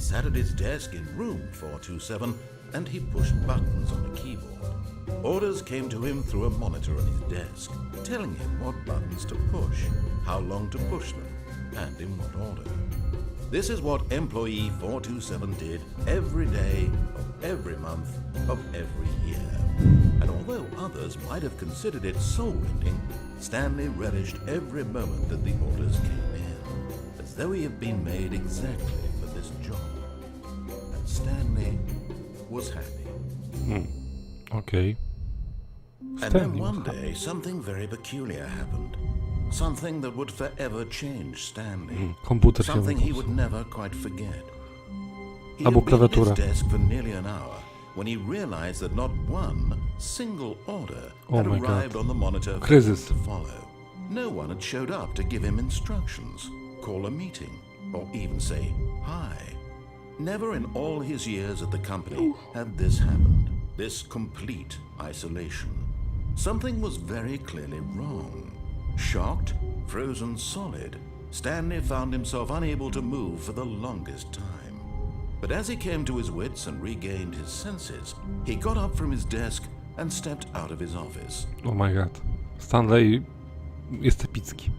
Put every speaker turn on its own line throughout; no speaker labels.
sat at his desk in room 427 and he pushed buttons on a keyboard. Orders came to him through a monitor on his desk, telling him what buttons to push, how long to push them, and in what order. This is what employee 427 did every day of every month of every year. And although others might have considered it soul-rending, Stanley relished every moment that the orders came in, as though he had been made exactly for this job. And Stanley was happy.
Okay.
And then one day, something very peculiar happened. Something that would forever change Stanley.
Komputer się
Something he
wyłączył.
would never quite forget. He
Albo
had been at his
klawiatura.
desk for nearly an hour when he realized that not one single order had
my God.
arrived on the monitor for
Kryzys.
him to follow. No one had showed up to give him instructions, call a meeting, or even say hi. Never in all his years at the company had this happened. This complete isolation. Something was very clearly wrong. Shocked, frozen solid, Stanley found himself unable to move for the longest time. But as he came to his wits and regained his senses, he got up from his desk and stepped out of his office.
Oh my god. Stanley jest epicki.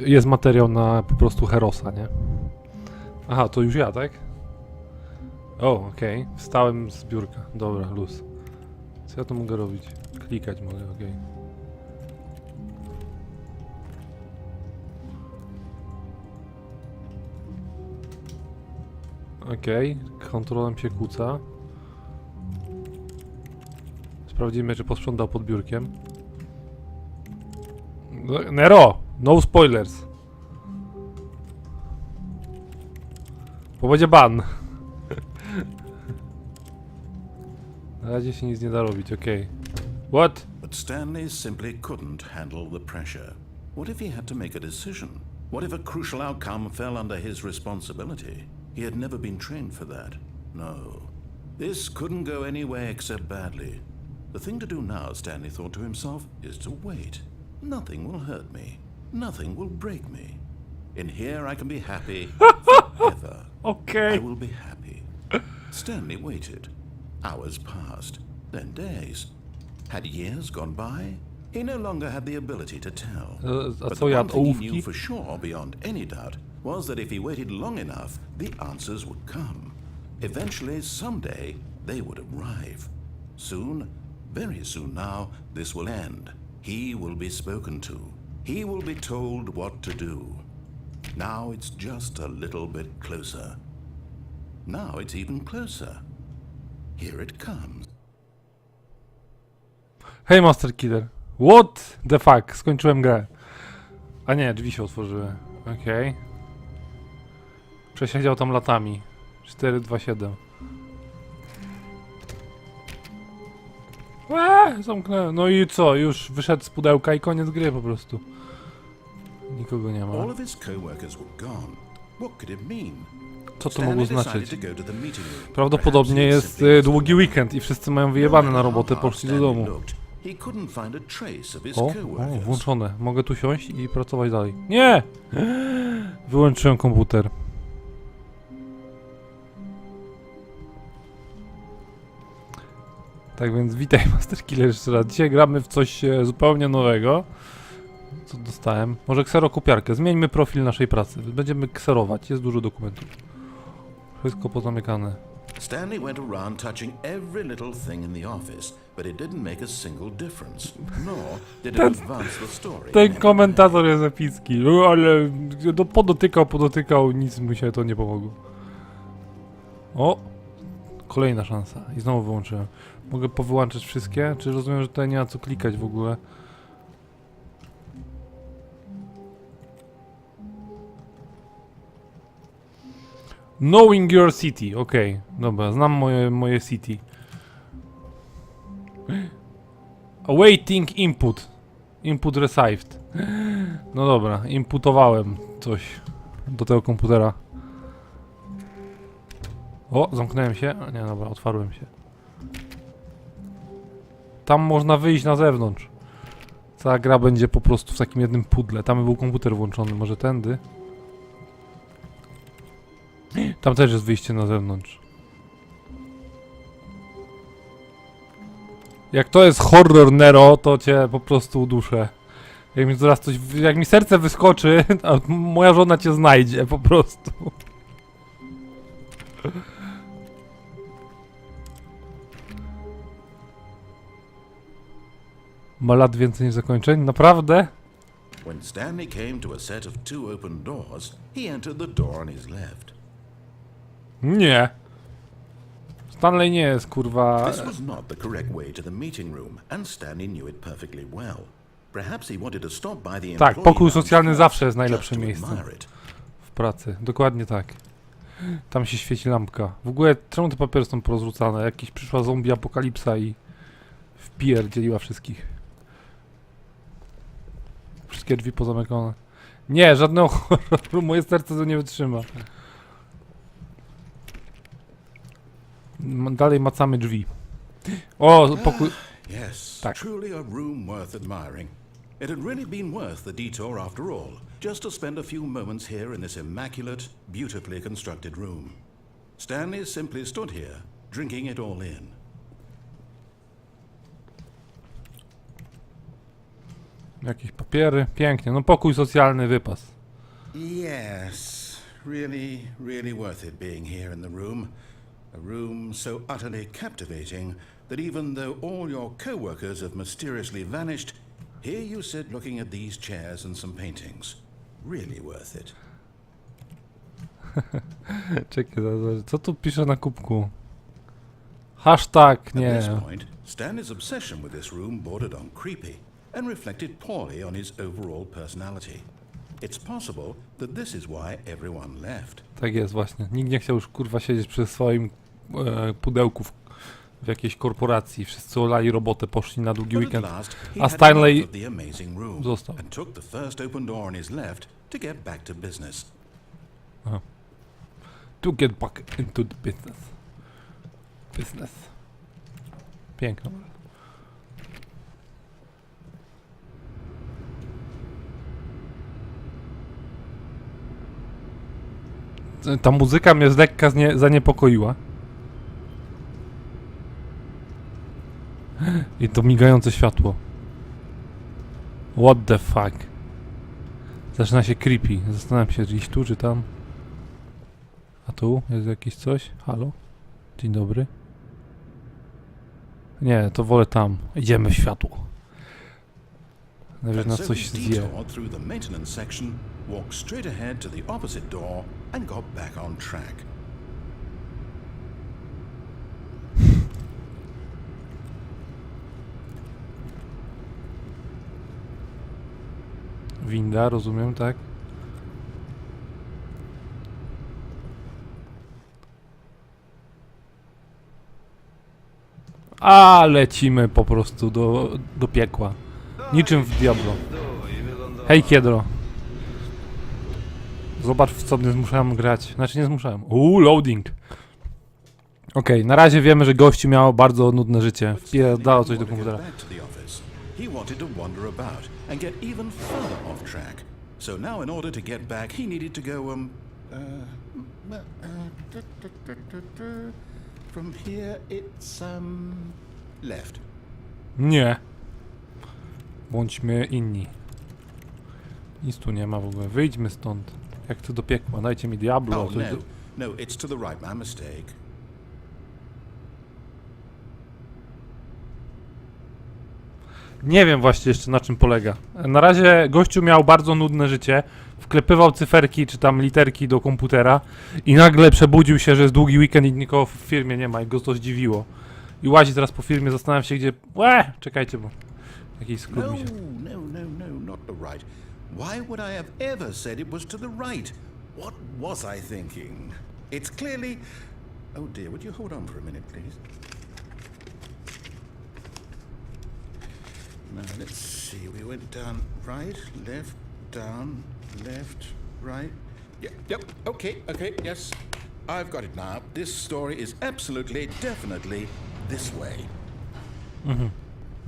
Jest materiał na po prostu Herosa, nie? Aha, to już ja, tak? O, okej. Wstałem z biurka. Dobra, luz. Co ja tu mogę robić? Klikać mogę, okej. Okej, kontrolem się kłóca. Sprawdzimy, czy posprzątał pod biurkiem. Nero! No spoilers! Bo będzie ban. Na razie się nic nie da robić, okej. What?
But Stanley simply couldn't handle the pressure. What if he had to make a decision? What if a crucial outcome fell under his responsibility? He had never been trained for that. No. This couldn't go any way except badly. The thing to do now, Stanley thought to himself, is to wait. Nothing will hurt me. Nothing will break me. In here I can be happy forever. I
Okej.
will be happy. Stanley waited. Hours passed, then days. Had years gone by? He no longer had the ability to tell.
A
But
co
the
jadł?
one thing he knew
Ołówki?
for sure, beyond any doubt, was that if he waited long enough, the answers would come. Eventually, someday, they would arrive. Soon, very soon now, this will end. He will be spoken to. He will be told what to do. Now it's just a little bit closer. Now it's even closer. Here it comes.
Hej, Master Killer. What the fuck? Skończyłem grę. A nie, drzwi się otworzyły. Okej. Przesiedział tam latami. 427. Zamknąłem. No i co? Już wyszedł z pudełka i koniec gry po prostu. Nikogo nie ma.
All of his co-workers were gone. What could it mean?
Co to mogło
Stanley
znaczyć?
decided to go to the meeting room.
Prawdopodobnie
Perhaps he
jest
simply
długi weekend i wszyscy mają wyjebane na robotę, poszli do domu.
He couldn't find a trace of his
O,
co-workers.
włączone. Mogę tu siąść i pracować dalej. Nie! Wyłączyłem komputer. Tak więc witaj, Master Killer, jeszcze raz. Dzisiaj gramy w coś zupełnie nowego. Co dostałem? Może kserokopiarkę. Zmieńmy profil naszej pracy. Będziemy kserować. Jest dużo dokumentów. Wszystko pozamykane.
Stanley went around touching every little thing in the office, but it didn't make a single difference, nor did it advance the story.
Ten komentator jest epicki. No, ale podotykał, nic mu się to nie pomogło. O! Kolejna szansa. I znowu wyłączyłem. Mogę powyłączyć wszystkie? Czy rozumiem, że tutaj nie ma co klikać w ogóle? Knowing your city. Okej, dobra, znam moje city. Awaiting input. Input received. No dobra, inputowałem coś do tego komputera. O, zamknąłem się. A nie, dobra, otwarłem się. Tam można wyjść na zewnątrz. Cała gra będzie po prostu w takim jednym pudle. Tam był komputer włączony, może tędy. Tam też jest wyjście na zewnątrz. Jak to jest horror, Nero, to cię po prostu uduszę. Jak mi zaraz coś, jak mi serce wyskoczy, a moja żona cię znajdzie po prostu. Ma lat więcej niż zakończeń? Naprawdę?
When Stanley came to a set of 2 open doors, he entered the door on his left.
Nie. Stanley nie jest, kurwa...
This was not the correct way to the meeting room, and Stanley knew it perfectly well. Perhaps he wanted to stop by the
Tak,
employee
pokój
lounge
socjalny
first,
zawsze jest
just
najlepszym
to
miejscem
admire it.
w pracy. Dokładnie tak. Tam się świeci lampka. W ogóle, czemu te papiery są porozrzucane? Jakiś przyszła zombie apokalipsa i wpierdzieliła wszystkich. Wszystkie drzwi pozamykane. Nie, żadnego horroru, moje serce to nie wytrzyma. Dalej macamy drzwi. O, pokój...
Yes,
Tak.
truly a room worth admiring. It had really been worth the detour after all, just to spend a few moments here in this immaculate, beautifully constructed room. Stanley simply stood here, drinking it all in.
Jakieś papiery. Pięknie. No pokój socjalny, wypas.
Yes, really worth it being here in the room. A room so utterly captivating that even though all your co-workers have mysteriously vanished, here you sit looking at these chairs and some paintings. Really worth it.
Czekaj, co tu pisze na kubku? Hashtag,
At
nie.
this point, Stanley's obsession with this room bordered on creepy and reflected poorly on his overall personality. It's possible that this is why everyone left.
Tak jest właśnie. Nikt nie chciał już kurwa siedzieć przy swoim pudełku w jakiejś korporacji. Wszyscy olali robotę, poszli na długi
But at
weekend.
last, he
A
had
Stanley
enough of the amazing room
został.
and took the first open door on his left to get back to business.
To get back into the business. Business. Piękno. Ta muzyka mnie z lekka zaniepokoiła. I to migające światło. What the fuck? Zaczyna się creepy. Zastanawiam się, czy iść tu, czy tam. A tu jest jakieś coś? Halo? Dzień dobry. Nie, to wolę tam. Idziemy w światło. Najwyżej nas
So
coś
he
zje.
detoured through the maintenance section, walked straight ahead to the opposite door, and got back on track.
Winda, rozumiem, tak? A lecimy po prostu do piekła. Niczym w Diablo. Hej, Kiedro. Zobacz, w co mnie zmuszałem grać. Znaczy, nie zmuszałem. Loading. Okej, na razie wiemy, że gościu miał bardzo nudne życie. Wpierdało coś do komputera.
He wanted to wander about and get even further off track. So now, in order to get back, he needed to go from here it's left.
Nie. Bądźmy inni. Nic tu nie ma w ogóle. Wyjdźmy stąd. Jak chcę do piekła. Dajcie mi Diablo.
Oh no, it's to the right. My mistake.
Nie wiem właśnie jeszcze na czym polega. Na razie gościu miał bardzo nudne życie. Wklepywał cyferki czy tam literki do komputera i nagle przebudził się, że jest długi weekend i nikogo w firmie nie ma i go to zdziwiło. I łazi teraz po firmie, zastanawiam się gdzie... Czekajcie, bo jakiś skrót mi się...
No, not the right. Why would I have ever said it was to the right? What was I thinking? It's clearly... Oh dear, would you hold on for a minute, please? Now, let's see. We went down right, left, down, left, right. Yep, okay, yes. I've got it now. This story is absolutely, definitely this way.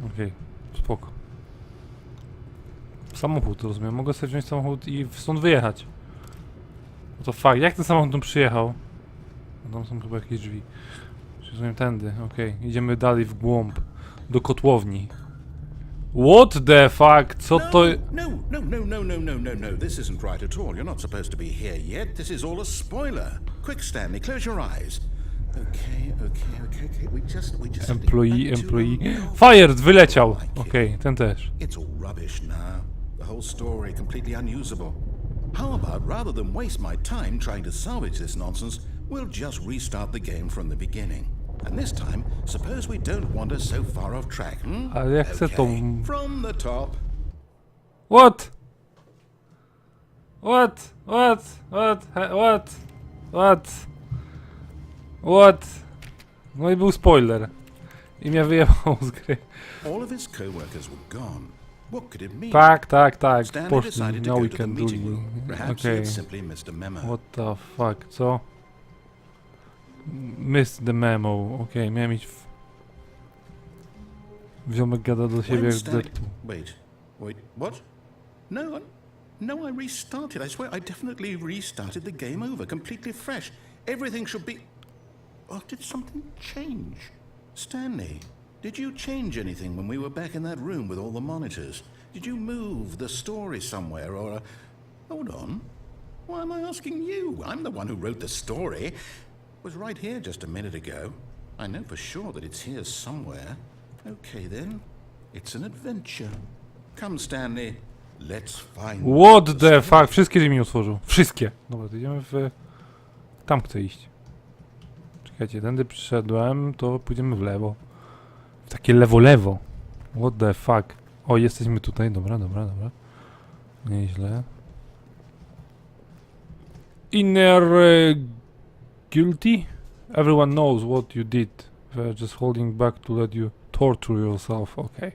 Okej, spoko. Samochód, rozumiem. Mogę sobie wziąć samochód i stąd wyjechać. No to fakt, jak ten samochód tu przyjechał? Tam są chyba jakieś drzwi. Rozumiem tędy, okej. Idziemy dalej w głąb. Do kotłowni. What the fuck? Co to...
No. This isn't right at all. You're not supposed to be here yet. This is all a spoiler. Quick, Stanley, close your eyes. Okay. We just have to get
Employee.
back to our-
Fired! Wyleciał! Okej, ten też.
It's all rubbish now. The whole story completely unusable. How about, rather than waste my time trying to salvage this nonsense, we'll just restart the game from the beginning. And this time, suppose we don't wander so far off track, hmm?
Ale ja chcę tą...
From the top.
What? No i był spoiler. I mnie wyjebał z gry.
All of his co-workers were gone. What could it mean?
Tak.
Stanley
Poszli
decided to
na
go to the
weekend
meeting
drugi.
room. Perhaps he
Okej.
had simply missed a memo.
What the fuck, co? Missed the memo. Okej, miałem iść w... Ziomek gada do siebie jak Deadpool.
Wait, what? No, I restarted. I swear I definitely restarted the game over, completely fresh. Everything should be... Oh, did something change? Stanley, did you change anything when we were back in that room with all the monitors? Did you move the story somewhere or... Hold on. Why am I asking you? I'm the one who wrote the story. It was right here just a minute ago. I know for sure that it's here somewhere. Okay then, it's an adventure. Come Stanley, let's find...
What the fuck? Wszystkie drzwi mi otworzył. Wszystkie. Dobra, to idziemy w... Tam chcę iść. Czekajcie, tędy przyszedłem, to pójdziemy w lewo. W takie lewo. What the fuck? O, jesteśmy tutaj. Dobra. Nieźle. Inner... guilty? Everyone knows what you did. They're just holding back to let you torture yourself. Okay.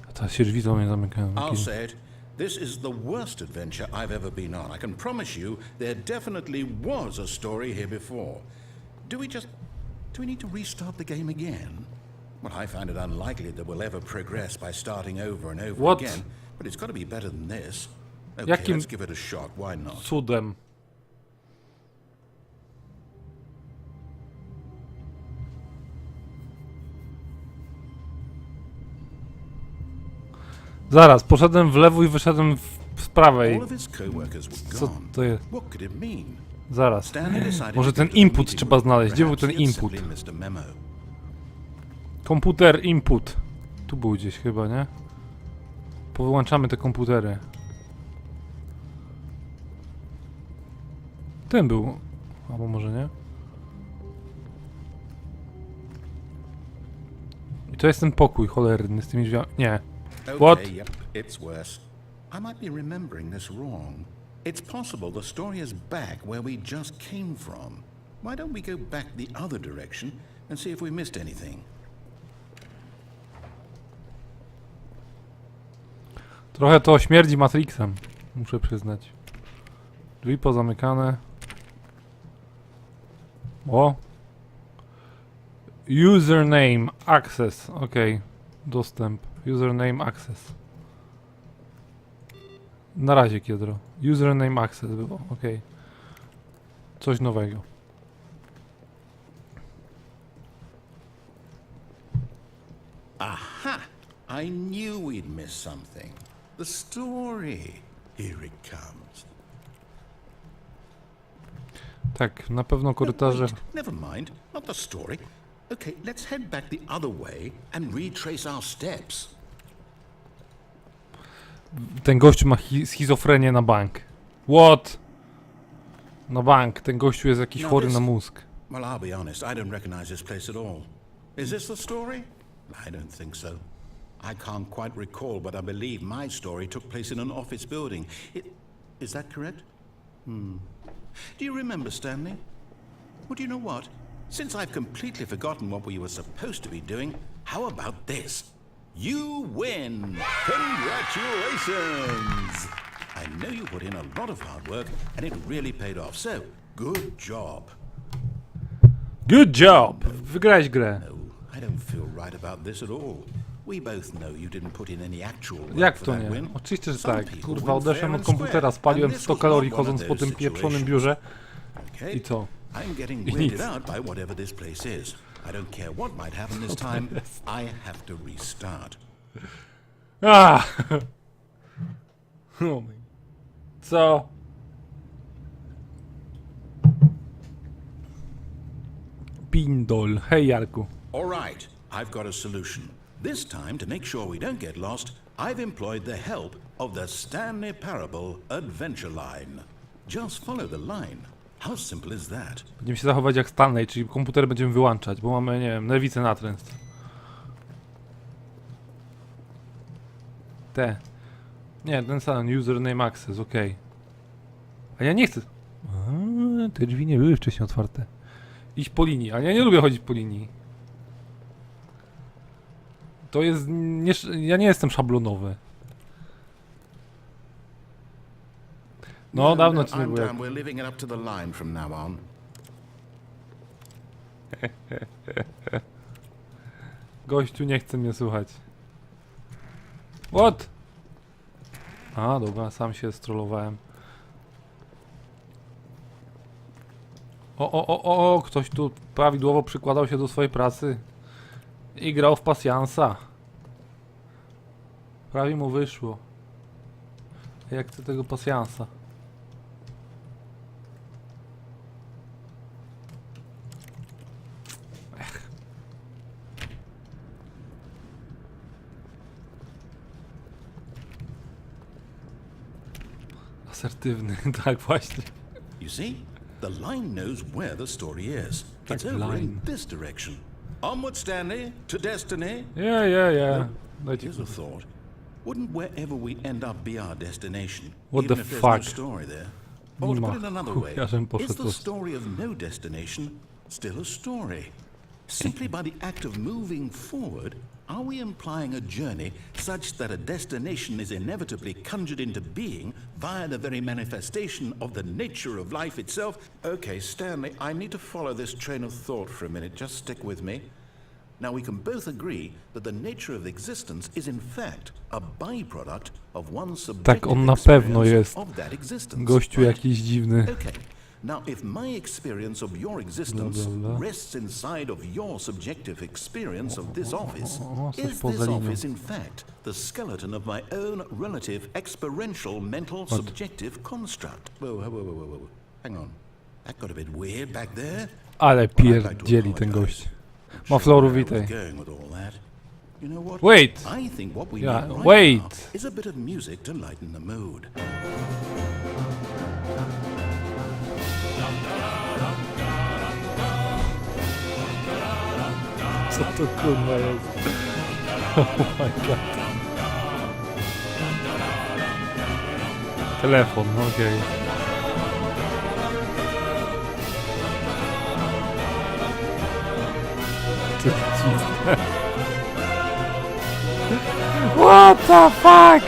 A teraz się drzwi do mnie zamykają.
I'll say it. This is the worst adventure I've ever been on. I can promise you there definitely was a story here before. Do we need to restart the game again? Well, I find it unlikely that we'll ever progress by starting over and over
What?
again, but it's got to be better than this. Okay,
Jakim
let's give it a shot. Why not?
cudem? Zaraz, poszedłem w lewo i wyszedłem z prawej.
All of his co-workers were
Co
gone.
to jest?
What could it mean?
Zaraz.
Stanley decided
Może
to
ten
go to the
input
meeting
trzeba
room.
znaleźć. Gdzie był
Perhaps
ten
he had
input?
simply missed a memo.
Komputer input. Tu był gdzieś chyba, nie? Powyłączamy te komputery. Ten był. Albo może nie? I to jest ten pokój cholerny z tymi drzwiami. Nie. What?
Okay, yep, it's worse. I might be remembering this wrong. It's possible the story is back where we just came from. Why don't we go back the other direction and see if we missed anything?
Trochę to śmierdzi Matrixem. Muszę przyznać. Drzwi pozamykane. O! Username access. Ok. Dostęp. Username access. Na razie, Kiedro. Username access było. Ok. Coś nowego.
Aha! I knew we'd miss something. The story. Here it comes.
Tak, na pewno korytarze.
Wait, never mind. Not the story. Okay, let's head back the other way and retrace our steps.
Ten gościu ma schizofrenię na bank. What? Na bank. Ten gościu jest jakiś chory na mózg.
Well, I'll be honest, I don't recognize this place at all. Is this the story? I don't think so. I can't quite recall, but I believe my story took place in an office building. Is that correct? Do you remember, Stanley? Well, do you know what? Since I've completely forgotten what we were supposed to be doing, how about this? You win! Congratulations! I know you put in a lot of hard work, and it really paid off, so good job.
Good job! Wygrałeś grę.
No, I don't feel right about this at all. We both know you didn't put in any actual work
Jak
for
to
that
nie?
win.
Oczywiście, że
Some
tak.
people
Kurwa,
win fair
odeszłem od
and
komputera,
square,
spaliłem
and this
100
was
kalorii
not one of
chodząc po
those
tym pieprzonym
situations.
biurze.
Okay.
I co?
I'm getting
I
weirded
nic.
out by whatever this place is. I don't care what might happen this time. I have to restart.
Ah! Oh my. Co? Pindol. Hej, Jarku.
All right, I've got a solution. This time, to make sure we don't get lost, I've employed the help of the Stanley Parable Adventure Line. Just follow the line. How simple is that?
Będziemy się zachować jak Stanley, czyli komputer będziemy wyłączać, bo mamy, nie wiem, nerwicę natręst. Nie, ten sam, username access, ok. A ja nie chcę. Te drzwi nie były wcześniej otwarte. Iść po linii, a ja nie lubię chodzić po linii. To jest... ja nie jestem szablonowy. No, dawno ci nie było jak...
We're living it up to the line from now on.
Gościu nie chce mnie słuchać. What? A, dobra, sam się strollowałem. O, ktoś tu prawidłowo przykładał się do swojej pracy i grał w pasjansa. Prawie mu wyszło. Jak chcę tego pasjansa. Asertywny, tak właśnie.
You see? The line knows where the story is.
Tak,
It's over
line.
in this direction. Onward, Stanley, to destiny.
Yeah. Dajcie
Here's a thought. Wouldn't wherever we end up be our destination?
What
even
the
if there's
fuck?
no story there.
Nie
Or to
ma.
put it another way,
Chujarzem poszedł
is the
po-
story of no destination still a story? Simply by the act of moving forward, are we implying a journey such that a destination is inevitably conjured into being via the very manifestation of the nature of life itself? Okay, Stanley, I need to follow this train of thought for a minute. Just stick with me. Now, we can both agree that the nature of existence is in fact a byproduct of one's subjective
on na pewno
experience
jest.
of that existence.
Gościu
right?
jakiś dziwny.
Okay. Now, if my experience of your existence
Bla, bla, bla.
rests inside of your subjective experience of this office,
coś
is
poza
this
linią.
office in fact the skeleton of my own relative experiential mental subjective construct? Whoa. Hang on. That got a bit weird back there.
Ale
Well, I'd like to
pierdzieli ten
apologize.
gość.
I'm
Ma
sure
floru
where I was
witaj.
going with all that. You know what?
Wait!
I think what we
Yeah,
need right
wait.
now is a bit of music to lighten the mood.
Co to kurwa jest? Oh my god. Telefon, no okej. To jest dziwne. What the fuck?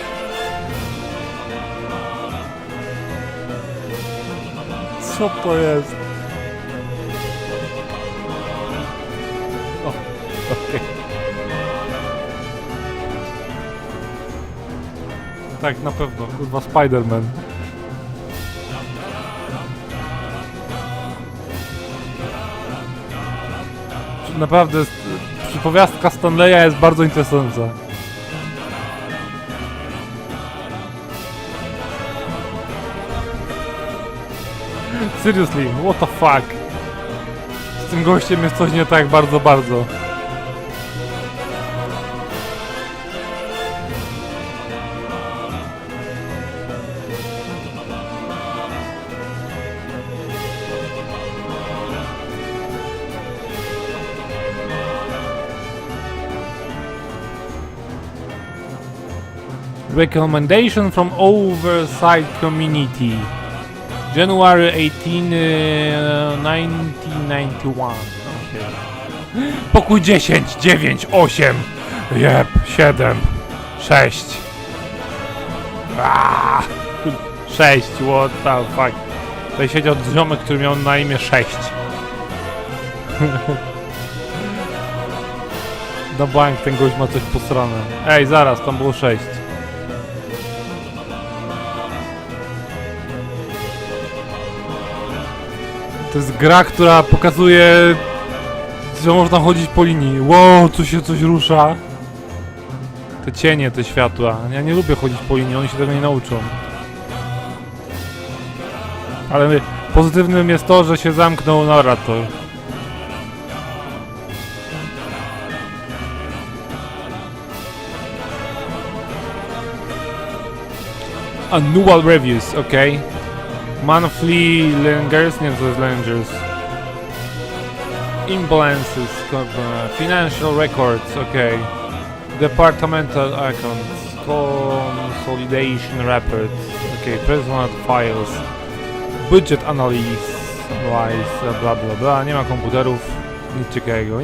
Co to jest? O, okej. Tak, na pewno, kurwa Spider-Man. Naprawdę, przypowiastka Stanleya jest bardzo interesująca. Seriously, what the fuck? Z tym gościem jest coś nie tak bardzo. Recommendation from Oversight Community. January 18, 1991. Okay. Pokój 10, 9, 8. Jeb, 7, 6. 6, what the fuck. Tutaj siedział ziomek, który miał na imię 6. Na bank ten gość ma coś posrane. Ej, zaraz, tam było 6. To jest gra, która pokazuje, że można chodzić po linii. Wow, tu się coś rusza. Te cienie, te światła. Ja nie lubię chodzić po linii, oni się tego nie nauczą. Ale pozytywnym jest to, że się zamknął narrator. Annual reviews, okay. Monthly lingers, nie, to jest lingers. Imbalances, financial records, okay. Departmental accounts, consolidation reports, okay. Personal files, budget analysis, bla bla bla. Nie ma komputerów, nic ciekawego.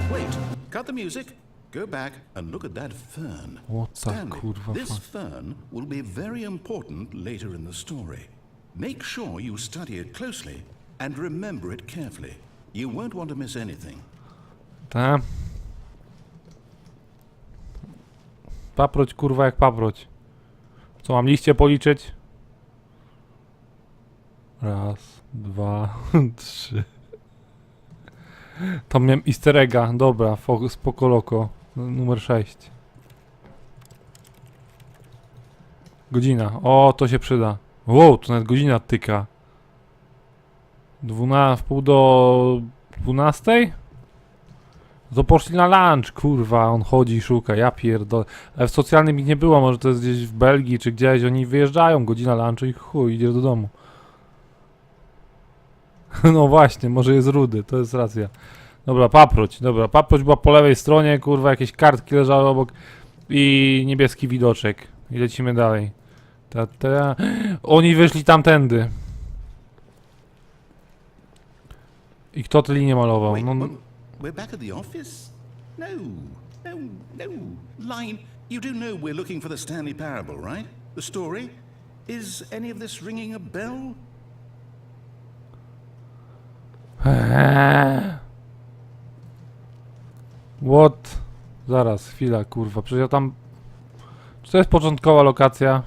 Wait, cut the music. Go back and look at that fern.
What the
Stanley,
kurwa
this fern will be very important later in the story. Make sure you study it closely and remember it carefully. You won't want to miss anything.
Ta. Paproć kurwa jak paproć. Co, mam liście policzyć? Raz, 2, 3. Tam miałem easter egga, dobra, spoko loko. Numer 6. Godzina, o to się przyda. Wow, to nawet godzina tyka. Wpół do 12? To poszli na lunch, kurwa, on chodzi i szuka, ja pierdolę. Ale w socjalnym ich nie było, może to jest gdzieś w Belgii czy gdzieś, oni wyjeżdżają, godzina lunchu i chuj, idziesz do domu. No właśnie, może jest rudy, to jest racja. Dobra, paproć była po lewej stronie, kurwa, jakieś kartki leżały obok i niebieski widoczek. I lecimy dalej. Oni wyszli tamtędy. I kto te linie malował?
Wait,
No,
we're back at the office? No. Line, you do know we're looking for the Stanley Parable, right? The story? Is any of this ringing a bell?
What? Zaraz, chwila, kurwa, przecież ja tam... Czy to jest początkowa lokacja?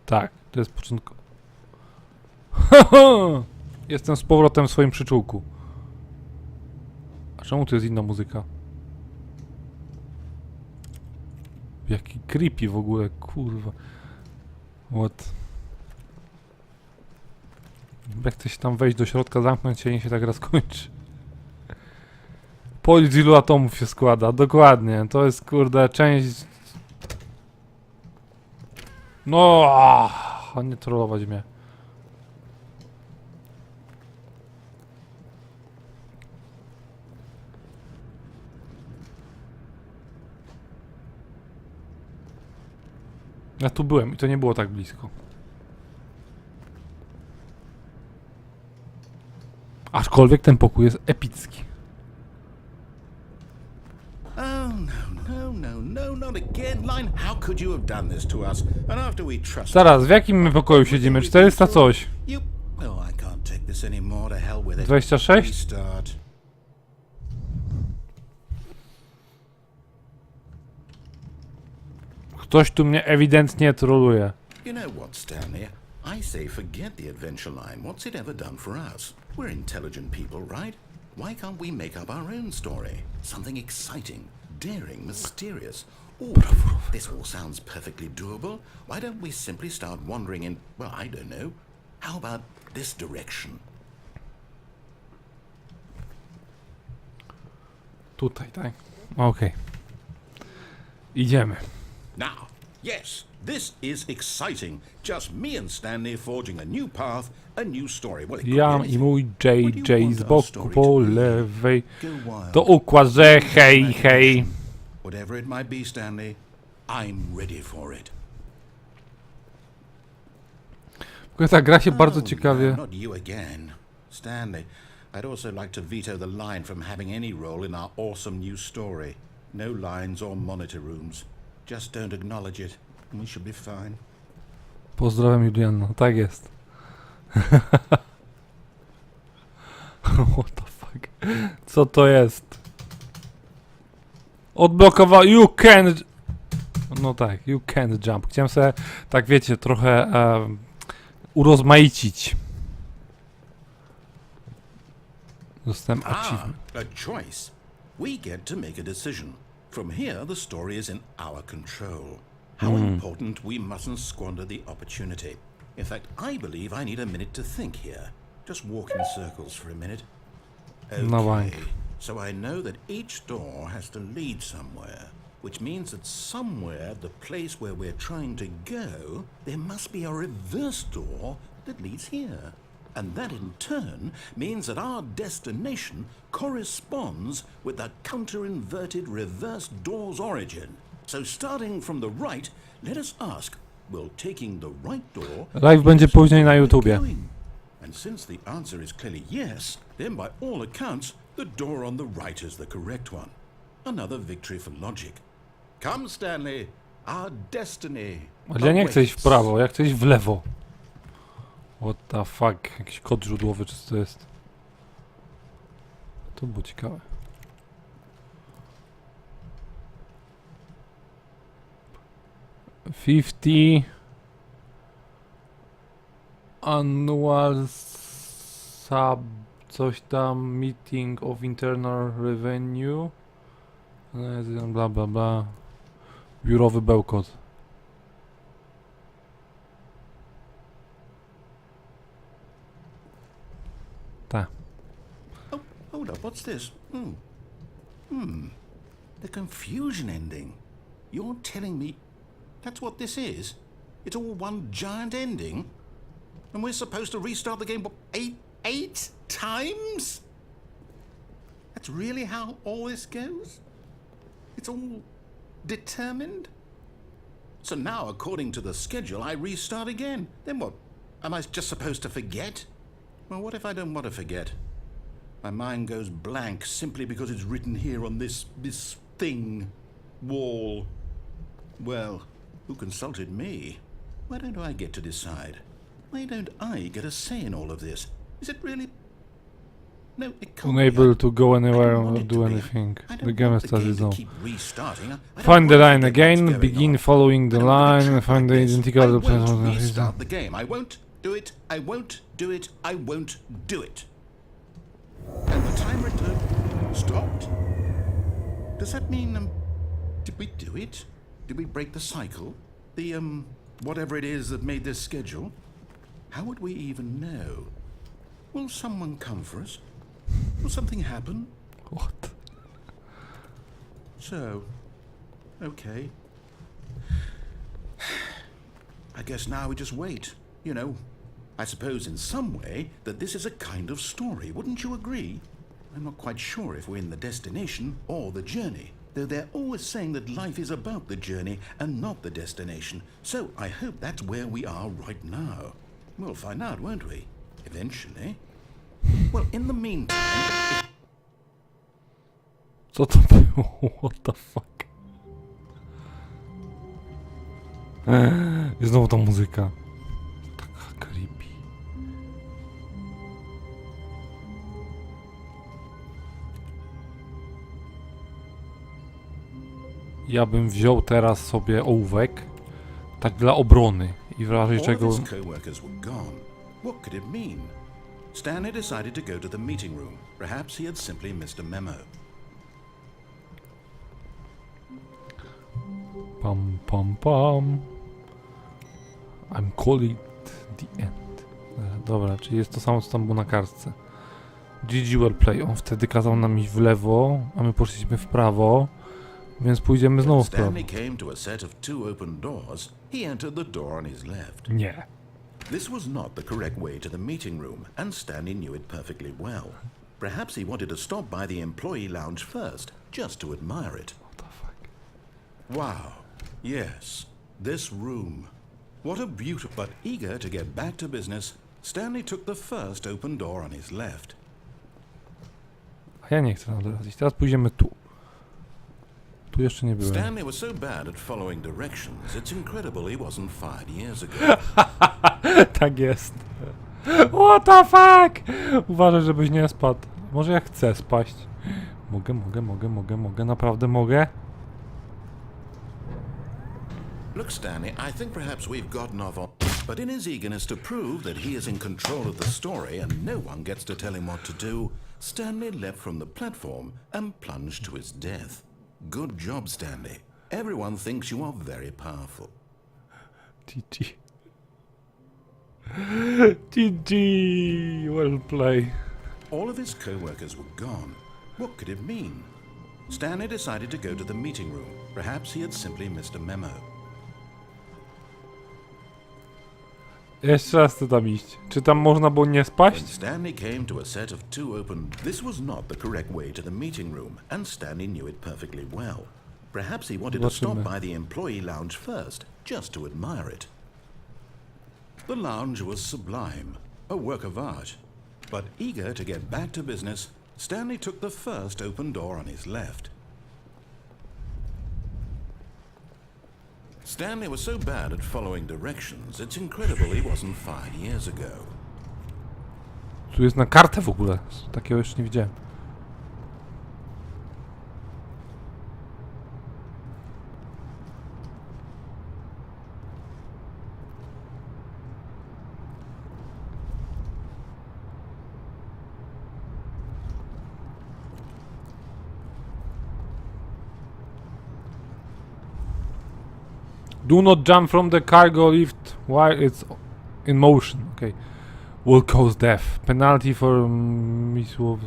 Tak, to jest początkowa. Jestem z powrotem w swoim przyczółku. A czemu tu jest inna muzyka? Jaki creepy w ogóle, kurwa. What? Jak chce się tam wejść do środka, zamknąć się, nie się tak raz kończy. Policz, ilu atomów się składa, dokładnie. To jest, kurde, część... No, a nie trollować mnie. Ja tu byłem i to nie było tak blisko. Aczkolwiek ten pokój jest epicki.
Oh, no, not again, Line. How could you have done this to us? And after we trusted...
Zaraz, w jakim my pokoju siedzimy? 400 coś.
Oh, I can't take this anymore. To hell with it.
26?
Restart.
Ktoś tu mnie ewidentnie troluje.
You know what, Stanley? I say forget the adventure line. What's it ever done for us? We're intelligent people, right? Why can't we make up our own story? Something exciting, daring, mysterious. Ooh, this all sounds perfectly doable. Why don't we simply start wandering in, well, I don't know. How about this direction?
Tutaj, tak? Okej. Idziemy.
Now, yes, this is exciting. Just me and Stanley forging a new path, a new story. Well, it could be
Ja
anything.
i mój
What do you
JJ
want
z
our
boku
story
po
to be?
lewej.
Go wild.
To układ, że hej, hej.
Whatever it might be, Stanley, I'm ready for it.
Ta gra się bardzo ciekawie.
No, not you again. Stanley, I'd also like to veto the line from having any role in our awesome new story. No lines or monitor rooms. Just don't acknowledge it, and we should be fine.
Pozdrawiam Julianna, tak jest. What the fuck? Co to jest? Odblokował. You can. No tak, you can jump. Chciałem sobie, tak wiecie, trochę urozmaicić. Dostałem achievement.
A choice. We get to make a decision. From here, the story is in our control. How important we mustn't squander the opportunity. In fact, I believe I need a minute to think here. Just walk in circles for a minute.
No bank.
Okay, so I know that each door has to lead somewhere, which means that somewhere, the place where we're trying to go, there must be a reverse door that leads here. And that in turn means that our destination corresponds with the counter-inverted reverse door's origin. So starting from the right, let us ask, will taking the right door...
Live będzie później na YouTubie.
And since the answer is clearly yes, then by all accounts, the door on the right is the correct one. Another victory for logic. Come, Stanley, our destiny.
Ale ja nie chcę iść w prawo, ja chcę iść w lewo. What the fuck? Jakiś kod źródłowy, czy co to jest? To było ciekawe. $50 annual sub coś tam meeting of internal revenue bla bla bla, biurowy bełkot. Ta.
Oh, hold up, what's this? The confusion ending. You're telling me that's what this is? It's all one giant ending? And we're supposed to restart the game, what, eight times? That's really how all this goes? It's all determined? So now, according to the schedule, I restart again. Then what? Am I just supposed to forget? Well, what if I don't want to forget? My mind goes blank simply because it's written here on this thing, wall. Well, who consulted me? Why don't I get to decide? Why don't I get a say in all of this? Is it really... No, it can't
Unable
be.
to go anywhere
I don't want
or
it
do
to be.
anything.
I don't
The game
want
is
the game
started
to
now.
keep restarting. I don't
Find the
want to
line
forget what's
again,
going
begin
on.
following the
I don't want
line,
to
find the
like this.
identical
I
other
won't
person.
restart the game. I won't do it. I won't do it. I won't do it. And the timer stopped. Does that mean, did we do it? Did we break the cycle? The, whatever it is that made this schedule? How would we even know? Will someone come for us? Will something happen?
What?
So, okay. I guess now we just wait. You know, I suppose in some way that this is a kind of story, wouldn't you agree? I'm not quite sure if we're in the destination or the journey, though they're always saying that life is about the journey and not the destination, so I hope that's where we are right now. We'll find out, won't we? Eventually. Well, in the meantime...
Co to było? What the fuck? I znowu ta muzyka. Taka creepy. Ja bym wziął teraz sobie ołówek, tak dla obrony i w razie
All of
czego...
his co-workers were gone. What could it mean? Stanley decided to go to the meeting room. Perhaps he had simply missed a memo.
Pam pam pam. I'm calling the end. Dobra, czyli jest to samo co tam było na kartce. GG well play. On wtedy kazał nam iść w lewo, a my poszliśmy w prawo, więc pójdziemy znowu w prawo.
Stanley came to a set of two open doors. He entered the door on his left.
Nie.
This was not the correct way to the meeting room, and Stanley knew it perfectly well. Perhaps he wanted to stop by the employee lounge first, just to admire it.
What the fuck?
Wow. Yes, this room. What a beautiful... But eager to get back to business, Stanley took the first open door on his left.
A ja nie chcę tam teraz iść. Teraz pójdziemy tu. Tu jeszcze nie byłem.
Stanley was so bad at following directions, it's incredible he wasn't fired years ago.
Tak jest. What the fuck? Uważaj, żebyś nie spadł. Może ja chcę spaść. Mogę, naprawdę mogę?
Look, Stanley, I think perhaps we've gotten off on... But in his eagerness to prove that he is in control of the story and no one gets to tell him what to do, Stanley leapt from the platform and plunged to his death. Good job, Stanley. Everyone thinks you are very powerful.
GG. GG. Well played.
All of his co-workers were gone. What could it mean? Stanley decided to go to the meeting room. Perhaps he had simply missed a memo.
Jeszcze raz chcę tam iść. Czy tam można było nie
When
spaść?
Stanley came to a set of two open... This was not the correct way to the meeting room, and Stanley knew it perfectly well. Perhaps he wanted to stop by the employee lounge first, just to admire it. The lounge was sublime, a work of art. But eager to get back to business, Stanley took the first open door on his left. Stanley was so bad at following directions, it's incredible he wasn't 5 years ago.
Tu jest na kartę w ogóle. Takiego jeszcze nie widziałem. Do not jump from the cargo lift while it's in motion. Okay. Will cause death. Penalty for misłów.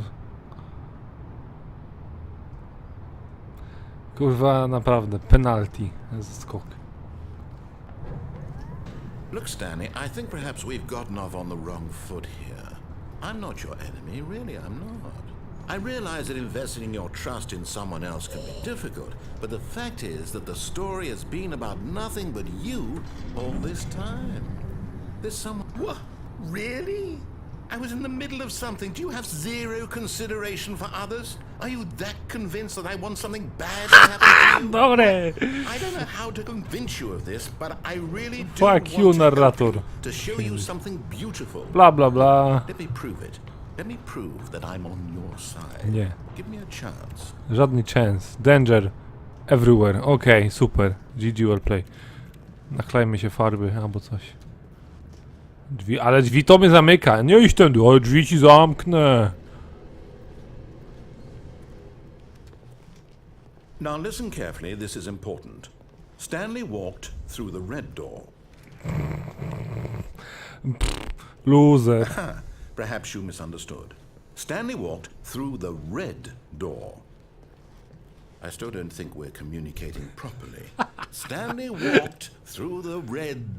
Kurwa, naprawdę. Penalty za skok.
Look, Stanley, I think perhaps we've gotten off on the wrong foot here. I'm not your enemy, really, I'm not. I realize that investing your trust in someone else can be difficult, but the fact is that the story has been about nothing but you all this time. There's someone... What? Really? I was in the middle of something. Do you have zero consideration for others? Are you that convinced that I want something bad to happen to you?
Dobre!
I don't know how to convince you of this, but I really do
Fuck you,
want to help
narrator.
you, to show you something beautiful.
Bla bla bla.
Let me prove it. Let me prove that I'm on your side.
Nie.
Give me a chance.
Żadny chance. Danger. Everywhere. Okej, super. GG well play. Nachlejmy się farby albo coś. Drzwi, ale drzwi to mnie zamyka. Nie iść tędy, ale drzwi ci zamknę.
Now listen carefully, this is important. Stanley walked through the red door.
Loser.
Perhaps you misunderstood. Stanley walked through the red door. I still don't think we're communicating properly. Stanley walked through the red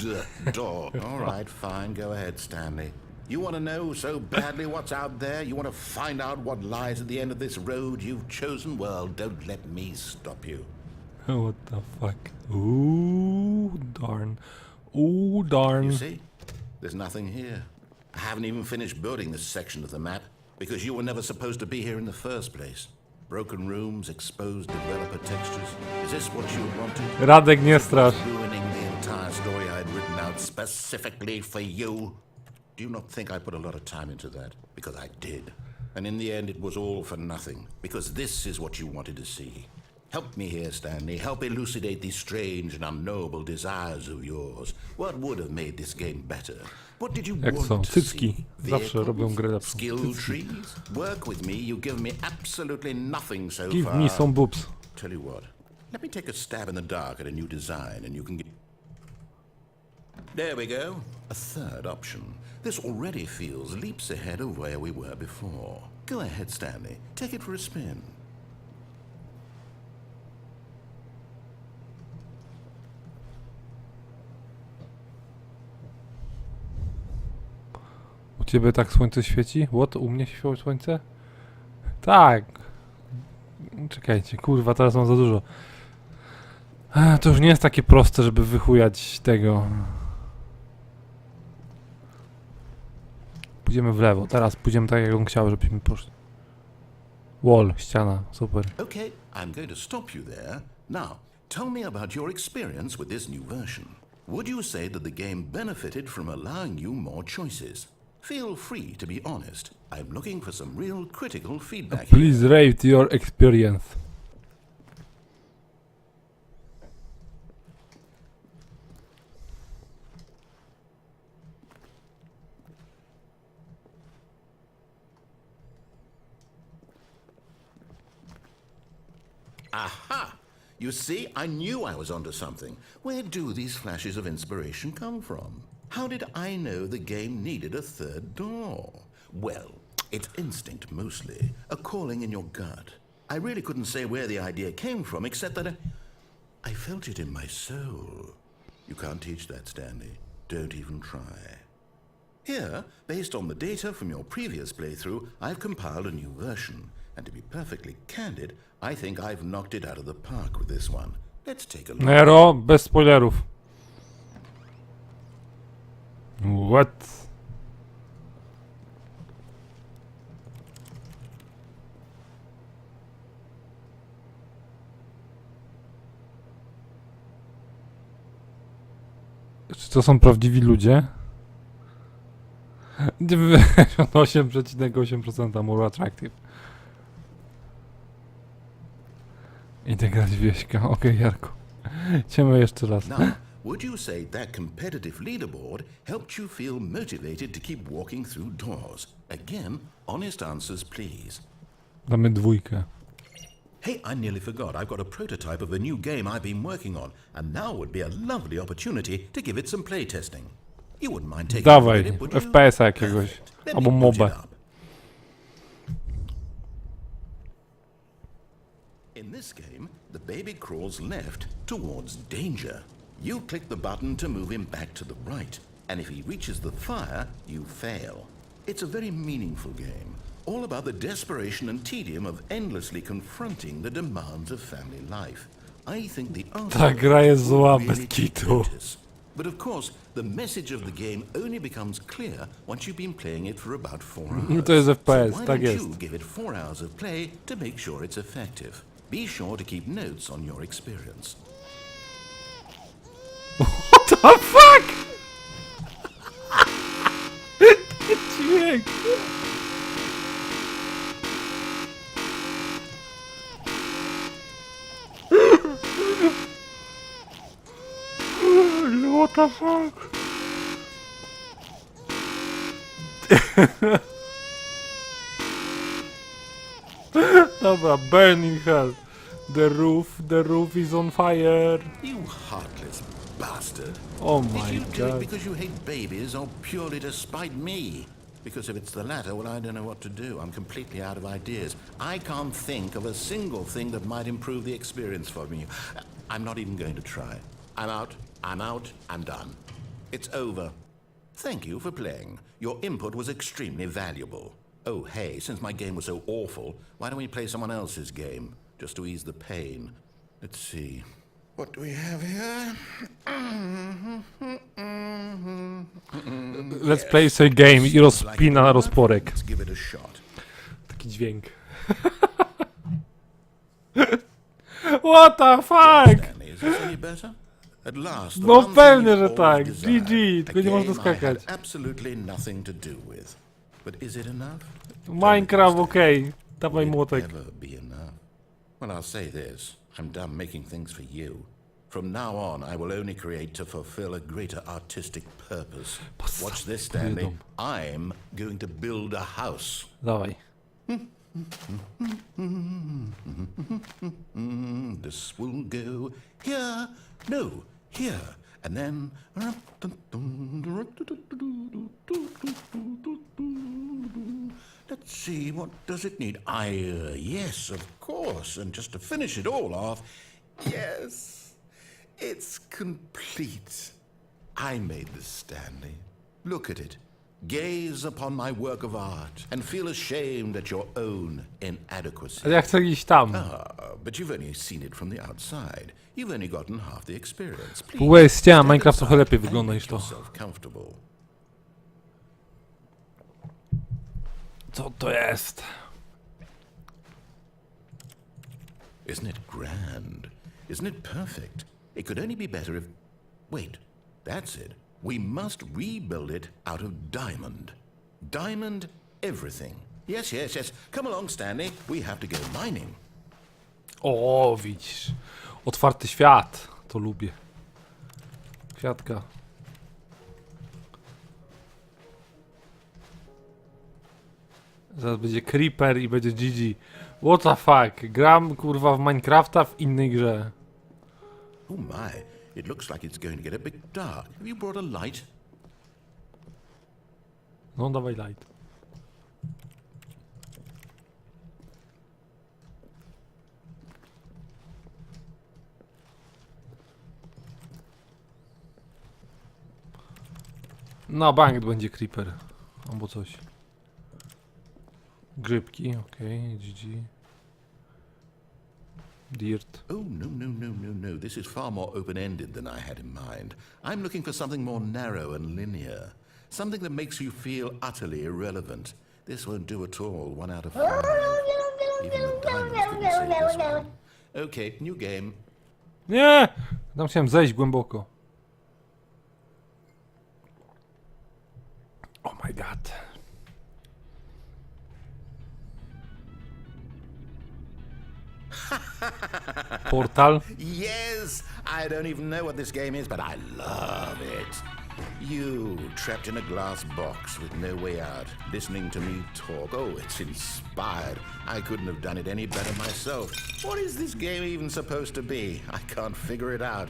door. All right, fine. Go ahead, Stanley. You want to know so badly what's out there? You want to find out what lies at the end of this road you've chosen? Well, don't let me stop you.
What the fuck? Ooh, darn. Ooh, darn.
You see? There's nothing here. I haven't even finished building this section of the map because you were never supposed to be here in the first place. Broken rooms, exposed developer textures. Is this what you wanted?
Radek, nie strasz.
Ruining the entire story I had written out specifically for you. Do you not think I put a lot of time into that? Because I did. And in the end, it was all for nothing. Because this is what you wanted to see. Help me here, Stanley. Help elucidate these strange and unknowable desires of yours. What would have made this game better? What did you
Jak
want
są?
to
Cycki.
see?
Zawsze robią grę
Vehicles?
lepszą.
Skill
Cycki.
trees? Work with me. You've given me absolutely nothing so
Give
far.
me some boobs.
Tell you what. Let me take a stab in the dark at a new design and you can get... There we go. A third option. This already feels leaps ahead of where we were before. Go ahead, Stanley. Take it for a spin.
U ciebie tak słońce świeci? What? U mnie świeci słońce? Tak. Czekajcie, kurwa, teraz mam za dużo. To już nie jest takie proste, żeby wychujać tego. Pójdziemy w lewo. Teraz pójdziemy tak, jak on chciał, żebyśmy poszli. Wall, ściana, super.
Okay, I'm going to stop you there. Now, tell me about your experience with this new version. Would you say that the game benefited from allowing you more choices? Feel free to be honest. I'm looking for some real critical feedback here.
Please rate your experience.
Aha! You see, I knew I was onto something. Where do these flashes of inspiration come from? How did I know the game needed a third door? Well, it's instinct mostly, a calling in your gut. I really couldn't say where the idea came from, except that I felt it in my soul. You can't teach that, Stanley. Don't even try. Here, based on the data from your previous playthrough, I've compiled a new version. And to be perfectly candid, I think I've knocked it out of the park with this one. Let's take a look.
Nero, bez spoilerów. What? Czy to są prawdziwi ludzie? 8,8% more attractive. Idę grać wieśka. Okej, Jarku. Ciemy jeszcze raz.
Now, would you say that competitive leaderboard helped you feel motivated to keep walking through doors? Again, honest answers, please.
Damy 2.
Hey, I nearly forgot. I've got a prototype of a new game I've been working on, and now would be a lovely opportunity to give it some playtesting. You wouldn't mind taking a look
Dawaj,
at it, would you?
FPS-a jakiegoś.
Perfect. Let
Albo
me boot it
mobę.
up. In this game, the baby crawls left towards danger. You click the button to move him back to the right, and if he reaches the fire, you fail. It's a very meaningful game, all about the desperation and tedium of endlessly confronting the demands of family life. I think the
Ta gra jest zła
really
bez
take
kitu.
notice. But of course, the message of the game only becomes clear once you've been playing it for about 4 hours.
To jest FPS,
so why
tak
don't
jest.
you give it 4 hours of play to make sure it's effective? Be sure to keep notes on your experience.
What the fuck? Dźwięk. What the fuck? Dobra, burn in hell. The roof is on fire.
You heartless bastard.
Oh
Did
my
you do it
god.
because you hate babies or purely to spite me? Because if it's the latter, well, I don't know what to do. I'm completely out of ideas. I can't think of a single thing that might improve the experience for me. I'm not even going to try. I'm out, I'm done. It's over. Thank you for playing. Your input was extremely valuable. Oh, hey, since my game was so awful, why don't we play someone else's game? Just to ease the pain. Let's see. What do we have here?
Let's play say game i rozpina rozporek.
Let's give it a shot.
Taki dźwięk. What the fuck?
Stanley, is this any better? At last, the
No
one thing
pewnie,
you've
że
always
tak.
desired.
GG, tylko nie
A
można
game I
skakać.
had absolutely nothing to do with. But is it enough?
Minecraft, okej. Dawaj
Will it
młotek.
ever be enough? Well, I'll say this. I'm done making things for you. From now on, I will only create to fulfill a greater artistic purpose. Watch this, Stanley. I'm going to build a house.
Dawaj.
This will go here. No, here. And then... Let's see, what does it need? Yes, of course. And just to finish it all off, yes, it's complete. I made this, Stanley. Look at it. Gaze upon my work of art and feel ashamed at your own inadequacy.
Ale ja chcę iść tam.
But you've only seen it from the outside. You've only gotten half the experience.
W ogóle jest ściana, Minecraft trochę lepiej wygląda niż to.
Comfortable.
Co to jest?
Isn't it grand? Isn't it perfect? It could only be better if... Wait, that's it. We must rebuild it out of diamond. Diamond everything. Yes, yes, yes. Come along, Stanley. We have to go mining.
O, widzisz. Otwarty świat. To lubię. Kwiatka. Zaraz będzie Creeper i będzie GG. What the fuck? Gram kurwa w Minecrafta w innej grze.
Oh my, it looks like it's going to get a bit dark. Have you brought a light?
No dawaj light. Na bank będzie Creeper. Albo coś. Grzybki, okej, GG. Dirt.
Oh, no, no, no, no, no. This is far more open-ended than I had in mind. I'm looking for something more narrow and linear. Something that makes you feel utterly irrelevant. This won't do at all. 1 out of 5. Even the diamonds couldn't save this one. Okay, new game.
Nie! Tam chciałem zejść głęboko. Oh my god. Portal.
Yes! I don't even know what this game is, but I love it. You, trapped in a glass box with no way out, listening to me talk. Oh, it's inspired. I couldn't have done it any better myself. What is this game even supposed to be? I can't figure it out.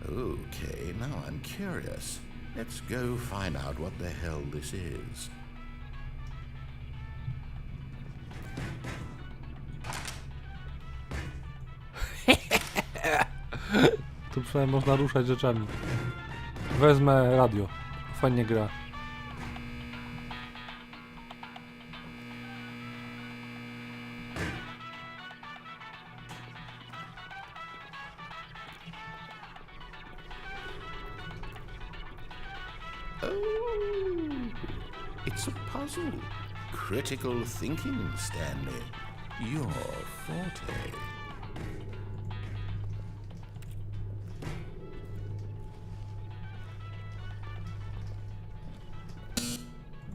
Okay, now I'm curious. Let's go find out what the hell this is.
Tu przynajmniej można ruszać rzeczami. Wezmę radio. Fajnie gra.
Oh, it's a puzzle. Critical thinking, Stanley. Your forte.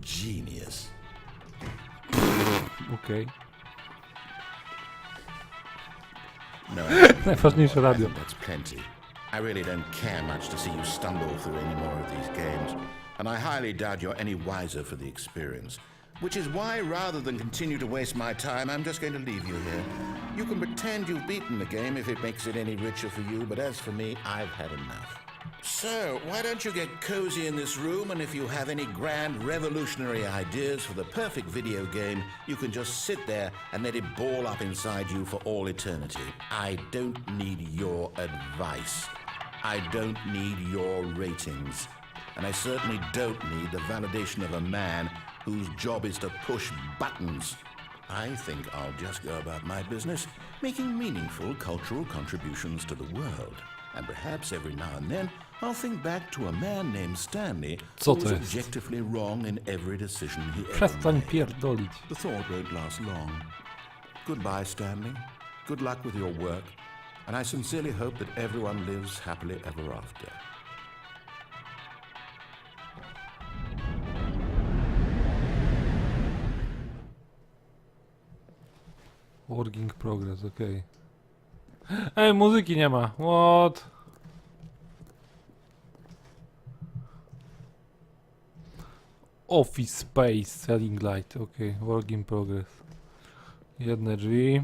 Genius.
Okej.
No,
Najważniejsze
I
radio.
think that's plenty. I really don't care much to see you stumble through any more of these games, and I highly doubt you're any wiser for the experience. Which is why, rather than continue to waste my time, I'm just going to leave you here. You can pretend you've beaten the game if it makes it any richer for you, but as for me, I've had enough. So, why don't you get cozy in this room, and if you have any grand revolutionary ideas for the perfect video game, you can just sit there and let it ball up inside you for all eternity. I don't need your advice. I don't need your ratings. And I certainly don't need the validation of a man whose job is to push buttons. I think I'll just go about my business, making meaningful cultural contributions to the world. And perhaps every now and then, I'll think back to a man named Stanley
Co
who
to
was
jest?
objectively wrong in every decision he ever
Przestań
made.
pierdolić.
The thought won't last long. Goodbye, Stanley. Good luck with your work. And I sincerely hope that everyone lives happily ever after.
Working progress, okej. Ej, muzyki nie ma. What? Office space, selling light, okej. Working progress. Jedne drzwi.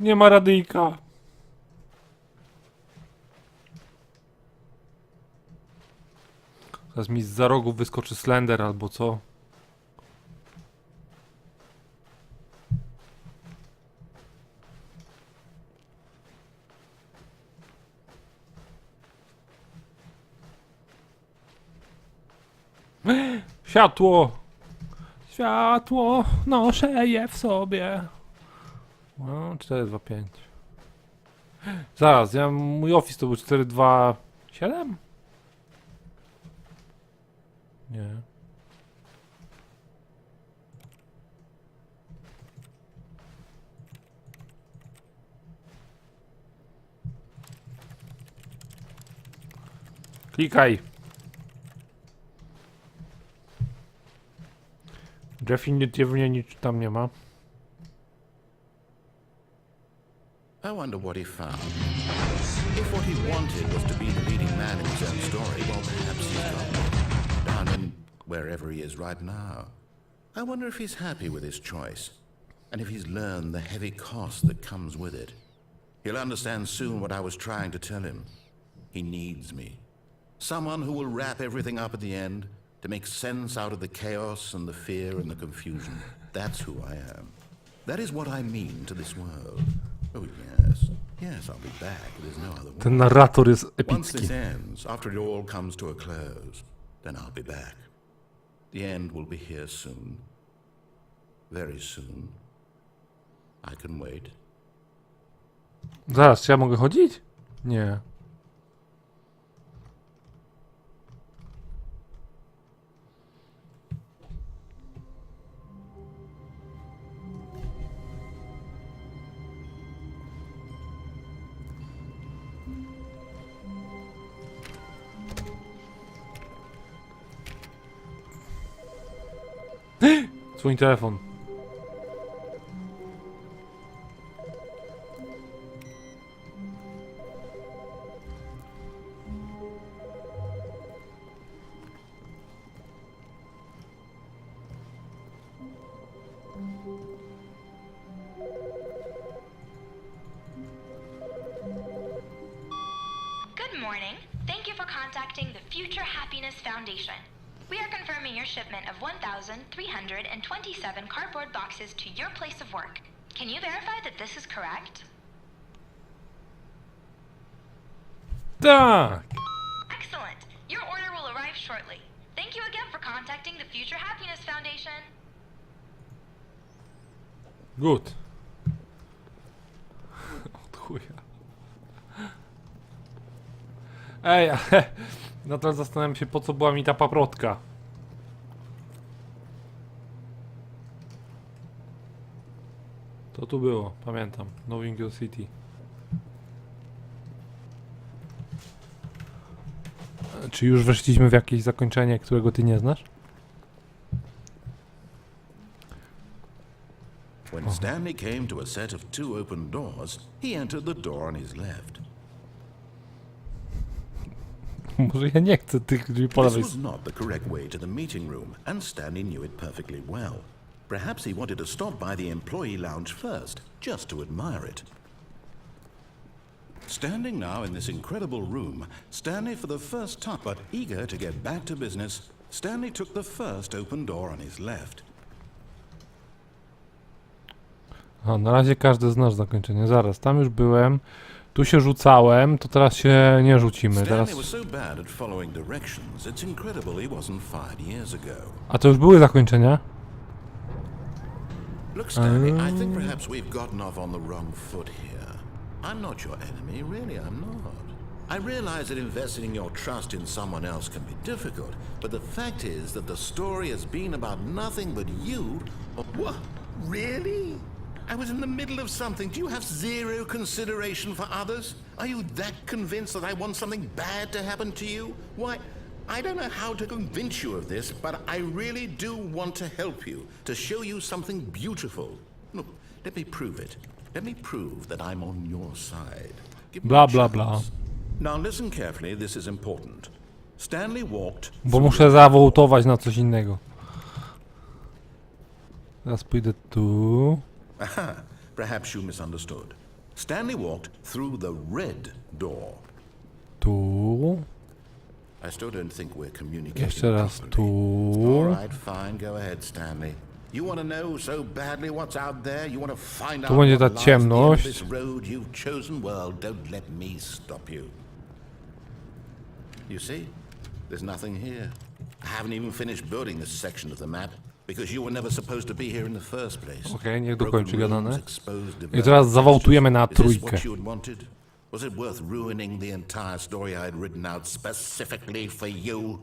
Nie ma radyjka. Teraz mi zza rogu wyskoczy Slender albo co? Światło! Światło! Noszę je w sobie. No, 4, 2, 5. Zaraz, mój office to był 4, 2, 7? Nie. Klikaj. Definitywnie nic tam nie ma.
I wonder what he found. If what he wanted was to be the leading man in his own story, well, perhaps he's got it. Down in wherever he is right now. I wonder if he's happy with his choice, and if he's learned the heavy cost that comes with it. He'll understand soon what I was trying to tell him. He needs me. Someone who will wrap everything up at the end, to make sense out of the chaos and the fear and the confusion. That's who I am. That is what I mean to this world. Oh yes, yes, I'll be back. There's no other way.
Ten narrator jest
Once
epicki.
this ends, after it all comes to a close, then I'll be back. The end will be here soon. Very soon. I can wait.
Zaraz, czy ja mogę chodzić? Nie. Dzwoni telefon.
Good morning. Thank you for contacting the Future Happiness Foundation. We are confirming your shipment of 1,327 cardboard boxes to your place of work. Can you verify that this is correct?
Tak!
Excellent. Your order will arrive shortly. Thank you again for contacting the Future Happiness Foundation.
Good. Od chuja. Ej, ale nadal zastanawiam się, po co była mi ta paprotka. To tu było, pamiętam. Knowing Your City. Czy już weszliśmy w jakieś zakończenie, którego ty nie znasz?
When Stanley came to a set of 2 open doors, he entered the door on his left.
Może ja nie chcę tych drzwi po
This
lewej.
was not the correct way to the meeting room, and Stanley knew it perfectly well. Perhaps he wanted to stop by the employee lounge first, just to admire it. Standing now in this incredible room, Stanley for the first time, but eager to get back to business, Stanley took the first open door on his left.
A, na razie każdy znasz zakończenie. Zaraz, tam już byłem. Tu się rzucałem, to teraz się nie rzucimy. Teraz...
Stanley was so bad at following directions, it's incredible he wasn't fired years ago.
A to już były zakończenia?
Look, Stanley, I think perhaps we've gotten off on the wrong foot here. I'm not your enemy, really, I'm not. I realize that investing your trust in someone else can be difficult, but the fact is that the story has been about nothing but you. What? Really? I was in the middle of something. Do you have zero consideration for others? Are you that convinced that I want something bad to happen to you? Why, I don't know how to convince you of this, but I really do want to help you, to show you something beautiful. Look, let me prove it. Let me prove that I'm on your side. Give me
Bla,
a
bla,
chance.
bla.
Now listen carefully, this is important. Stanley walked
Bo muszę zawołtować na coś innego. Teraz pójdę tu.
Aha, perhaps you misunderstood. Stanley walked through the red door.
Tu.
I still don't think we're communicating
Jeszcze raz
properly.
tu.
All right, fine, go ahead, Stanley. You want to know so badly what's out there? You want to find
Tu
out
będzie
what
ta
lies at the end of
ciemność.
this road you've chosen? Well, don't let me stop you. You see? There's nothing here. I haven't even finished building this section of the map because you were never supposed to be here in the first place.
Okej, niech
Broken
dokończy
rooms,
gadane.
exposed
I teraz zawołtujemy na
Is this
trójkę.
what you had wanted? Was it worth ruining the entire story I had written out specifically for you?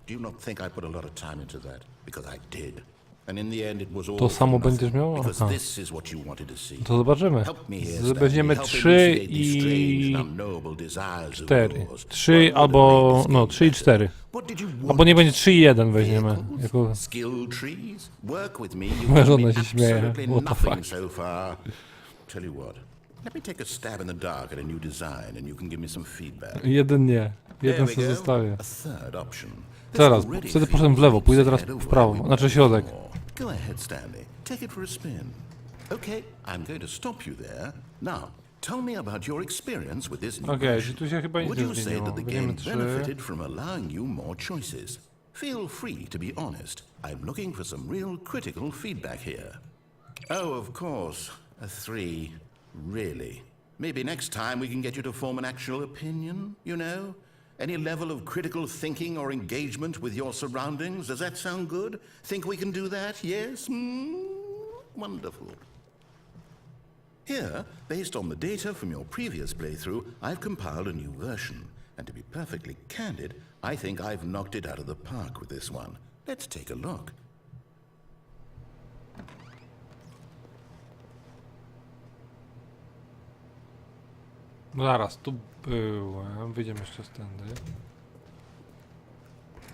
Do you not think I put a lot of time into that? Because I did. And in the end it was all
To samo
for nothing,
będziesz miał?
because
Aha.
this is what you wanted to see.
To zobaczymy.
Help me here, Stanley.
Weźmiemy
Help
3
elucidate these
i
strange and unknowable desires of
4.
yours.
3
What would
albo...
make this
no,
game
3 i
better?
4.
What did you want?
Albo nie będzie 3 i 1 weźmiemy.
Vehicles?
Jako...
Skill trees? Work with me.
Moja
You've
żona
given
się
me
śmieje.
absolutely
What the
nothing
fuck?
so far. Tell you what. Let me take a stab in the dark at a new design and you can give me some feedback.
Jeden nie.
There
Jeden
we
sobie
go.
zostawię.
A third option. This
Zaraz,
already
wtedy
feels
poszedłem w lewo,
like
pójdę
it's
teraz
ahead of
w prawo,
where we
znaczy
were
środek.
before. Go ahead, Stanley. Take it for a spin. Okay, I'm going to stop you there. Now, tell me about your experience with this new
Okej,
version.
czyli tu się chyba nic
Would
nie
you say
zmieniło.
that the
Weźmiemy
game
3.
benefited from allowing you more choices? Feel free to be honest. I'm looking for some real critical feedback here. Oh, of course. A 3. Really? Maybe next time we can get you to form an actual opinion, you know? Any level of critical thinking or engagement with your surroundings? Does that sound good? Think we can do that? Yes? Wonderful. Here, based on the data from your previous playthrough, I've compiled a new version. And to be perfectly candid, I think I've knocked it out of the park with this one. Let's take a look.
No zaraz, tu byłem. Wyjdziemy jeszcze stędy.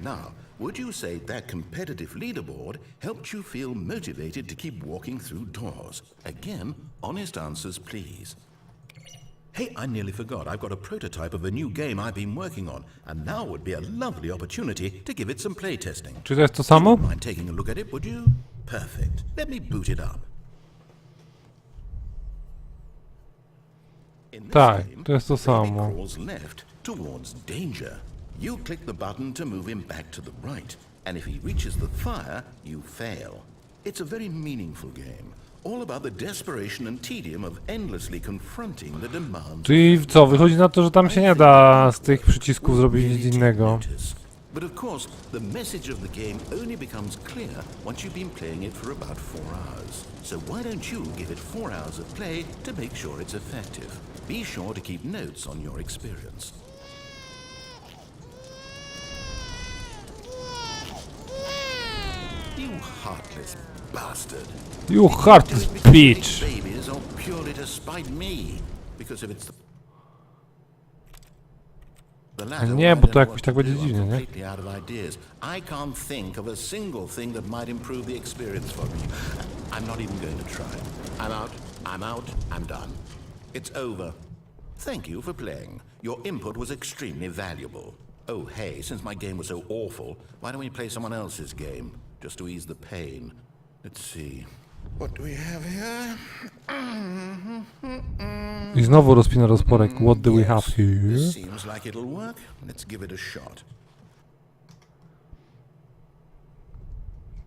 Now, would you say that competitive leaderboard helped you feel motivated to keep walking through doors? Again, honest answers, please. Hey, I nearly forgot. I've got a prototype of a new game I've been working on, and now would be a lovely opportunity to give it some playtesting.
Czy to jest to samo?
Wouldn't mind taking a look at it, would you? Perfect. Let me boot it up. In this
Tak,
game,
to jest to
Baby
samo.
crawls left towards danger. You click the button to move him back to the right, and if he reaches the fire, you fail. It's a very meaningful game, all about the desperation and tedium of endlessly confronting the demands.
Czyli co, wychodzi na to, że tam się nie da z tych przycisków zrobić nic innego.
But of course, the message of the game only becomes clear once you've been playing it for about 4 hours. So why don't you give it 4 hours of play to make sure it's effective? Be sure to keep notes on your experience. You heartless bastard.
You heartless
Because
bitch.
these babies are purely to spite me. Because if it's the latter,
Nie,
well,
bo
I
to
don't know
jakoś
what
tak
to
będzie
do. I'm
dziwnie, nie?
completely out of ideas. I can't think of a single thing that might improve the experience for me. I'm not even going to try. I'm out. I'm out. I'm done. It's over. Thank you for playing. Your input was extremely valuable. Oh, hey, since my game was so awful, why don't we play someone else's game? Just to ease the pain. Let's see. What do we have here?
I znowu rozpina rozporek. What do we have here?
This seems like it'll work. Let's give it a shot.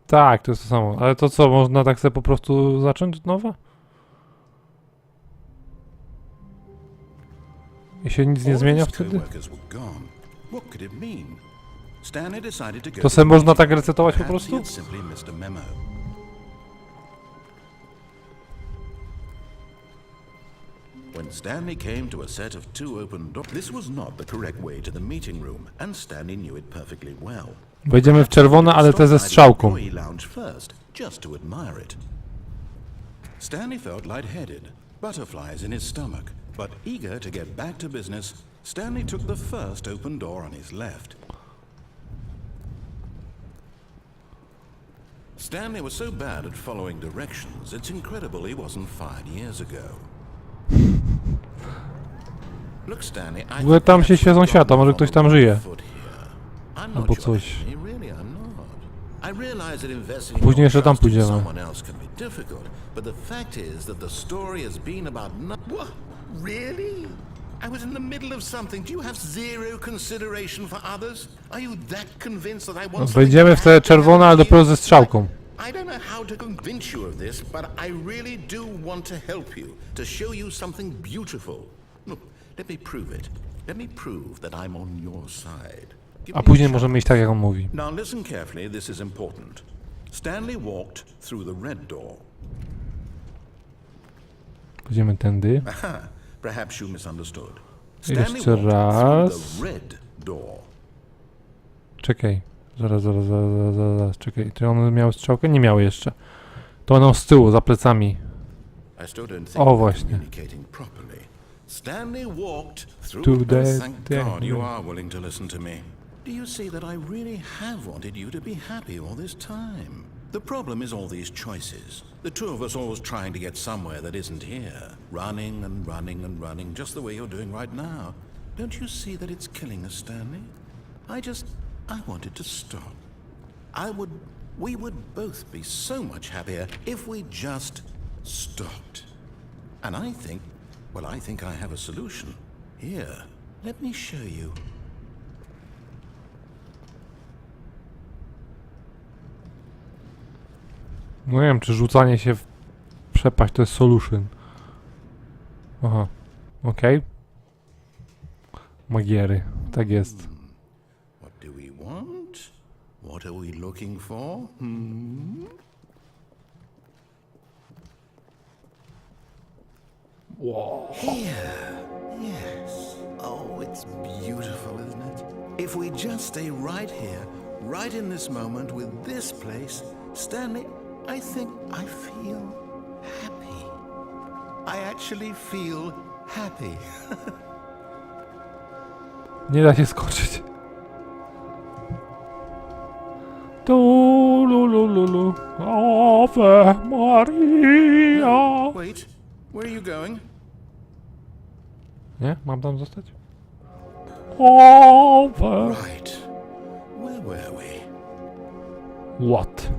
Tak, to jest to samo. Ale to co, można tak sobie po prostu zacząć od nowa? I się nic nie zmienia wtedy? To sobie można tak resetować po prostu?
When Stanley came to a set of 2 open doors, this was not the correct way to the meeting room, and Stanley knew it perfectly well.
Wejdziemy w czerwone, ale te ze strzałką.
Stanley felt lightheaded, butterflies in his stomach, but eager to get back to business, Stanley took the first open door on his left. Stanley was so bad at following directions, it's incredible he wasn't fired years ago. Look, Stanley,
W ogóle tam się świecą światła, może ktoś tam żyje. Albo coś. Później jeszcze tam pójdziemy.
I was in the middle of something. Do you have zero consideration for others? Are you that convinced that I want
Wejdziemy w te czerwone, ale dopiero ze strzałką.
I don't know how to convince you of this, but I really do want to help you, to show you something beautiful. Look, let me prove it. Let me prove that I'm on your side. Give
A
me
później
a
możemy iść tak, jak on mówi.
Now listen carefully, this is important. Stanley walked through the red door.
Pójdziemy tędy.
Aha, perhaps you misunderstood.
Jeszcze
Stanley walked
raz.
through the red door.
Czekaj. Zaraz. Czekaj, czy one miały strzałkę? Nie miały jeszcze. To będą z tyłu, za plecami.
I still don't think
O,
we're
właśnie.
communicating properly. Stanley walked through.
To
Oh,
the
thank God you are willing to listen to me. Do you see that I really have wanted you to be happy all this time? The problem is all these choices. The two of us always trying to get somewhere that isn't here. Running and running and running, just the way you're doing right now. Don't you see that it's killing us, Stanley? I wanted to stop. We would both be so much happier if we just stopped. And I think I have a solution. Here, let me show you.
No nie wiem, czy rzucanie się w przepaść to jest solution. Aha, okej. Magiery, tak jest.
What do we want? What are we looking for?
Wow.
Here. Yes. Oh, it's beautiful, isn't it? If we just stay right here, right in this moment with this place, Stanley, I think I feel happy. I actually feel happy.
Nie da się skoczyć. Tu lu lu lu lu. Ave Maria.
Wait, where are you going?
Nie? Mam tam zostać? Ave.
Right. Where were we?
What?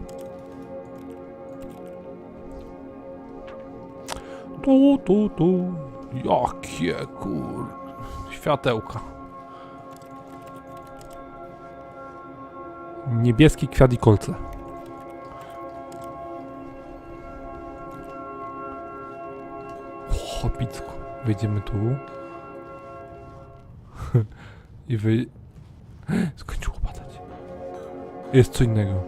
Tu. Jakie światełka. Niebieski kwiat i kolce. Chopicko. Wejdziemy tu. I skończyło padać. Jest co innego.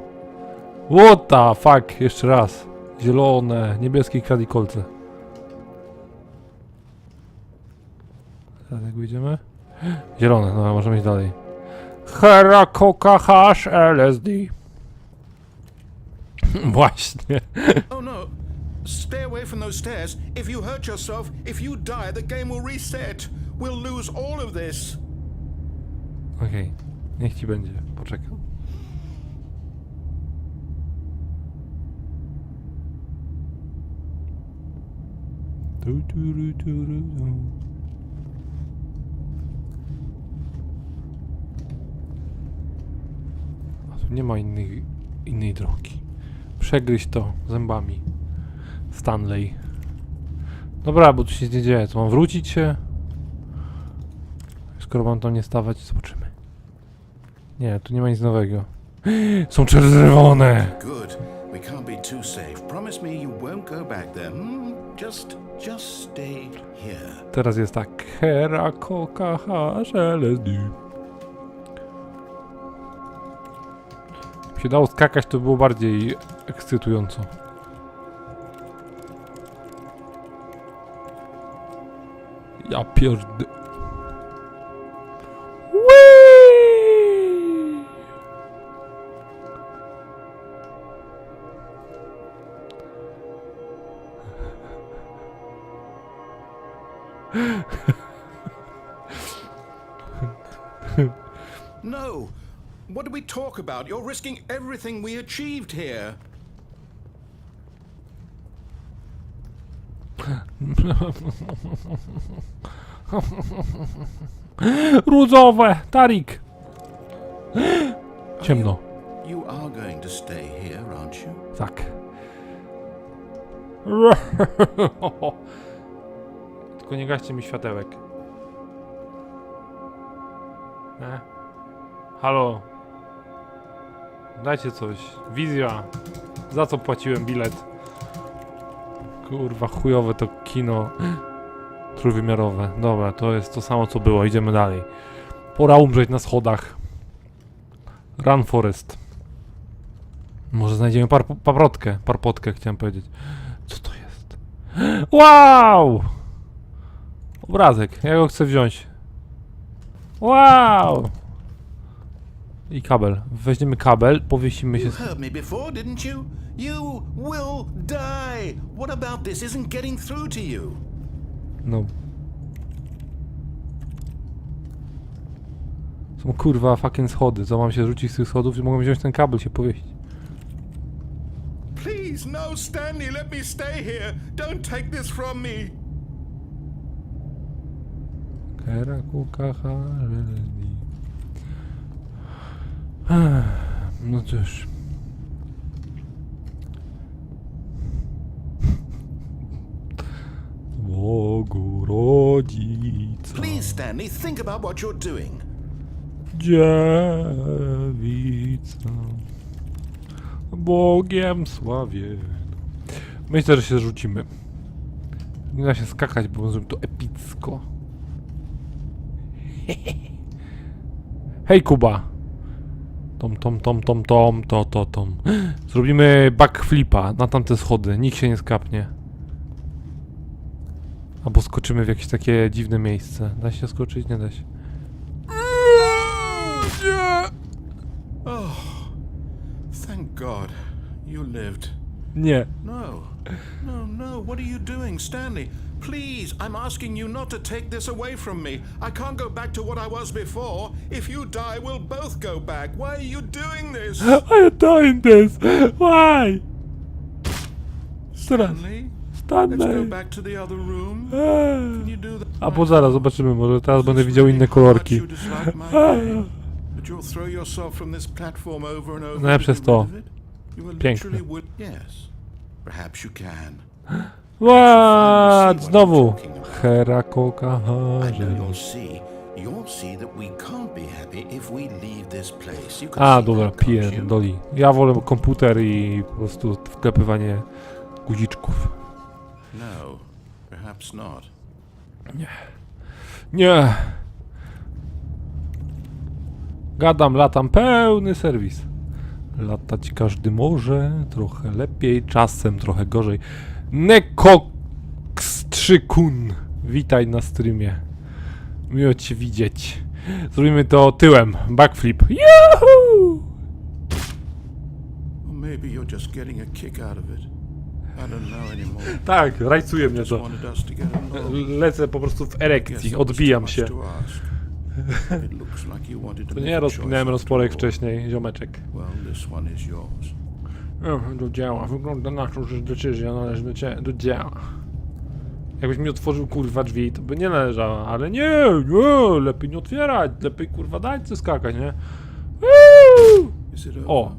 What the fuck? Jeszcze raz. Zielone, niebieski kwiat i kolce. Teraz jak wyjdziemy? Zielone, no możemy iść dalej. Hera, coca, hash, LSD. Właśnie.
Oh no. Stay away from those stairs. If you hurt yourself, if you die, the game will reset. We'll lose all of this.
Okej, niech ci będzie. Poczekam. A tu nie ma innej drogi. Przegryź to zębami. Stanley. Dobra, bo tu się nie dzieje. To mam wrócić się? Skoro mam tam nie stawać, zobaczymy. Nie, tu nie ma nic nowego. Są czerwone!
Good. We can't be too safe. Promise me you won't go back there. Just stay here.
Teraz jest tak. Hera, coca, hash, LSD. Jakby się dało skakać, to było bardziej ekscytująco. Ja pierd...
No. What do we talk about? You're risking everything we achieved here.
Różowe! Tarik! Ciemno.
You are going to stay here, aren't you?
Tak. Tylko nie gaście mi światełek. Halo. Dajcie coś. Wizja. Za co płaciłem bilet? Kurwa, chujowe to kino. Trójwymiarowe. Dobra, to jest to samo co było. Idziemy dalej. Pora umrzeć na schodach. Run Forest. Może znajdziemy parpotkę chciałem powiedzieć. Co to jest? Wow! Obrazek. Ja go chcę wziąć. Wow! I kabel. Weźmiemy kabel, powiesimy się...
You heard me before, didn't you? You will die. What about this isn't getting through to you?
No. Są kurwa fucking schody. Co mam się rzucić z tych schodów i mogę wziąć ten kabel się powiesić.
Please, no, Stanley, let me stay here. Don't take this from me.
Keraku kachareli. No cóż. Bogu rodzica.
Please, Stanley, think about what you're doing.
Dziewica. Bogiem sławie. Myślę, że się zrzucimy. Nie da się skakać, bo zrobię to epicko. Hej Kuba. Tom. Zrobimy backflipa na tamte schody. Nikt się nie skapnie. Albo skoczymy w jakieś takie dziwne miejsce. Da się skoczyć? Nie da się. Nie!
Oh, thank God you lived.
Nie.
No, what are you doing, Stanley? Please, I'm asking you not to take this away from me. I can't go back to what I was before. If you die, we'll both go back. Why are you doing this?
I am doing this. Why?
Stanley? Let's go
Stanley.
back to the other room. Can you do that?
A bo zaraz zobaczymy, może teraz będę widział inne kolorki.
You dislike my game, but you'll throw yourself from this platform over and over.
No ja przez
to
to.
get rid of it? You will
Piękne.
literally would. Yes, perhaps you can.
What? Znowu. Herako
I know
kachareli.
you'll see that we can't be happy if we leave this place. You can
A
see
dobra,
that, can't you?
pierdoli. Ja wolę komputer i po prostu wklepywanie guziczków.
No, perhaps not.
Nie. Gadam, latam, pełny serwis. Latać każdy może, trochę lepiej, czasem trochę gorzej. Nekoks3kun, witaj na streamie. Miło cię widzieć. Zrobimy to tyłem, backflip. Yahoo!
Or maybe you're just getting a kick out of it. I don't know anymore.
Tak, rajcuje mnie
Just
to.
wanted us to get along.
Lecę po prostu w
Guess
erekcji,
that was
odbijam
too
się.
much to ask. It looks like you wanted to
To
make
nie
a
rozpinałem
choice
rozporek
after all.
wcześniej, ziomeczek.
Well, this one is yours.
Do dzieła. Wygląda na to, że decyzja należy do dzieła. Jakbyś mi otworzył kurwa drzwi, to by nie należała, ale nie, lepiej nie otwierać, lepiej kurwa dać co skakać, nie?
Is it over?
O,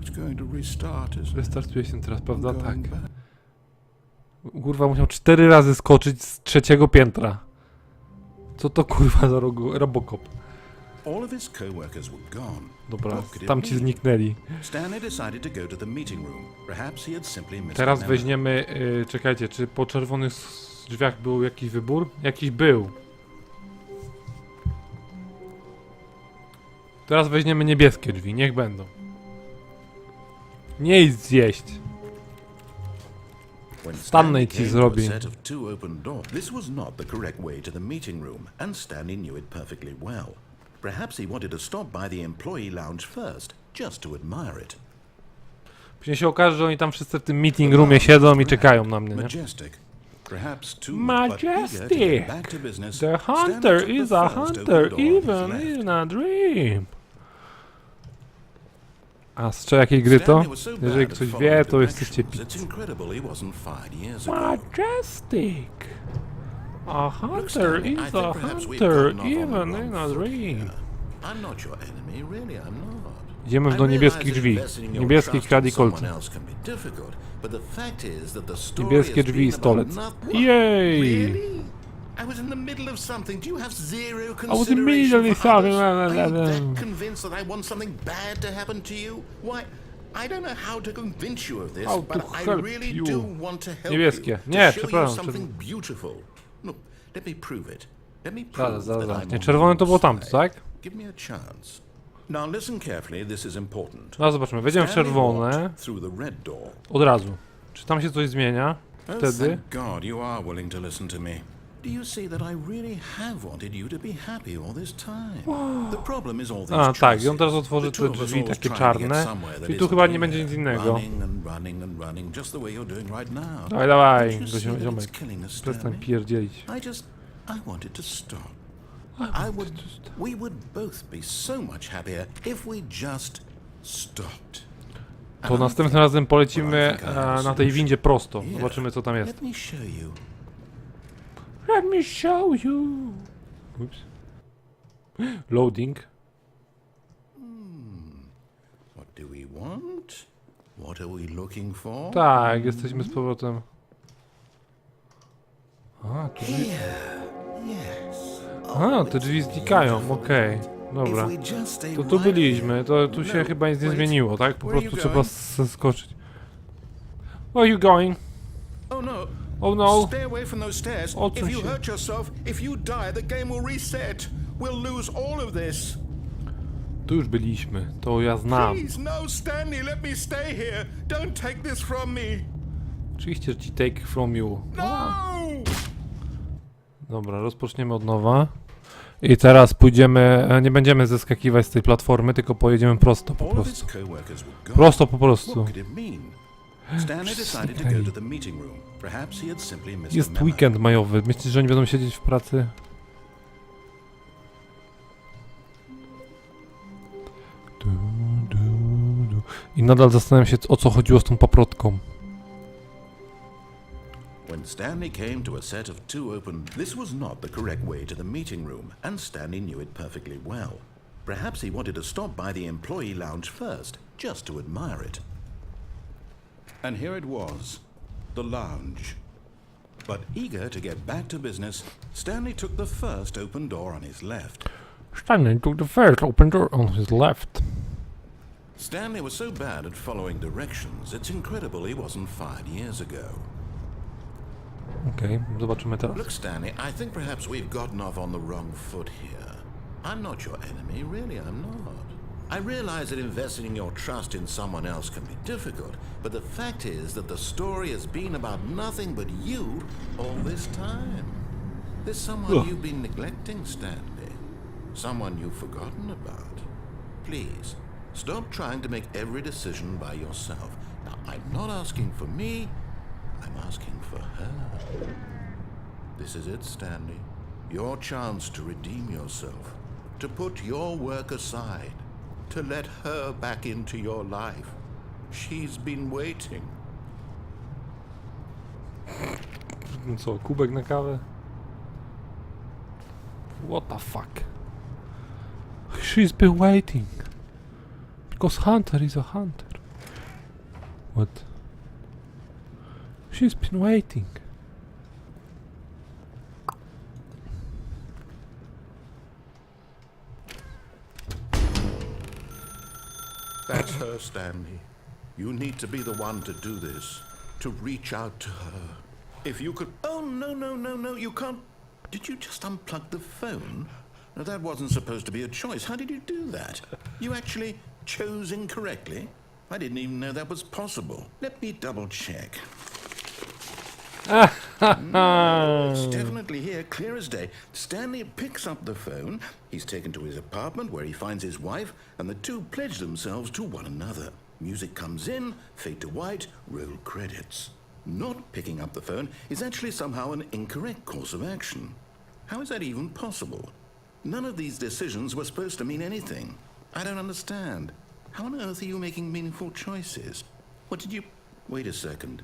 It's going to restart, isn't it?
wystartuje się teraz, prawda? Tak.
Going back.
Kurwa musiał 4 razy skoczyć z 3. piętra. Co to kurwa za Robocop?
All of his co-workers were gone.
Dobra,
What could it
tamci
be?
zniknęli.
Stanley decided to go to the meeting room. Perhaps he had simply missed
Teraz
the memo.
weźmiemy, czekajcie, czy po czerwonych drzwiach był jakiś wybór? Jakiś był. Teraz weźmiemy niebieskie drzwi, niech będą. Nie idź zjeść.
When
Stanley
Stanley
ci
came to
zrobi.
a set of 2 open doors, this was not the correct way to the meeting room, and Stanley knew it perfectly well. Perhaps he wanted to stop by the employee lounge first, just to admire it.
Później się okaże, że oni tam wszyscy w tym meeting roomie siedzą i czekają na mnie, nie?
Majestic. Perhaps too much, but eager to
Majestic!
get back to business,
The
Stanley
hunter
took the
is a
first open
hunter,
door on his
even
left.
in a dream. A z jakiej gry to?
Stanley was so bad
Jeżeli
at
ktoś
following
wie, to jesteście
directions, It's
pizzy.
incredible he wasn't fired years ago.
Majestic! A hunter
Stanley, I
is
think
a
perhaps we've
hunter,
gotten off on the
even
wrong
in a
foot
dream.
here. I'm not your enemy, really, I'm not.
Idziemy
I
do niebieskich
realize that
drzwi.
investing your
Niebieskich
trust
kradli
in someone
kolce.
else can be difficult, but the fact is that the story
Niebieskie
has
drzwi i
been about
stolec.
nothing.
Jej!
Really? I was in the middle of something. Do you have zero
was in the
consideration
middle of
for others?
something.
Are you that convinced that I want something bad to happen to you? Why? I don't know how to convince you of this,
How
but
to
I
help
really
you.
do want to help
Niebieskie.
you.
Nie,
To show you
przepraszam,
something beautiful. Look, let me prove it. Let me
Zaraz,
prove that
zaraz.
I'm
Nie,
on
czerwone
your
to było tamto,
side.
tak?
Give me a chance. Now listen carefully, this is important.
No zobaczmy, wejdziemy w
Stanley
czerwone
walked through the red door.
od razu. Czy tam się coś zmienia?
Oh,
Wtedy?
thank God you are willing to listen to me. Do you see that I really have wanted you to be happy all this time? The problem is all these
A, tak, i on
choices.
teraz otworzy
The
te
two of us
drzwi
always
takie
trying to get
czarne.
somewhere that
I tu
isn't
chyba nie
here.
będzie nic innego.
Running and running and running, just the way you're doing right now.
Dawaj, dawaj,
Don't you see that
ziomek.
it's killing us,
Przestań
Stanley?
pierdzielić.
I wanted to stop. We would both be so much happier if we just stopped.
To następnym razem polecimy na tej windzie prosto. Zobaczymy, co tam jest.
Let me show you.
Let me show you. Ups. Loading.
What do we want? What are we looking for?
Tak, jesteśmy z powrotem. A, tu drzwi...
Yes.
A, te drzwi znikają, okej. Dobra.
If we just stay
To tu
right
byliśmy, to tu się
No,
chyba nic nie
wait.
zmieniło, tak? Po
Where are
prostu
you
trzeba
going?
zeskoczyć. Where are you going?
Oh no.
Oh no.
Stay away from those stairs.
Odsuń
If you
się.
hurt yourself, if you die, the game will reset. We'll lose all of this.
Tu już byliśmy, to ja znam.
Please, no, Stanley, let me stay here. Don't take this from me.
Oczywiście, że ci take from you.
No!
Dobra, rozpoczniemy od nowa. I teraz pójdziemy, nie będziemy zeskakiwać z tej platformy, tylko pojedziemy prosto po
All of his
prostu.
co-workers were gone.
Prosto po
What
prostu.
could it mean? Stanley decided to go to the meeting room. Perhaps he had simply missed
Jest
the memo.
weekend majowy, myślisz, że oni będą siedzieć w pracy? I nadal zastanawiam się, o co chodziło z tą paprotką.
When Stanley came to a set of two open, this was not the correct way to the meeting room, and Stanley knew it perfectly well. Perhaps he wanted to stop by the employee lounge first, just to admire it. And here it was, the lounge. But eager to get back to business, Stanley took the first open door on his left.
Stanley took the first open door on his left.
Stanley was so bad at following directions, it's incredible he wasn't fired years ago.
Okej, zobaczymy teraz.
Look, Stanley, I think perhaps we've gotten off on the wrong foot here. I'm not your enemy, really, I'm not. I realize that investing your trust in someone else can be difficult, but the fact is that the story has been about nothing but you all this time. There's someone
Ugh.
you've been neglecting, Stanley. Someone you've forgotten about. Please, stop trying to make every decision by yourself. Now, I'm not asking for me, I'm asking for her. This is it, Stanley. Your chance to redeem yourself. To put your work aside. To let her back into your life. She's been waiting.
Co, kubek na kawę? What the fuck? She's been waiting. Because Hunter is a hunter. What? She's been waiting.
That's her, Stanley. You need to be the one to do this. To reach out to her. If you could... Oh, no, you can't... Did you just unplug the phone? No, that wasn't supposed to be a choice. How did you do that? You actually chose incorrectly? I didn't even know that was possible. Let me double check. No, it's definitely here, clear as day. Stanley picks up the phone. He's taken to his apartment where he finds his wife, and the two pledge themselves to one another. Music comes in, fade to white, roll credits. Not picking up the phone is actually somehow an incorrect course of action. How is that even possible? None of these decisions were supposed to mean anything. I don't understand. How on earth are you making meaningful choices? What did you... Wait a second.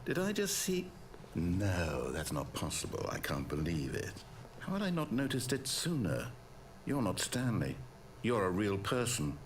Did I just see... No, that's not possible. I can't believe it. How had I not noticed it sooner? You're not Stanley. You're a real person.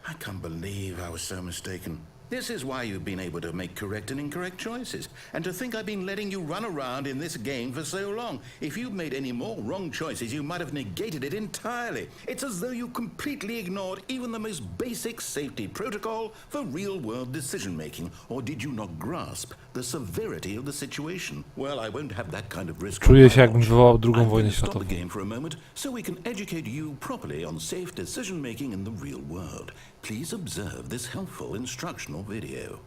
I can't believe I was so mistaken. This is why you've been able to make correct and incorrect choices. And to think I've been letting you run around in this game for so long. If you'd made any more wrong choices, you might have negated it entirely. It's as though you completely ignored even the most basic safety protocol for real-world decision-making. Or did you not grasp the severity of the situation? Well, I won't have that kind of risk.
Czuję się, jakbym wywołał II
I'm
wojnę
going to stop
światową.
the game for a moment so we can educate you properly on safe decision-making in the real world. Please observe this helpful instructional video.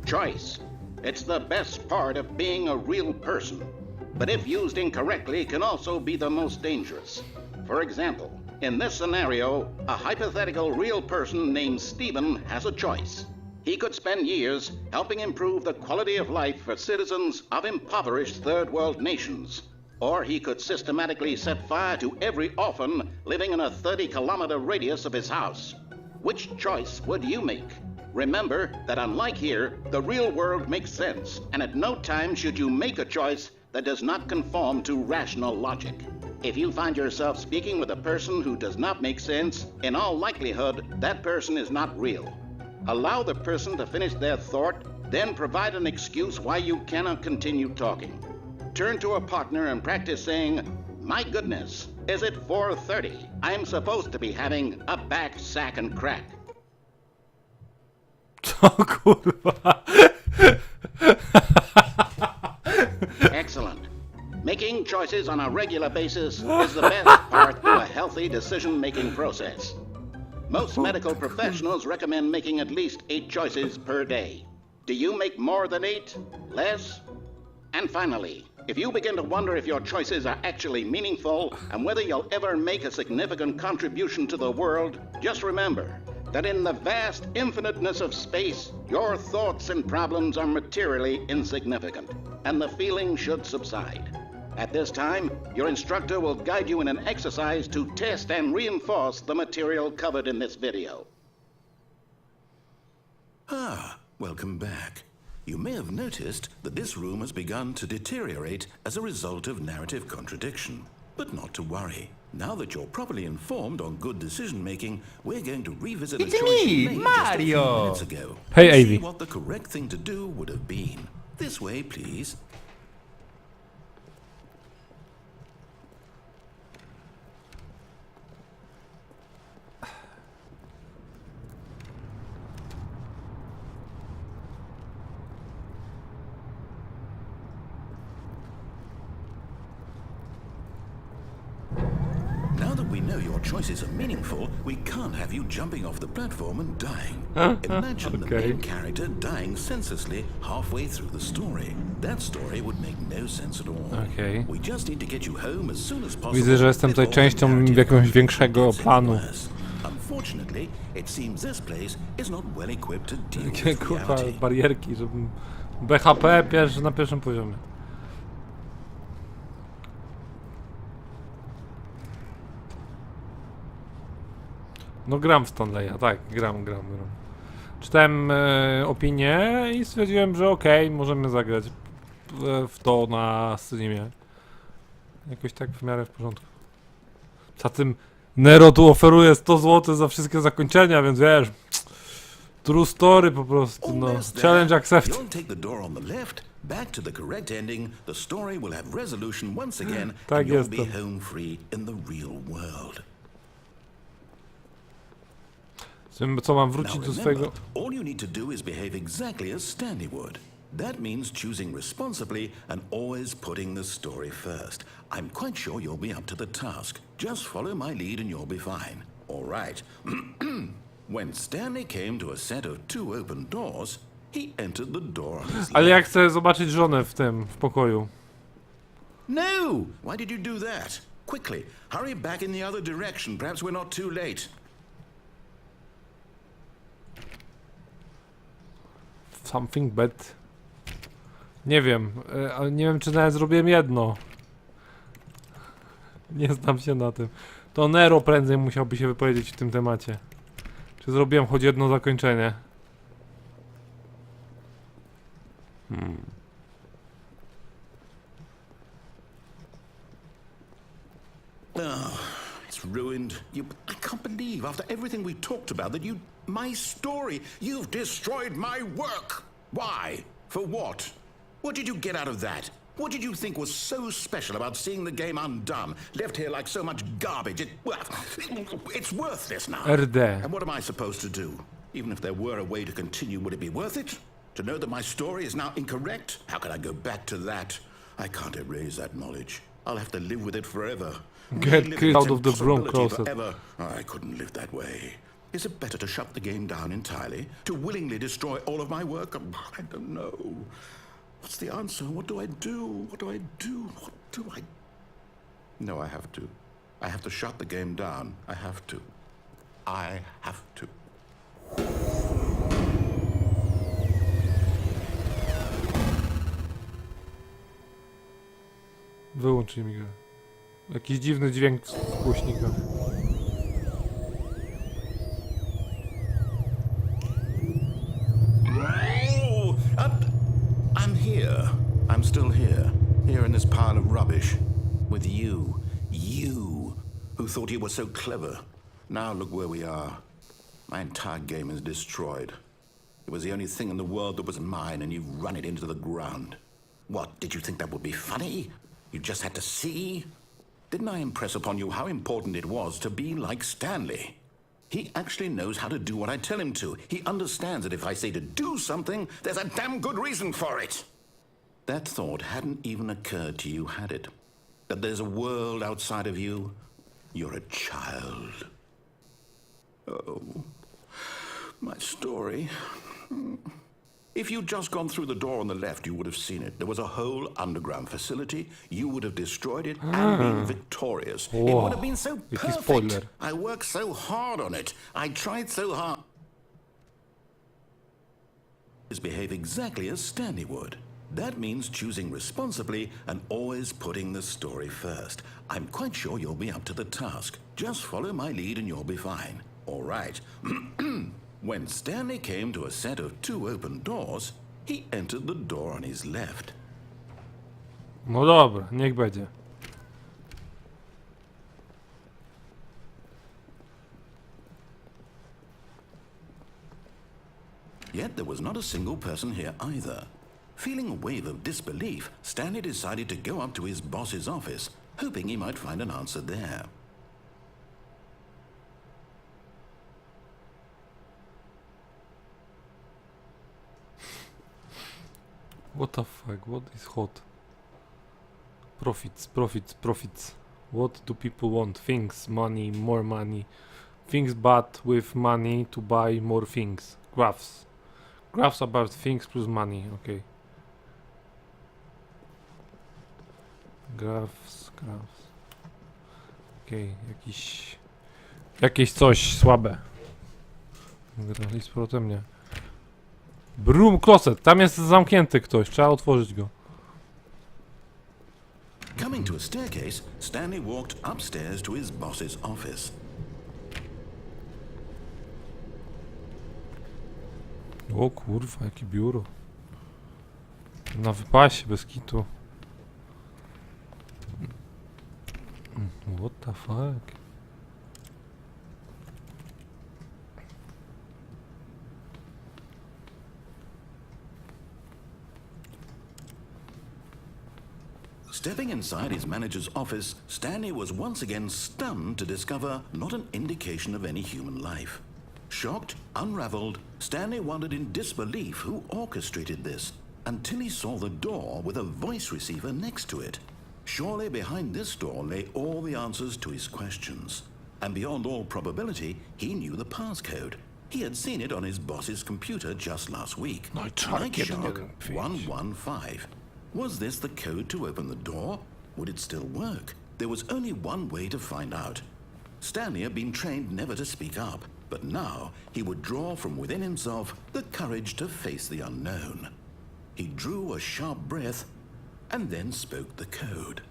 Choice. It's the best part of being a real person, but if used incorrectly can also be the most dangerous. For example, in this scenario, a hypothetical real person named Stephen has a choice. He could spend years helping improve the quality of life for citizens of impoverished third world nations. Or he could systematically set fire to every orphan living in a 30-kilometer radius of his house. Which choice would you make? Remember that unlike here, the real world makes sense, and at no time should you make a choice that does not conform to rational logic. If you find yourself speaking with a person who does not make sense, in all likelihood, that person is not real. Allow the person to finish their thought, then provide an excuse why you cannot continue talking. Turn to a partner and practice saying, "My goodness, is it 4:30? I'm supposed to be having a back, sack, and crack."
O kurwa.
Excellent. Making choices on a regular basis is the best part to a healthy decision-making process. Most medical professionals recommend making at least 8 choices per day. Do you make more than 8? Less? And finally, if you begin to wonder if your choices are actually meaningful and whether you'll ever make a significant contribution to the world, just remember that in the vast infiniteness of space, your thoughts and problems are materially insignificant, and the feeling should subside. At this time, your instructor will guide you in an exercise to test and reinforce the material covered in this video.
Ah, welcome back. You may have noticed that this room has begun to deteriorate as a result of narrative contradiction. But not to worry. Now that you're properly informed on good decision-making, we're going to revisit a
It's
choice
me,
you made just a few
Mario.
minutes ago.
Hey,
and
Avy.
see what the correct thing to do would have been. This way, please. Now that we know your choices are meaningful, we can't have you jumping off the platform and dying. Imagine the
Okay.
main character dying senselessly halfway through the story. That story would make no sense at all.
Okay.
We just need to get you home as soon as possible.
Widzę, że jestem tutaj
before the
częścią
narrative
jakiegoś większego
gets any
planu.
worse. Unfortunately, it seems this place is not well equipped to deal
Jakie
with
kurwa
reality.
barierki, żebym... BHP na pierwszym poziomie. No gram w Stanleya, tak, gram. Czytałem opinię i stwierdziłem, że okej, możemy zagrać w to na streamie. Jakoś tak w miarę w porządku. Za tym Nero tu oferuje 100 zł za wszystkie zakończenia, więc wiesz... True story po prostu, no.
Almost there.
Challenge accepted.
You'll take the door on the left, back to the correct ending. The story will have resolution once again,
Tak
and you'll be
jestem.
home free in the real world.
Co mam
Now
wrócić do
remember,
swojego...
all you need to do is behave exactly as Stanley would. That means choosing responsibly and always putting the story first. I'm quite sure you'll be up to the task. Just follow my lead and you'll be fine. All right. When Stanley came to a set of 2 open doors, he entered the door on his
Ale ja
left.
chcę zobaczyć żonę w pokoju.
No! Why did you do that? Quickly, hurry back in the other direction. Perhaps we're not too late.
Something bad. Nie wiem, ale nie wiem czy nawet zrobiłem jedno. Nie znam się na tym. To Nero prędzej musiałby się wypowiedzieć w tym temacie. Czy zrobiłem choć jedno zakończenie?
Oh, it's ruined. I can't believe, after everything we talked about, that my story, you've destroyed my work. Why? For what? What did you get out of that? What did you think was so special about seeing the game undone, left here like so much garbage? It's worthless now.
RD.
And what am I supposed to do? Even if there were a way to continue, would it be worth it? To know that my story is now incorrect? How can I go back to that? I can't erase that knowledge. I'll have to live with it forever.
Get
Relive
kicked
its
out of the room
impossibility
closet.
forever. I couldn't live that way. Is it better to shut the game down entirely? To willingly destroy all of my work? I don't know. What's the answer? What do I do? What do I do? What do I... No, I have to. I have to shut the game down. I have to. I have to.
Wyłączyj mi grę. Jakiś dziwny dźwięk w głośnikach.
I'm here. I'm still here. Here in this pile of rubbish. With you. You. Who thought you were so clever. Now look where we are. My entire game is destroyed. It was the only thing in the world that was mine, and you've run it into the ground. What, did you think that would be funny? You just had to see? Didn't I impress upon you how important it was to be like Stanley? He actually knows how to do what I tell him to. He understands that if I say to do something, there's a damn good reason for it. That thought hadn't even occurred to you, had it? That there's a world outside of you? You're a child. Oh, my story. If you'd just gone through the door on the left, you would have seen it. There was a whole underground facility. You would have destroyed it and been victorious. It would have been so perfect. I worked so hard on it. I tried so hard. Behave exactly as Stanley would. That means choosing responsibly and always putting the story first. I'm quite sure you'll be up to the task. Just follow my lead and you'll be fine. All right. When Stanley came to a set of 2 open doors, he entered the door on his left.
No dobra, niech będzie.
Yet there was not a single person here either. Feeling a wave of disbelief, Stanley decided to go up to his boss's office, hoping he might find an answer there.
What the fuck? What is hot? Profits, profits, profits. What do people want? Things, money, more money. Things but with money to buy more things. Graphs. Graphs about things plus money, okay. Graphs, graphs. Okej, jakieś coś słabe. Mogę tam iść z powrotem? Nie. Broom closet, tam jest zamknięty ktoś, trzeba otworzyć go.
Coming to a staircase, Stanley walked upstairs to his boss's office.
O kurwa, jakie biuro. Na wypasie, bez kitu. What the fuck?
Stepping inside his manager's office, Stanley was once again stunned to discover not an indication of any human life. Shocked, unraveled, Stanley wondered in disbelief who orchestrated this, until he saw the door with a voice receiver next to it. Surely behind this door lay all the answers to his questions. And beyond all probability, he knew the passcode. He had seen it on his boss's computer just last week.
Night
Shark
Shark
115. Was this the code to open the door? Would it still work? There was only one way to find out. Stanley had been trained never to speak up, but now he would draw from within himself the courage to face the unknown. He drew a sharp breath and then spoke the code.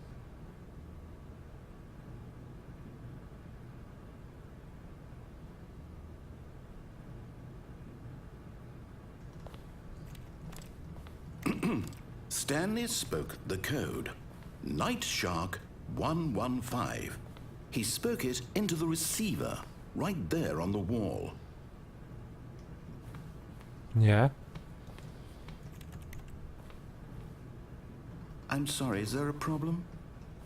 Stanley spoke the code. Night Shark 115. He spoke it into the receiver, right there on the wall.
Nie.
I'm sorry, is there a problem?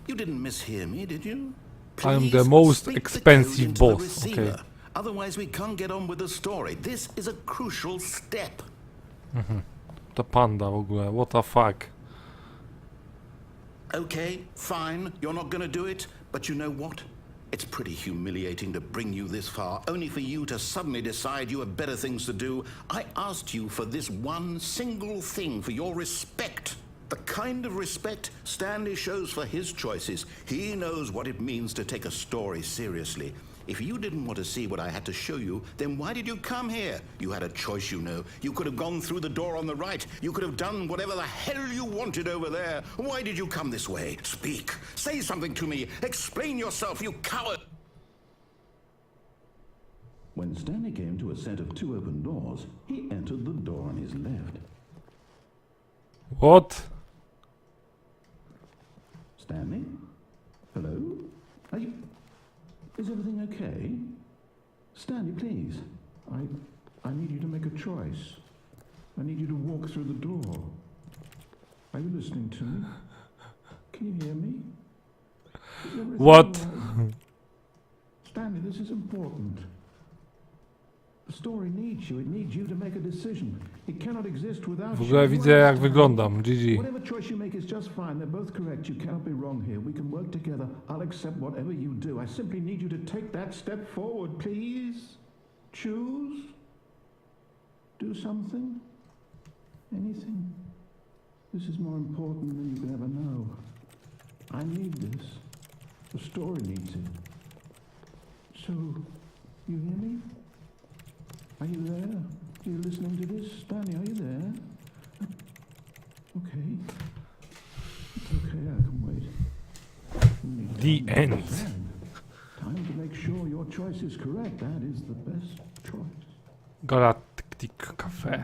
You didn't mishear me, did you?
I'm the
Please
most
speak the
expensive
code into the
boss,
receiver.
okay.
Otherwise we can't get on with the story. This is a crucial step.
Ta panda w ogóle, what the fuck.
Okay, fine, you're not gonna do it, but you know what? It's pretty humiliating to bring you this far, only for you to suddenly decide you have better things to do. I asked you for this one single thing, for your respect. The kind of respect Stanley shows for his choices. He knows what it means to take a story seriously. If you didn't want to see what I had to show you, then why did you come here? You had a choice, you know. You could have gone through the door on the right. You could have done whatever the hell you wanted over there. Why did you come this way? Speak. Say something to me. Explain yourself, you coward. When Stanley came to a set of 2 open doors, he entered the door on his left.
What?
Stanley? Hello? Are you... Is everything okay? Stanley, please. I need you to make a choice. I need you to walk through the door. Are you listening to me? Can you hear me? Is everything
What?
all right? Stanley, this is important. The story needs you. It needs you to make a decision. It cannot exist without
W
you.
ogóle
You
widzę jak
understand?
wyglądam. GG.
Whatever choice you make is just fine. They're both correct. You cannot be wrong here. We can work together. I'll accept whatever you do. I simply need you to take that step forward, please. Choose. Do something. Anything. This is more important than you can ever know. I need this. The story needs it. So, you hear me? Are you there? Are you listening to this? Stanley, are you there? Okay. It's okay, I can wait. You need
The
time to
end.
understand. Time to make sure your choice is correct. That is the best choice.
Galactic Cafe.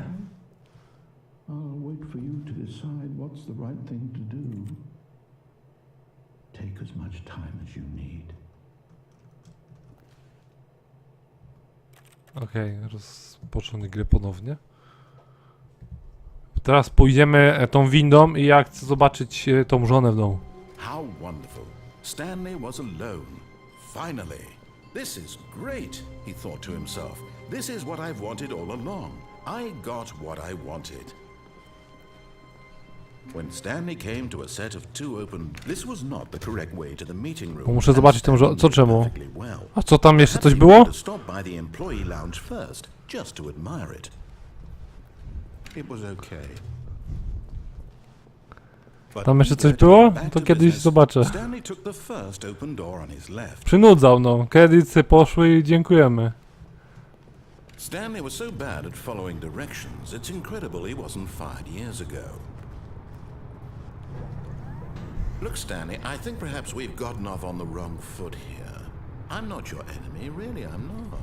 I'll wait for you to decide what's the right thing to do. Take as much time as you need.
Okej, rozpoczynamy grę ponownie. Teraz pójdziemy tą windą i ja chcę zobaczyć tą żonę w domu.
How wonderful. Stanley was alone. Finally. This is great, he thought to himself. This is what I've wanted all along. I got what I wanted. When Stanley came to a set of 2 open... This was not the correct way to the meeting room.
Bo muszę zobaczyć tą żonę. Co czemu?
Perfectly well.
A co tam jeszcze coś
Perhaps he
było?
wanted to stop by the employee lounge first, just to admire it. It was okay. But
Tam jeszcze coś
eager to
było?
get back
To
to
kiedyś
business,
zobaczę.
Stanley took the first open door on his left.
Przynudzał, no. Kredyty poszły i dziękujemy.
Stanley was so bad at following directions, it's incredible he wasn't fired years ago. Look, Stanley, I think perhaps we've gotten off on the wrong foot here. I'm not your enemy, really, I'm not.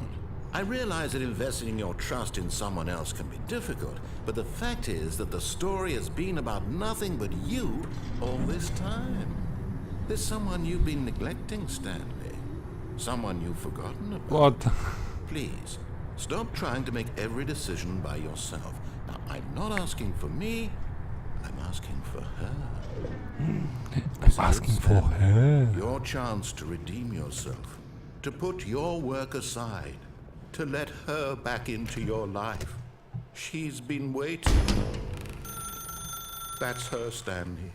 I realize that investing your trust in someone else can be difficult, but the fact is that the story has been about nothing but you all this time. There's someone you've been neglecting, Stanley. Someone you've forgotten about.
What?
Please, stop trying to make every decision by yourself. Now, I'm not asking for me, I'm asking for her.
I'm asking for her.
Your chance to redeem yourself, to put your work aside, to let her back into your life. She's been waiting. That's her, Stanley.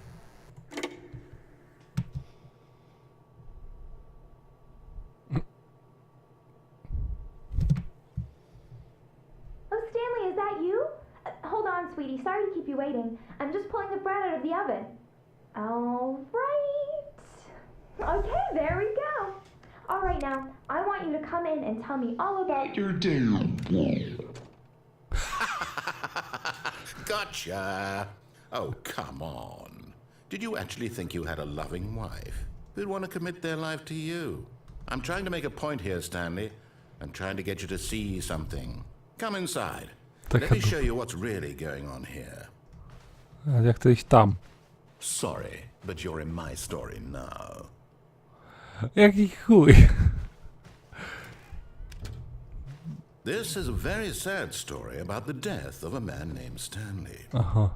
Oh, Stanley, is that you? Hold on, sweetie. Sorry to keep you waiting. I'm just pulling the bread out of the oven. All right. Okay, there we go. All right, now, I want you to come in and tell me all about your day.
Gotcha. Oh, come on. Did you actually think you had a loving wife who'd want to commit their life to you? I'm trying to make a point here, Stanley. I'm trying to get you to see something. Come inside. Let me show you what's really going on here.
A jak to iść tam?
Sorry, but you're in my story now.
Jaki chuj.
This is a very sad story about the death of a man named Stanley.
Aha.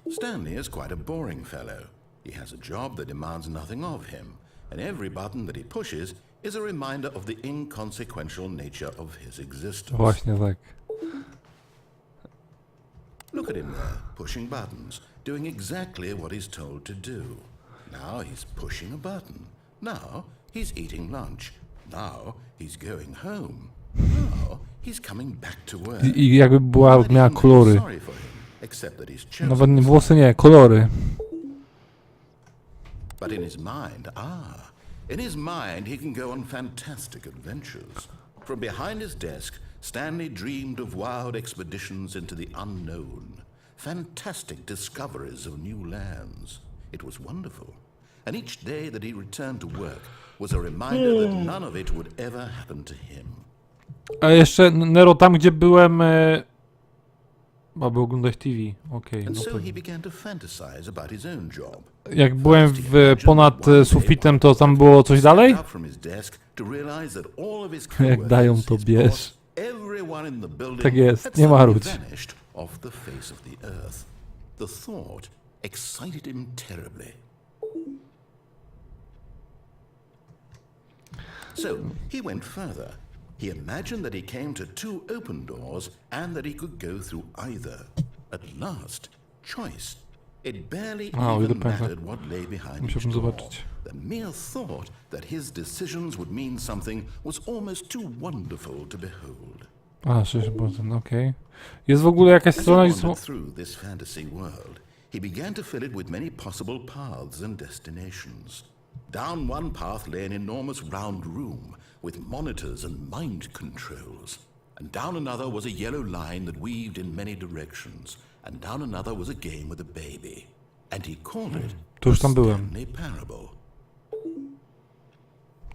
Stanley is quite a boring fellow. He has a job that demands nothing of him, and every button that he pushes is a reminder of the inconsequential nature of his existence.
Właśnie tak.
Look at him there, pushing buttons, doing exactly what he's told to do. Now he's pushing a button. Now he's eating lunch. Now he's going home. Now he's coming back to work.
I jakby miała kolory.
Sorry for him, except that he's chosen.
Nawet nie włosy, nie, kolory.
But in his mind, he can go on fantastic adventures. From behind his desk, Stanley dreamed of wild expeditions into the unknown, fantastic discoveries of new lands. It was wonderful. And each day that he returned to work was a reminder that none of it would ever happen to him.
A jeszcze, Nero, tam gdzie byłem... aby oglądać TV, okej.
And
No
so
to...
he began to fantasize about his own job.
Jak byłem ponad sufitem, to tam było coś dalej? Jak dają, to bierz. Tak jest, nie marudź.
The thought excited him terribly. So he went further. He imagined that he came to two open doors and that he could go through either. At last, choice. It barely even mattered what lay behind each door. The mere thought that his decisions would mean something was almost too wonderful to behold.
A, 6%, okej. Jest w ogóle jakaś strona, gdzie są...
Through this fantasy world, he began to fill it with many possible paths and destinations. Down one path lay an enormous round room with monitors and mind controls. And down another was a yellow line that weaved in many directions. And down another was a game with a baby. And he called it
Tu już tam byłem.
Stanley Parable.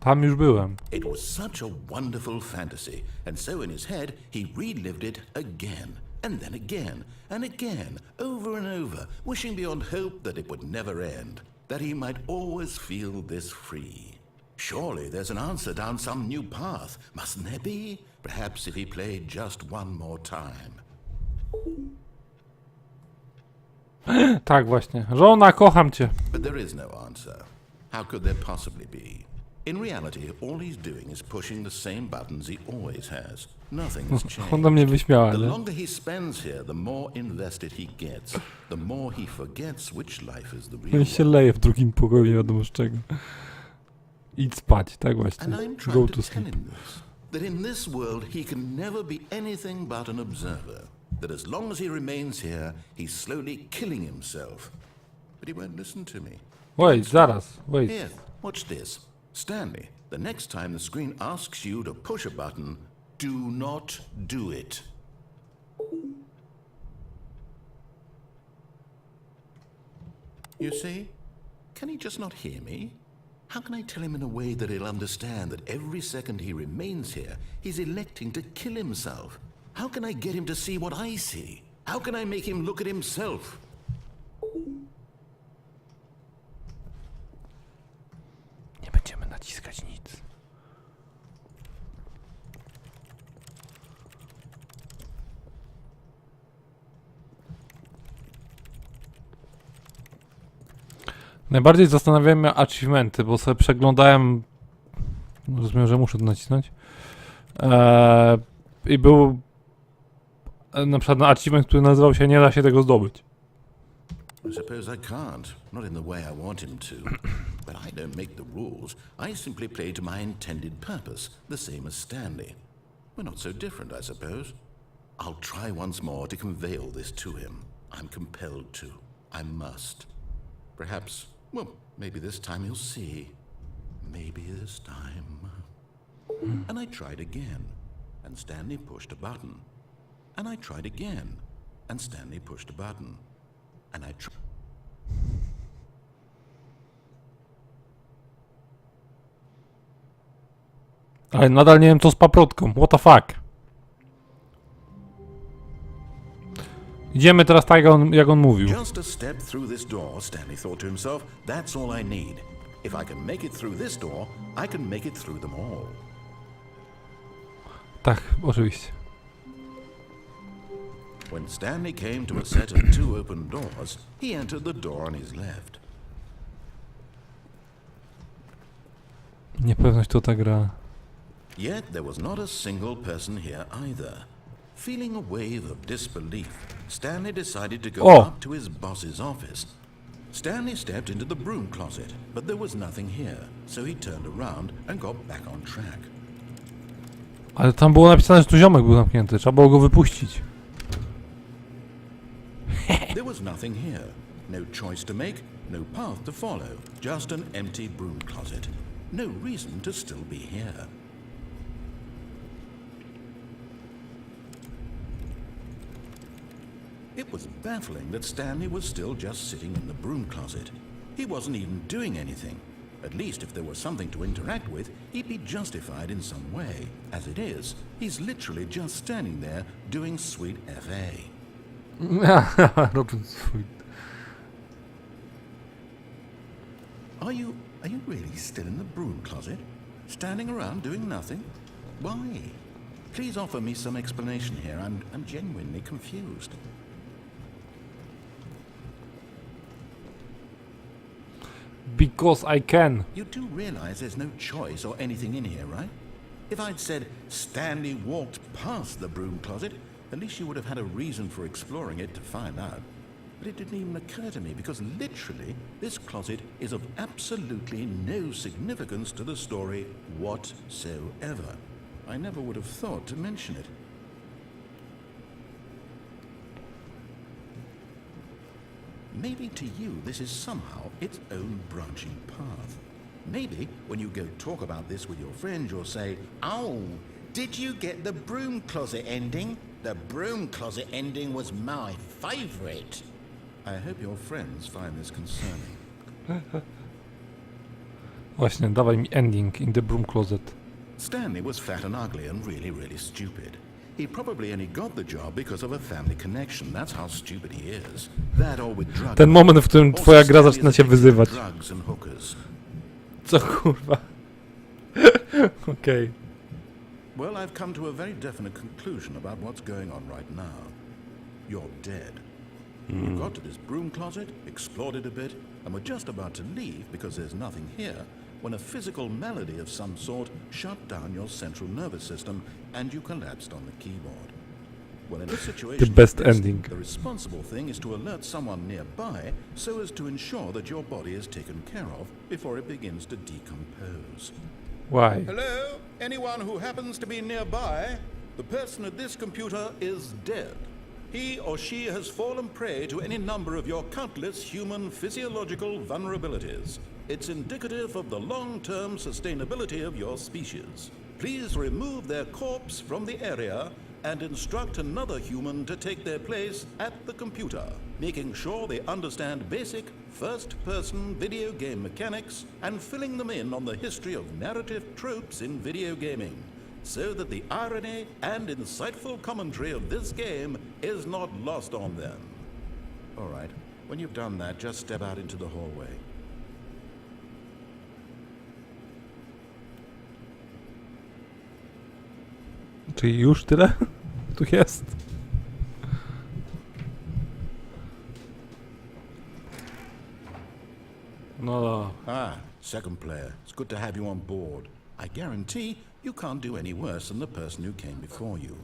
Tam już byłem.
It was such a wonderful fantasy, and so in his head he relived it again, and then again, and again, over and over, wishing beyond hope that it would never end, that he might always feel this free. Surely there's an answer down some new path, mustn't there be? Perhaps if he played just one more time.
Tak właśnie. Żona, kocham cię.
But there is no answer. How could there possibly be? In reality, all he's doing is pushing the same buttons he always has. Nothing's changed.
Ona mnie wyśmiała,
The
ale...
longer he spends here, the more invested he gets. The more he forgets which life is the real
On się
one.
leje w drugim pokoju, nie wiadomo z czego. Idź spać, tak właśnie.
And I'm
Go
trying
to
to tell
sleep.
him this. That in this world he can never be anything but an observer. That as long as he remains here, he's slowly killing himself. But he won't listen to me.
Wait, zaraz, wait.
Here, watch this. Stanley, the next time the screen asks you to push a button, do not do it. You see? Can he just not hear me? How can I tell him in a way that he'll understand that every second he remains here, he's electing to kill himself? How can I get him to see what I see? How can I make him look at himself?
Nie będziemy naciskać nic. Najbardziej zastanawiają mnie achievementy, bo sobie przeglądałem... Rozumiem, że muszę to nacisnąć. I był na przykład achievement, który nazywał się "Nie da się tego zdobyć".
I suppose I can't. Not in the way I want him to. But I don't make the rules. I simply play to my intended purpose, the same as Stanley. We're not so different, I suppose. I'll try once more to convey all this to him. I'm compelled to. I must. Perhaps, well, maybe this time he'll see. Maybe this time. And I tried again, and Stanley pushed a button. And I tried again, and Stanley pushed a button. And I tried.
Ale nadal nie wiem co z paprotką. What the fuck? Idziemy teraz tak jak on mówił.
Just a step through this door, Stanley thought to himself, that's all I need. If I can make it through this door, I can make it through them all.
Tak, oczywiście.
When Stanley came to a set of two open doors, he entered the door on his left.
Niepewność to ta gra.
Yet there was not a single person here either. Feeling a wave of disbelief, Stanley decided to go
Oh.
up to his boss's office. Stanley stepped into the broom closet, but there was nothing here, so he turned around and got back on track.
Ale tam było napisane, że tu ziomek był zamknięty. Trzeba było go wypuścić.
There was nothing here. No choice to make, no path to follow. Just an empty broom closet. No reason to still be here. It was baffling that Stanley was still just sitting in the broom closet. He wasn't even doing anything. At least if there was something to interact with, he'd be justified in some way. As it is, he's literally just standing there doing sweet FA.
Robiąc swój...
Are you really still in the broom closet? Standing around doing nothing? Why? Please offer me some explanation here. I'm genuinely confused.
Because I can.
You do realize there's no choice or anything in here, right? If I'd said Stanley walked past the broom closet, at least you would have had a reason for exploring it to find out. But it didn't even occur to me because literally this closet is of absolutely no significance to the story whatsoever. I never would have thought to mention it. Maybe to you this is somehow its own branching path. Maybe when you go talk about this with your friends you'll say, "Oh, did you get the broom closet ending? The broom closet ending was my favorite." I hope your friends find this concerning.
Właśnie, dawaj mi ending in the broom closet.
Stanley was fat and ugly and really stupid. He probably only got the job because of a family connection. That's how stupid he is. That or with drugs.
Ten moment, w którym twoja gra zaczyna cię wyzywać.
Drugs and hookers.
Co kurwa? Okej.
Well, I've come to a very definite conclusion about what's going on right now. You're dead. You got to this broom closet, explored it a bit, and were just about to leave because there's nothing here when a physical malady of some sort shut down your central nervous system and you collapsed on the keyboard. Well, in a situation
The best
like this,
ending.
the responsible thing is to alert someone nearby so as to ensure that your body is taken care of before it begins to decompose.
Why?
Hello? Anyone who happens to be nearby? The person at this computer is dead. He or she has fallen prey to any number of your countless human physiological vulnerabilities. It's indicative of the long-term sustainability of your species. Please remove their corpse from the area and instruct another human to take their place at the computer, making sure they understand basic first-person video game mechanics and filling them in on the history of narrative tropes in video gaming, so that the irony and insightful commentary of this game is not lost on them. All right, when you've done that, just step out into the hallway.
Czyli już tyle? Tu jest? No.
Ah, second player. It's good to have you on board. I guarantee you can't do any worse than the person who came before you.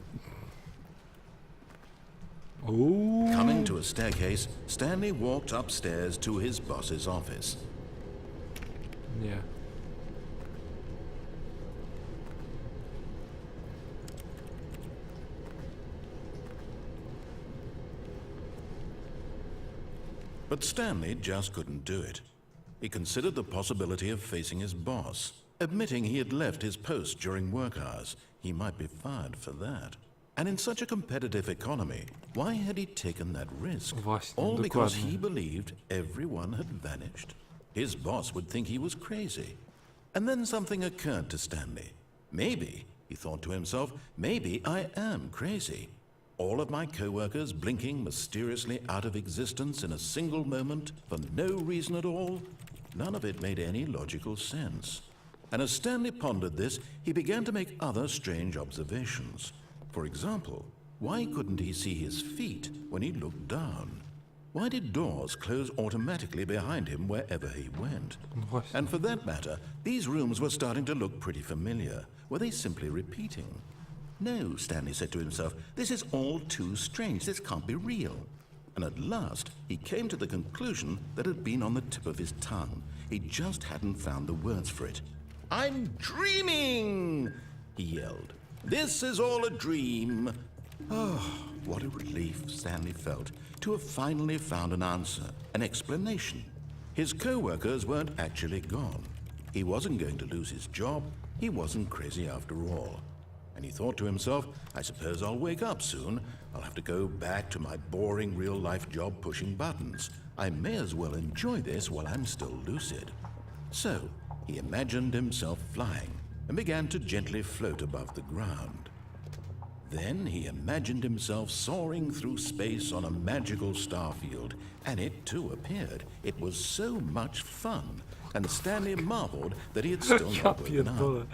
Uuu.
Coming to a staircase, Stanley walked upstairs to his boss's office.
Nie.
But Stanley just couldn't do it. He considered the possibility of facing his boss, admitting he had left his post during work hours. He might be fired for that. And in such a competitive economy, why had he taken that risk?
Właśnie,
All because
dokładnie.
he believed everyone had vanished. His boss would think he was crazy. And then something occurred to Stanley. Maybe, he thought to himself, maybe I am crazy. All of my co-workers blinking mysteriously out of existence in a single moment for no reason at all? None of it made any logical sense. And as Stanley pondered this, he began to make other strange observations. For example, why couldn't he see his feet when he looked down? Why did doors close automatically behind him wherever he went?
No właśnie.
And for that matter, these rooms were starting to look pretty familiar. Were they simply repeating? No, Stanley said to himself, this is all too strange. This can't be real. And at last, he came to the conclusion that had been on the tip of his tongue. He just hadn't found the words for it. I'm dreaming, he yelled. This is all a dream. Oh, what a relief Stanley felt to have finally found an answer, an explanation. His co-workers weren't actually gone. He wasn't going to lose his job. He wasn't crazy after all. And he thought to himself, I suppose I'll wake up soon. I'll have to go back to my boring real-life job pushing buttons. I may as well enjoy this while I'm still lucid. So, he imagined himself flying and began to gently float above the ground. Then he imagined himself soaring through space on a magical starfield, and it too appeared. It was so much fun, and Stanley marveled that he had still
Ja
not woken
pierdolę.
up.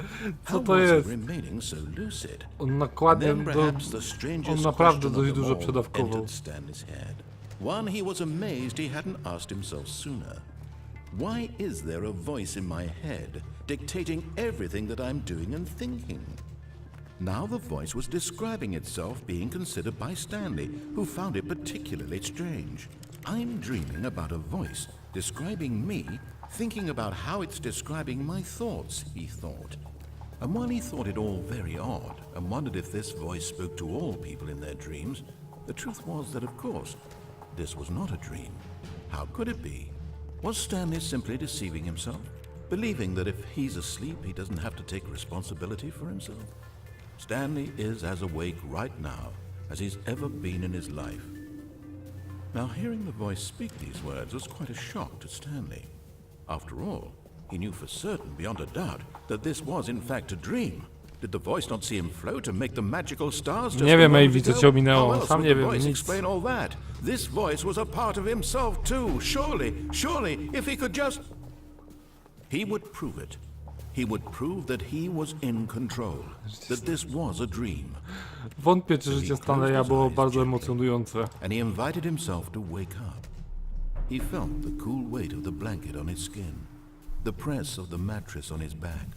Co
How
to
was he
jest?
remaining so lucid?
On nakładnie
Then
do...
perhaps the strangest
On naprawdę
question
dość
of them
dużo
all
przedawkował.
entered Stanley's head. One he was amazed he hadn't asked himself sooner. Why is there a voice in my head dictating everything that I'm doing and thinking? Now the voice was describing itself being considered by Stanley, who found it particularly strange. I'm dreaming about a voice describing me, thinking about how it's describing my thoughts, he thought. And while he thought it all very odd and wondered if this voice spoke to all people in their dreams, the truth was that, of course, this was not a dream. How could it be? Was Stanley simply deceiving himself, believing that if he's asleep, he doesn't have to take responsibility for himself? Stanley is as awake right now as he's ever been in his life. Now, hearing the voice speak these words was quite a shock to Stanley. After all, he knew for certain, beyond a doubt, that this was in fact a dream. Did the voice not see him float and make the magical stars just
Nie wiem,
a moment
Amy, co
ago?
cię ominęło.
How else
Sam
would
nie
the
wiem,
voice
nic.
explain all that? This voice was a part of himself too. Surely, if he could just... He would prove it. He would prove that he was in control, that this was a dream.
Wątpię, czy życie Stanleya było bardzo emocjonujące.
And he invited himself to wake up. He felt the cool weight of the blanket on his skin, the press of the mattress on his back,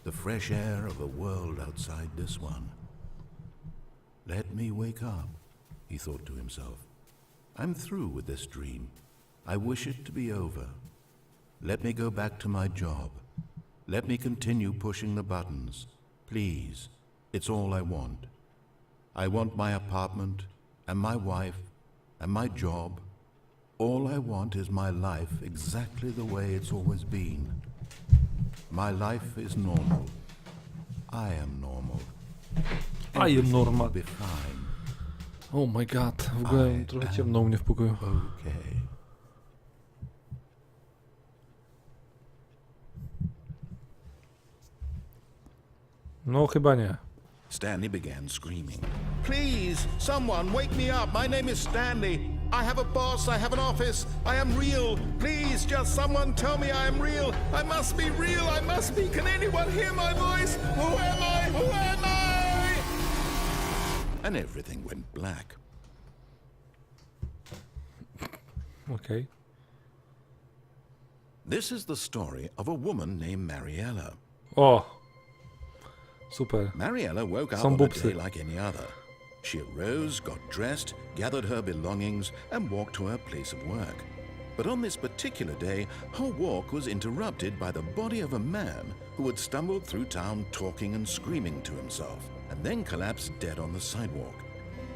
the fresh air of a world outside this one. Let me wake up, he thought to himself. I'm through with this dream. I wish it to be over. Let me go back to my job. Let me continue pushing the buttons. Please, it's all I want. I want my apartment, and my wife, and my job. All I want is my life exactly the way it's always been. My life is normal. I am normal.
I am normal.
Everything will be fine.
Oh my god, w ogóle trochę ciemno u mnie w pokoju.
Okay.
No chyba nie.
Stanley began screaming. Please, someone, wake me up. My name is Stanley. I have a boss. I have an office. I am real. Please, just someone tell me I am real. I must be real. I must be. Can anyone hear my voice? Who am I? Who am I? And everything went black.
Okej.
This is the story of a woman named Mariella.
O! Super.
Mariella woke up
Some
on a
boopsy.
day like any other. She arose, got dressed, gathered her belongings, and walked to her place of work. But on this particular day, her walk was interrupted by the body of a man who had stumbled through town talking and screaming to himself, and then collapsed dead on the sidewalk.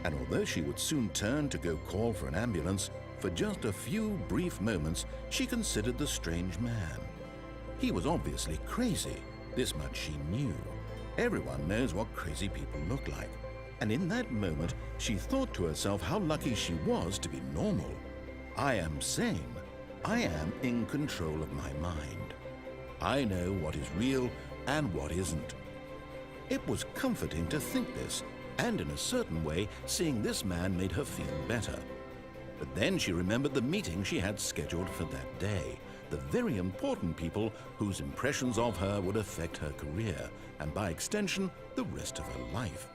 And although she would soon turn to go call for an ambulance, for just a few brief moments she considered the strange man. He was obviously crazy. This much she knew. Everyone knows what crazy people look like. And in that moment, she thought to herself how lucky she was to be normal. I am sane. I am in control of my mind. I know what is real and what isn't. It was comforting to think this, and in a certain way, seeing this man made her feel better. But then she remembered the meeting she had scheduled for that day, the very important people whose impressions of her would affect her career, and by extension, the rest of her life.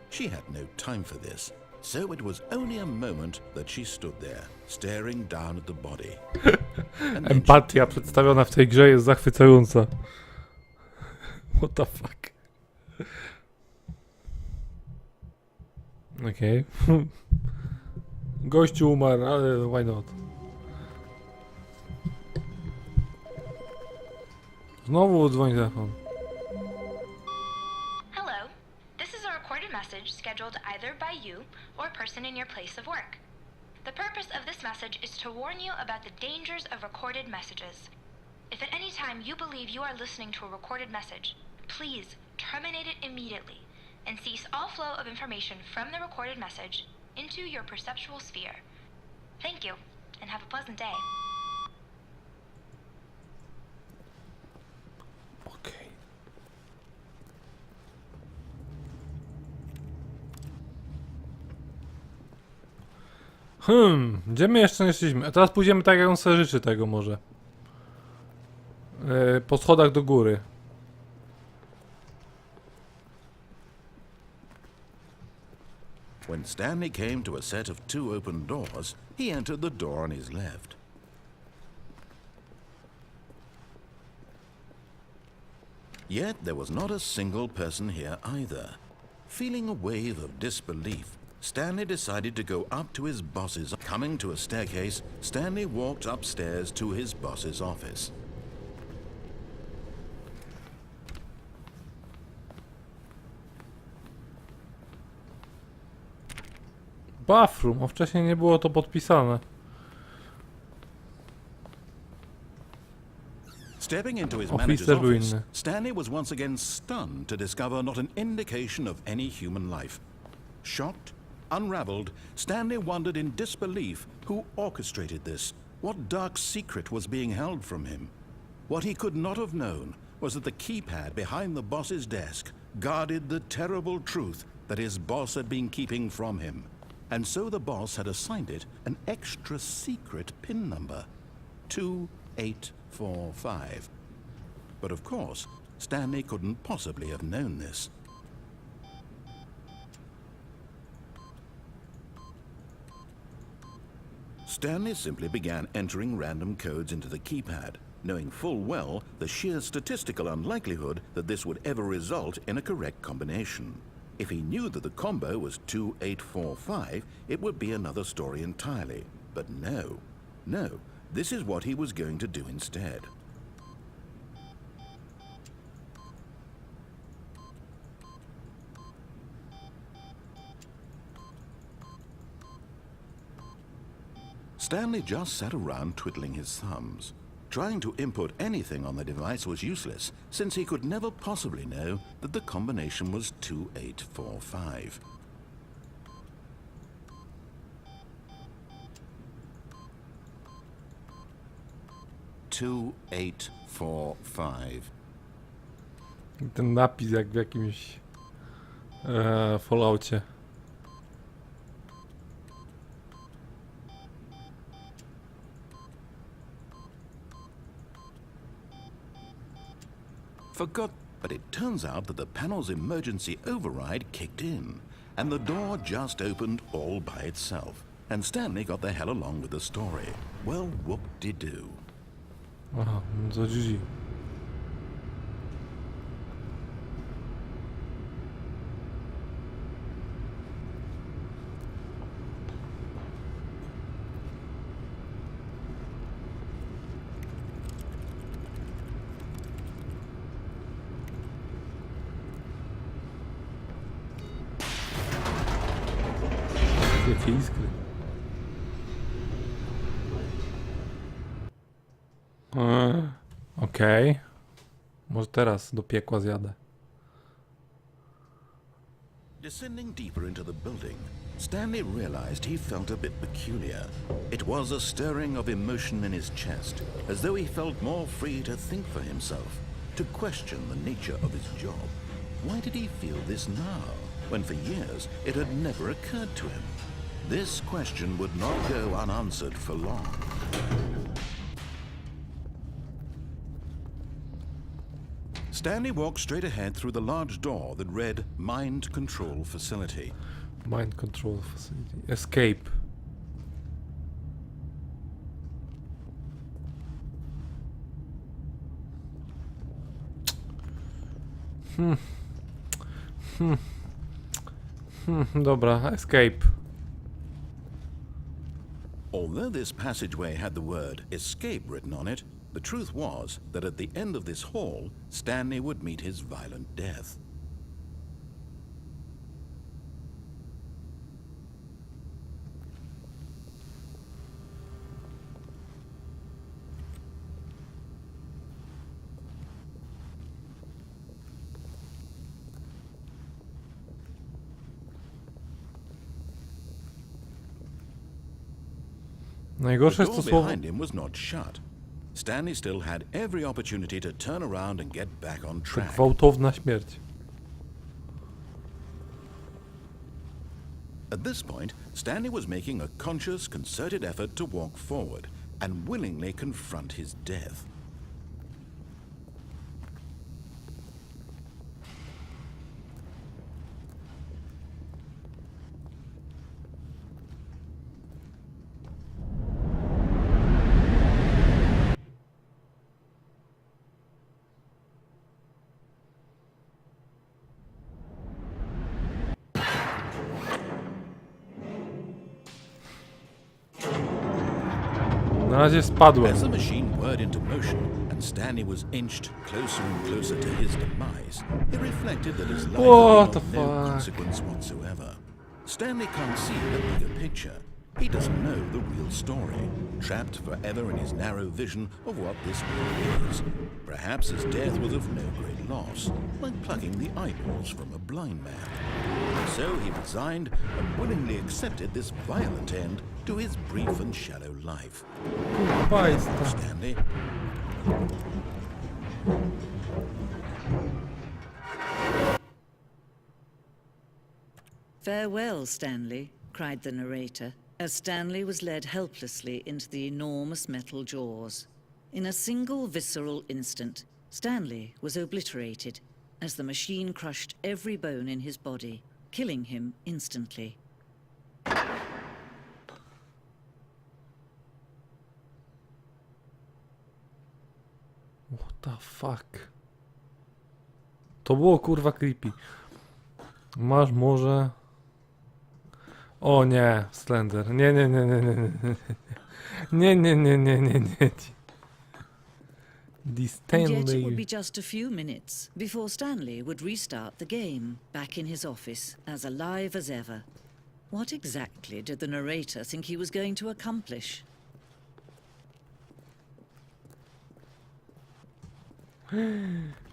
She had no time for this, so it was only a moment that she stood there, staring down at the body. And then
Empatia przedstawiona w tej grze jest zachwycająca. What the fuck? Okej. Gościu umarł, ale why not? Znowu dzwoni telefon.
Hello. This is a recorded message scheduled either by you or a person in your place of work. The purpose of this message is to warn you about the dangers of recorded messages. If at any time you believe you are listening to a recorded message, please terminate it immediately and cease all flow of information from the recorded message into your perceptual sphere. Thank you, and have a pleasant day.
Okej. Gdzie my jeszcze nie szliśmy? A teraz pójdziemy tak jak on sobie życzy tego może. Po schodach do góry.
When Stanley came to a set of 2 open doors, he entered the door on his left. Yet there was not a single person here either. Feeling a wave of disbelief, Stanley decided to go up to his boss's. Coming to a staircase, Stanley walked upstairs to his boss's office.
Bathroom, a wcześniej nie było to podpisane.
Stepping into his
Office
manager's
też był
office,
inny.
Stanley was once again stunned to discover not an indication of any human life. Shocked, unraveled, Stanley wondered in disbelief who orchestrated this, what dark secret was being held from him. What he could not have known was that the keypad behind the boss's desk guarded the terrible truth that his boss had been keeping from him. And so the boss had assigned it an extra secret PIN number, 2845. But of course, Stanley couldn't possibly have known this. Stanley simply began entering random codes into the keypad, knowing full well the sheer statistical unlikelihood that this would ever result in a correct combination. If he knew that the combo was 2845, it would be another story entirely. But no, this is what he was going to do instead. Stanley just sat around twiddling his thumbs. Trying to input anything on the device was useless, since he could never possibly know that the combination was 2845.
Ten napis jak w jakimś Falloutie.
Forgot, but it turns out that the panel's emergency override kicked in, and the door just opened all by itself. And Stanley got the hell along with the story. Well, whoop-de-doo.
Aha, no to GG. Jakie iskry. Okej. Może teraz do piekła zjadę.
Descending deeper into the building, Stanley realized he felt a bit peculiar. It was a stirring of emotion in his chest, as though he felt more free to think for himself, to question the nature of his job. Why did he feel this now, when for years it had never occurred to him? This question would not go unanswered for long. Stanley walked straight ahead through the large door that read Mind Control Facility.
Mind control facility. Escape. Dobra, escape.
Although this passageway had the word escape written on it, the truth was that at the end of this hall, Stanley would meet his violent death.
Najgorsze
The
jest to
door
słowo...
behind him was not shut. Stanley still had every opportunity to turn around and get back on track.
Gwałtowna śmierć.
At this point, Stanley was making a conscious, concerted effort to walk forward and willingly confront his death.
Na razie spadłem.
As the machine whirred into motion and Stanley was inched closer and closer to his demise, he reflected that his life
What
had
the
been of no
fuck?
consequence whatsoever. Stanley can't see the bigger picture. He doesn't know the real story, trapped forever in his narrow vision of what this world is. Perhaps his death was of no great loss, like plucking the eyeballs from a blind man. So he resigned and willingly accepted this violent end to his brief and shallow life.
Bajsta.
Stanley,
"Farewell, Stanley," cried the narrator, as Stanley was led helplessly into the enormous metal jaws. In a single visceral instant, Stanley was obliterated as the machine crushed every bone in his body, killing him instantly.
What the fuck? To było kurwa creepy. Masz może... O nie, Slender. Nie, nie, nie, nie, nie, nie. Nie, nie, nie, nie, nie, nie. The
And yet it would be
Stanley...
just a few minutes before Stanley would restart the game, back in his office, as alive as ever. What exactly did the narrator think he was going to accomplish?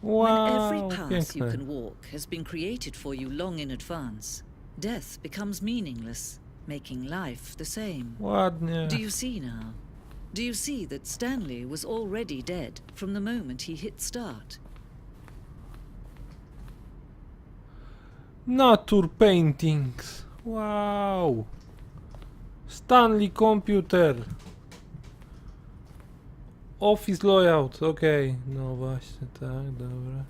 Wow,
When every path you
piękne.
can walk has been created for you long in advance, death becomes meaningless, making life the same.
Ładnie.
Do you see now? Do you see that Stanley was already dead from the moment he hit start?
Nature paintings. Wow. Stanley Computer. Office layout. Okej. No właśnie, tak, dobra.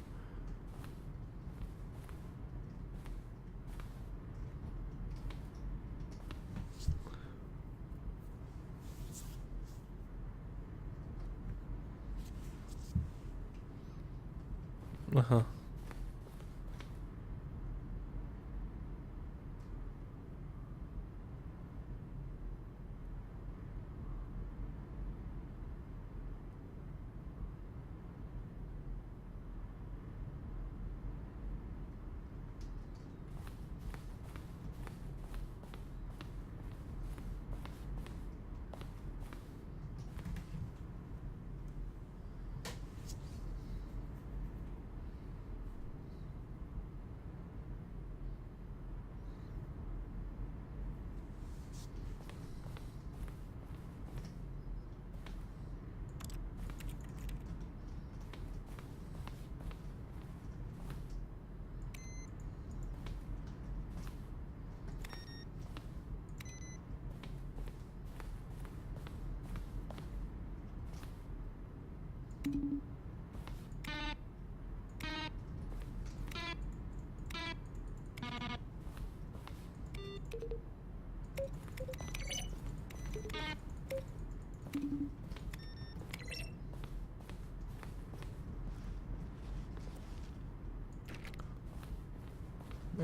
Aha.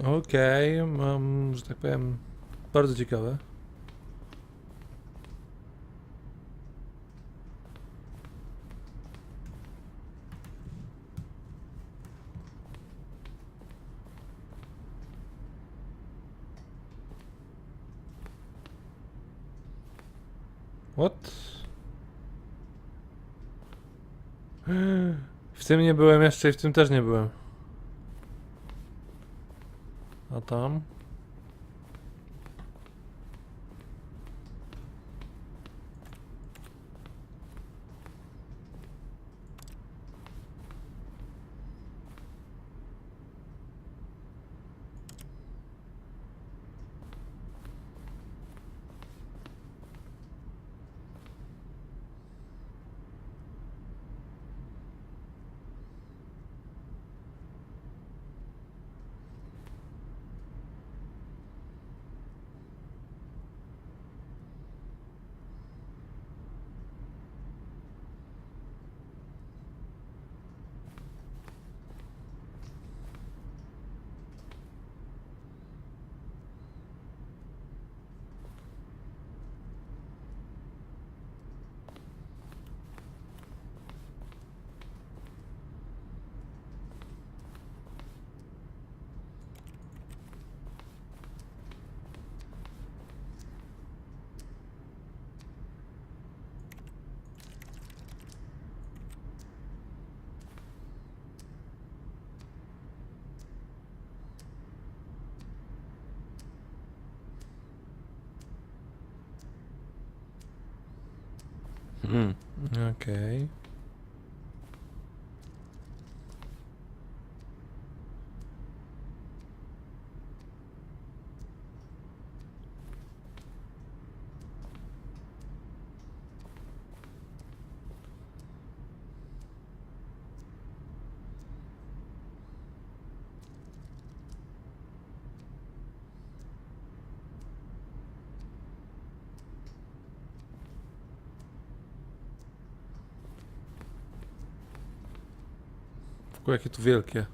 Okej, mam, że tak powiem, bardzo ciekawe. What? W tym nie byłem jeszcze i w tym też nie byłem. A tam? Okej. W ogóle jakie tu wielkie.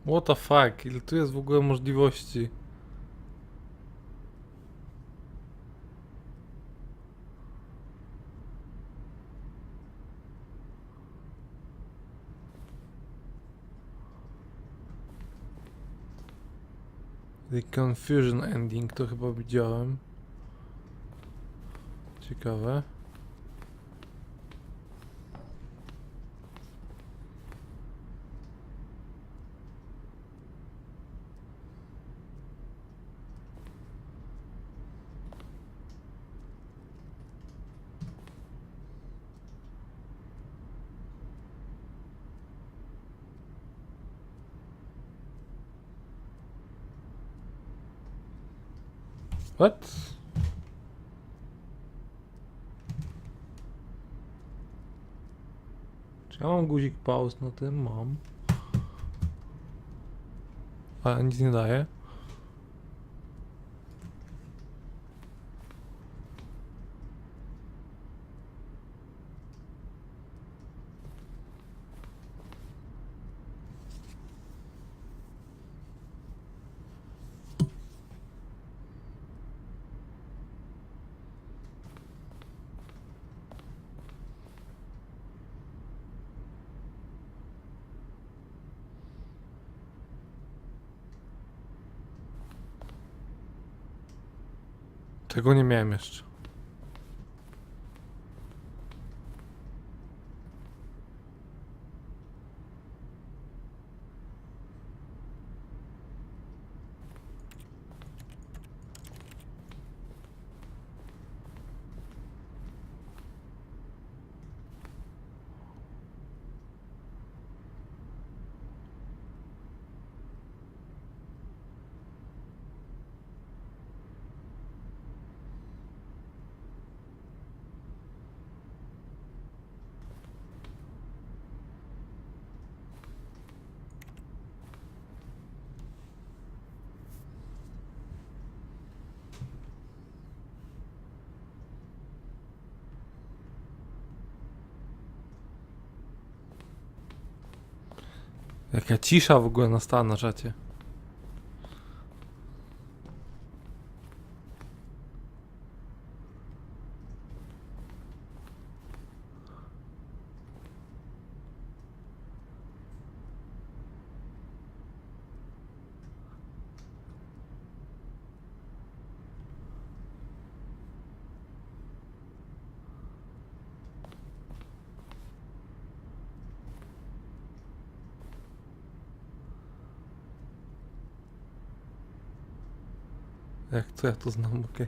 What the fuck? Ile tu jest w ogóle możliwości? The Confusion Ending, to chyba widziałem. Ciekawe. What? Czy ja mam guzik pause na tym? Mam. A nic nie daje. Tego nie miałem jeszcze. Jaka cisza w ogóle nastała na czacie. Jak to ja to znam, okej.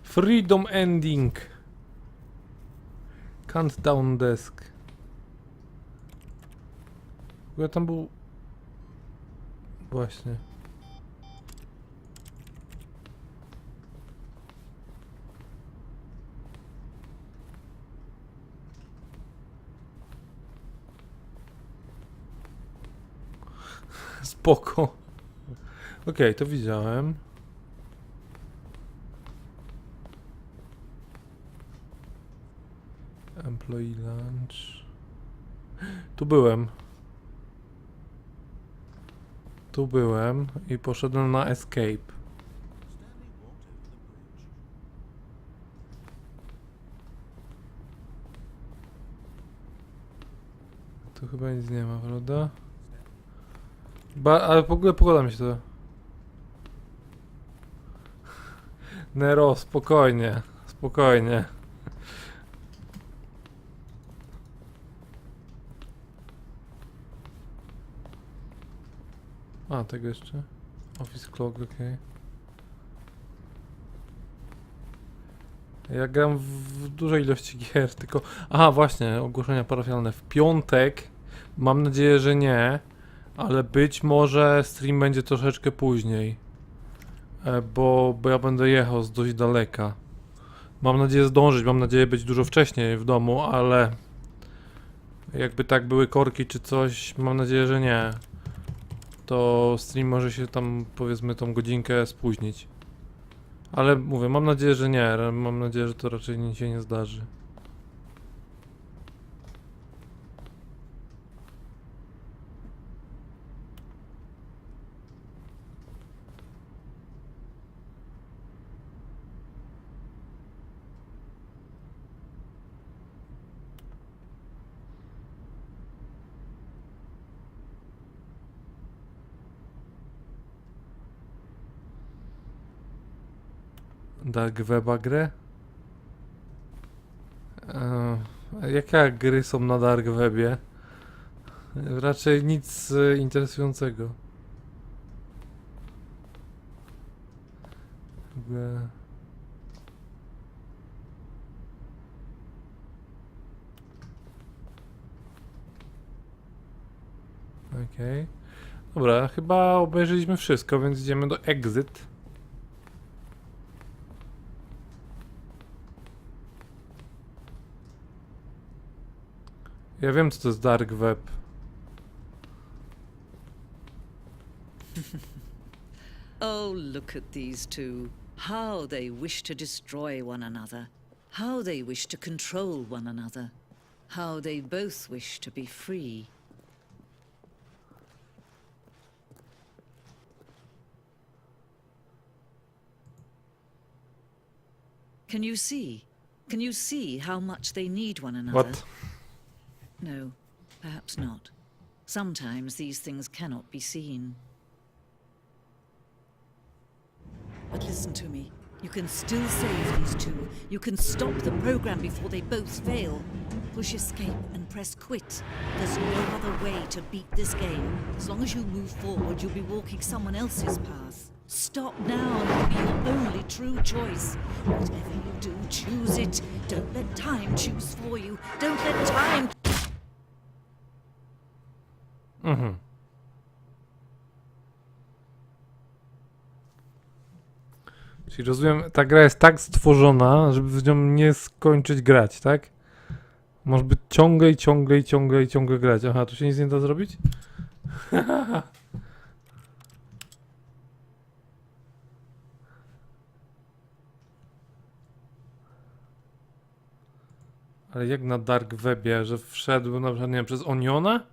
Freedom ending. Countdown desk. Ja tam był... Właśnie. Spoko. Okej, to widziałem. Employee lunch. Tu byłem. Tu byłem i poszedłem na escape. Tu chyba nic nie ma, prawda? Ale w ogóle pogoda mi się to... Nero, spokojnie. Spokojnie. A, tego jeszcze. Office clock, okej. Ja gram w dużej ilości gier, tylko... Aha, właśnie, ogłoszenia parafialne. W piątek, mam nadzieję, że nie, ale być może stream będzie troszeczkę później. Bo ja będę jechał z dość daleka. Mam nadzieję zdążyć, mam nadzieję być dużo wcześniej w domu, ale... Jakby tak były korki czy coś, mam nadzieję, że nie. To stream może się tam, powiedzmy, tą godzinkę spóźnić. Ale mówię, mam nadzieję, że nie. Mam nadzieję, że to raczej się nie zdarzy. Dark Weba grę? Jakie gry są na Dark Webie? Raczej nic interesującego. W ogóle... Okej. Dobra, chyba obejrzeliśmy wszystko, więc idziemy do Exit. Ja wiem, co to jest Dark Web.
Oh, look at these two. How they wish to destroy one another. How they wish to control one another. How they both wish to be free. Can you see? Can you see how much they need one another?
What?
No, perhaps not. Sometimes these things cannot be seen. But listen to me. You can still save these two. You can stop the program before they both fail. Push escape and press quit. There's no other way to beat this game. As long as you move forward, you'll be walking someone else's path. Stop now and it'll be your only true choice. Whatever you do, choose it. Don't let time choose for you. Don't let time...
Czyli rozumiem, ta gra jest tak stworzona, żeby w nią nie skończyć grać, tak? Może być ciągle i ciągle i ciągle i ciągle grać. Aha, tu się nic nie da zrobić? Ale jak na dark webie, że wszedł na przykład, nie wiem, przez Oniona?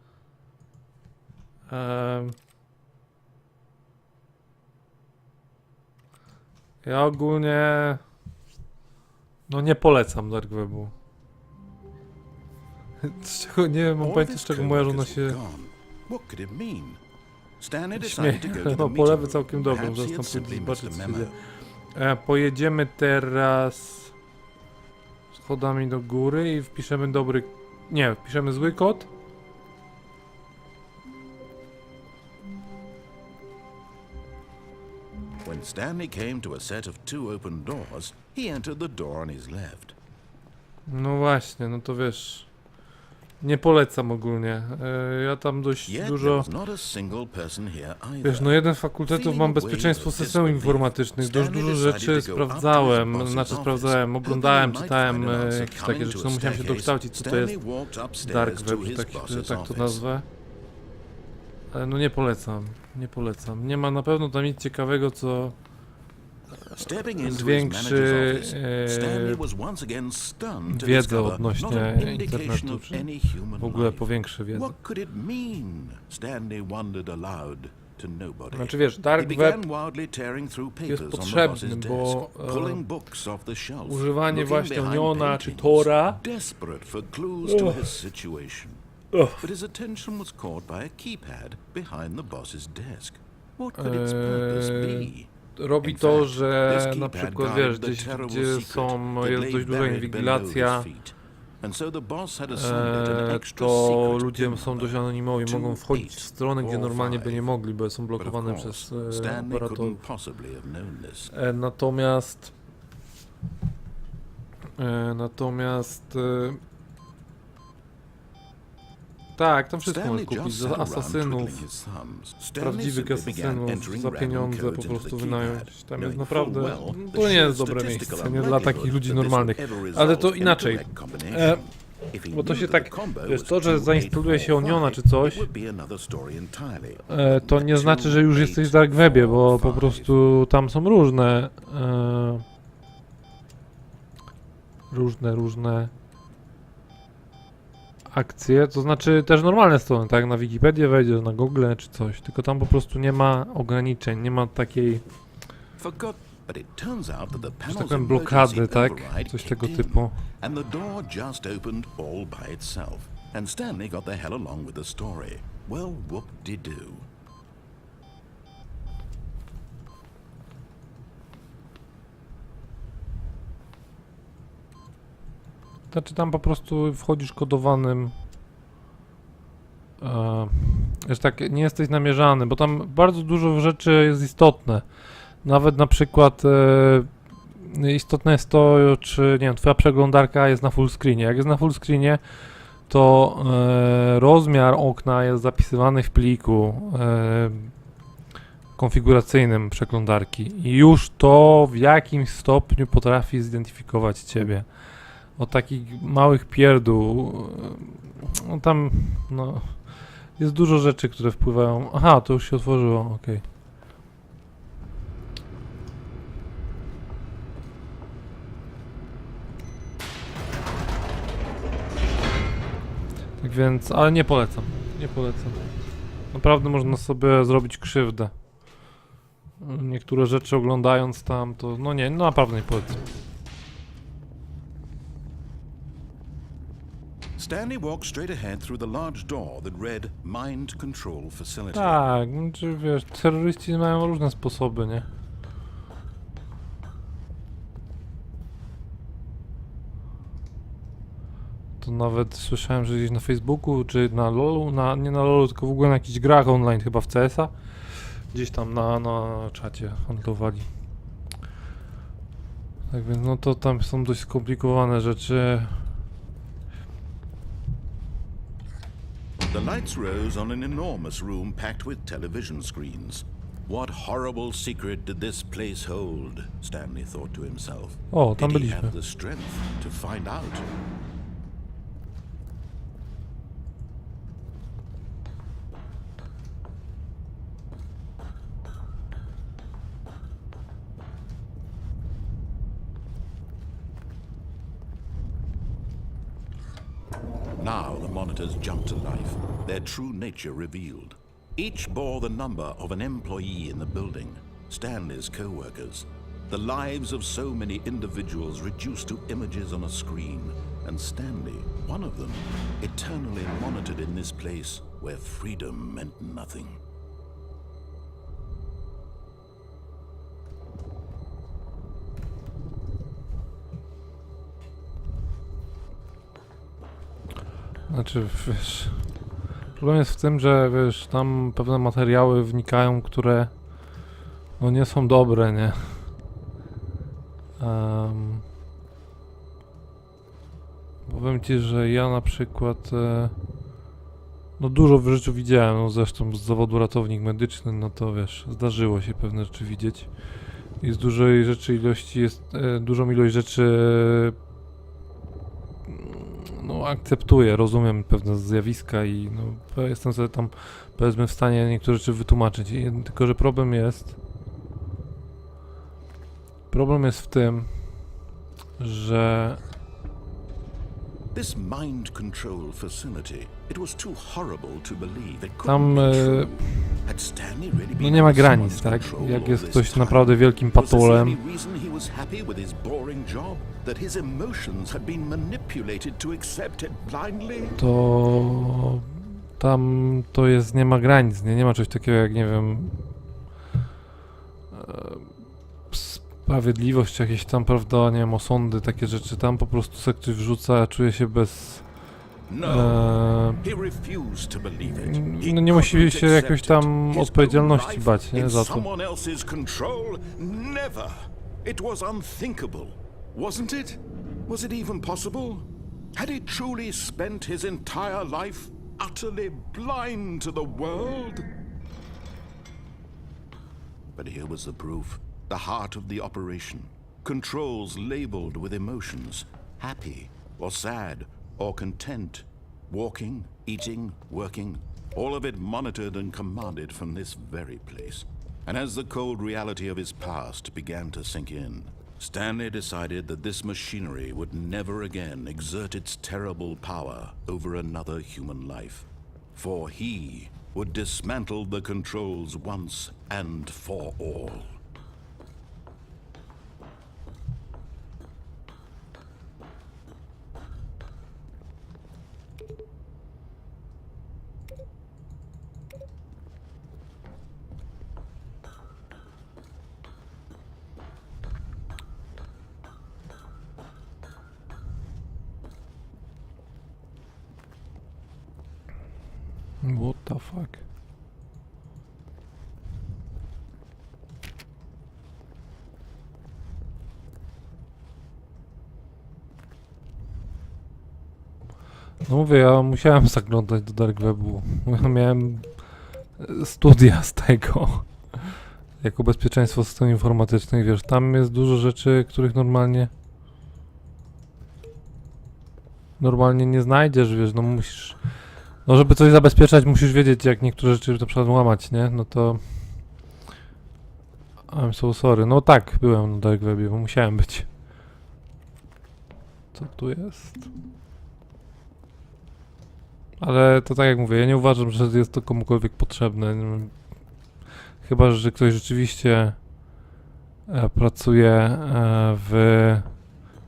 Ja ogólnie... No nie polecam dark webu. Z czego, nie wiem, mam
All
pojęcia, z
of
czego
his
moja żona
coworkers were
się
gone. What could it mean? Stanley
śmieje.
decided to go to the
No,
meeting
po lewy
room.
całkiem dobrą,
Perhaps he
zaraz
had
tam
simply
pójdę
missed
zobaczyć,
a
co
memo.
idzie. Pojedziemy teraz schodami do góry i wpiszemy dobry... Nie, wpiszemy zły kod.
When Stanley came to a set of 2 open doors, he entered the door on his left.
No właśnie, no to wiesz... Nie polecam ogólnie. Ja tam dość
Yet there
dużo...
was not a single person here either.
Wiesz, no jeden z fakultetów mam bezpieczeństwo systemów informatycznych. Dość dużo rzeczy sprawdzałem, znaczy sprawdzałem, oglądałem, czytałem jakieś takie rzeczy. No musiałem się dokształcić, co to jest dark web, że tak to nazwę. Ale no nie polecam, nie polecam. Nie ma na pewno tam nic ciekawego, co zwiększy wiedzę odnośnie internetu, czy w ogóle powiększy wiedzę.
What could it mean? Stanley wondered aloud to nobody.
Znaczy wiesz, dark
He
web
began wildly tearing through
jest
papers on the
potrzebny,
boss's
bo
desk, pulling books off the shelf,
używanie
looking
właśnie
behind
Oniona czy
paintings,
Tora
desperate for clues to his situation. But his attention was caught by a keypad behind the boss's desk. What could its purpose be?
robi to, że na przykład wiesz, gdzieś gdzie jest dość duża inwigilacja, to ludzie są dość anonimowi, mogą wchodzić w stronę, gdzie normalnie by nie mogli, bo są blokowane przez operatorów. Natomiast tak, tam wszystko możesz kupić, za asasynów, prawdziwych asasynów, za pieniądze po prostu wynająć. Tam jest naprawdę, to nie jest dobre miejsce, nie dla takich ludzi normalnych. Ale to inaczej, bo to się tak, wiesz, to, że zainstaluje się Oniona czy coś, to nie znaczy, że już jesteś w dark webie, bo po prostu tam są różne akcje, to znaczy też normalne strony, tak, na Wikipedię wejdziesz, na Google czy coś, tylko tam po prostu nie ma ograniczeń, nie ma takiej, że tak powiem, blokady, tak, coś tego typu.
And the door just opened all by itself, and Stanley got the hell along with the story. Well, whoop-de-doo.
Znaczy tam po prostu wchodzisz kodowanym, że tak, nie jesteś namierzany, bo tam bardzo dużo rzeczy jest istotne. Nawet na przykład istotne jest to, czy nie wiem, twoja przeglądarka jest na full screenie. Jak jest na full screenie, to rozmiar okna jest zapisywany w pliku konfiguracyjnym przeglądarki i już to w jakimś stopniu potrafi zidentyfikować ciebie. O takich małych pierdół, no tam, no, jest dużo rzeczy, które wpływają. Aha, to już się otworzyło, okej. Tak więc, ale nie polecam, nie polecam. Naprawdę można sobie zrobić krzywdę. Niektóre rzeczy oglądając tam, to no nie, no naprawdę nie polecam.
Stanley walked straight ahead through the large door that read Mind Control Facility.
Tak, czy wiesz, terroryści mają różne sposoby, nie? To nawet słyszałem, że gdzieś na Facebooku, czy na LoLu, nie na LoLu, tylko w ogóle na jakichś grach online, chyba w CS-a, gdzieś tam na czacie handlowali. Tak więc, no to tam są dość skomplikowane rzeczy.
The lights rose on an enormous room packed with television screens. What horrible secret did this place hold? Stanley thought to himself.
O, tam
Did he
byliśmy.
have the strength to find out? Now the monitors jumped to life, their true nature revealed. Each bore the number of an employee in the building, Stanley's co-workers. The lives of so many individuals reduced to images on a screen, and Stanley, one of them, eternally monitored in this place where freedom meant nothing.
Znaczy, wiesz, problem jest w tym, że wiesz, tam pewne materiały wnikają, które no nie są dobre, nie? Powiem ci, że ja na przykład no dużo w życiu widziałem, no zresztą z zawodu ratownik medyczny, no to wiesz, zdarzyło się pewne rzeczy widzieć i z dużej rzeczy ilości jest, dużą ilość rzeczy no akceptuję, rozumiem pewne zjawiska i no jestem sobie tam powiedzmy w stanie niektóre rzeczy wytłumaczyć, tylko że problem jest w tym, że
This mind control facility, it was too horrible to believe. It
tam
couldn't be true. Had Stanley really
no
been
nie ma
under
granic,
someone's
tak?
control
Jak
all
jest
this
ktoś
time?
naprawdę wielkim
Was this the
patolem,
only reason he was happy with his boring job? That his emotions had been manipulated to accept it blindly?
to tam to jest, nie ma granic, nie ma czegoś takiego jak, nie wiem, sprawiedliwość, jakieś tam, prawda, nie wiem, osądy, takie rzeczy, tam po prostu se ktoś wrzuca, czuje się bez...
No, he refused to believe it. He
no nie musi
couldn't
się jakoś
accept
tam
it. His
odpowiedzialności
own life
bać, nie,
in
za to.
someone else's control? Never. It was unthinkable, wasn't it? Was it even possible? Had he truly spent his entire life utterly blind to the world? But here was the proof, the heart of the operation. Controls labeled with emotions, happy or sad or content, walking, eating, working, all of it monitored and commanded from this very place. And as the cold reality of his past began to sink in, Stanley decided that this machinery would never again exert its terrible power over another human life. For he would dismantle the controls once and for all.
What the fuck? No mówię, ja musiałem zaglądać do Dark Webu. Ja miałem studia z tego. Jako bezpieczeństwo systemów informatycznych, wiesz, tam jest dużo rzeczy, których normalnie nie znajdziesz, wiesz, no musisz... No żeby coś zabezpieczać, musisz wiedzieć, jak niektóre rzeczy na przykład łamać, nie? No to... I'm so sorry. No tak, byłem na Dark Webie, bo musiałem być. Co tu jest? Ale to tak jak mówię, ja nie uważam, że jest to komukolwiek potrzebne. Chyba, że ktoś rzeczywiście pracuje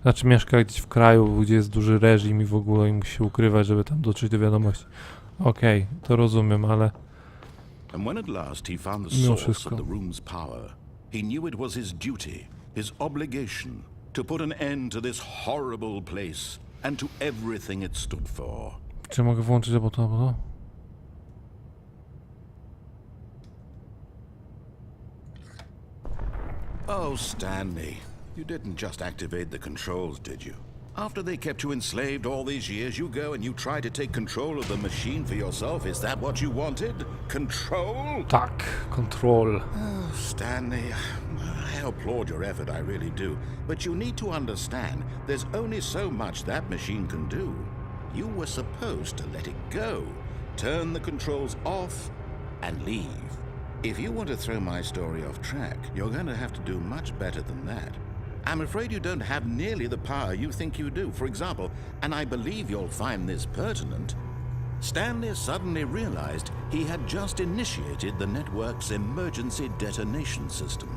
znaczy mieszka gdzieś w kraju, gdzie jest duży reżim i w ogóle i musi się ukrywać, żeby tam dotrzeć do wiadomości. Okej, to rozumiem, ale...
And when at last he found the
Mimo
source of
wszystko.
the room's power, he knew it was his duty, his obligation, to put an end to this horrible place and to everything it stood for.
Czy mogę włączyć albo to?
Oh, Stanley, you didn't just activate the controls, did you? After they kept you enslaved all these years, you go and you try to take control of the machine for yourself. Is that what you wanted? Control?
Tak, control.
Oh, Stanley, I applaud your effort, I really do. But you need to understand, there's only so much that machine can do. You were supposed to let it go, turn the controls off, and leave. If you want to throw my story off track, you're going to have to do much better than that. I'm afraid you don't have nearly the power you think you do. For example, and I believe you'll find this pertinent, Stanley suddenly realized he had just initiated the network's emergency detonation system.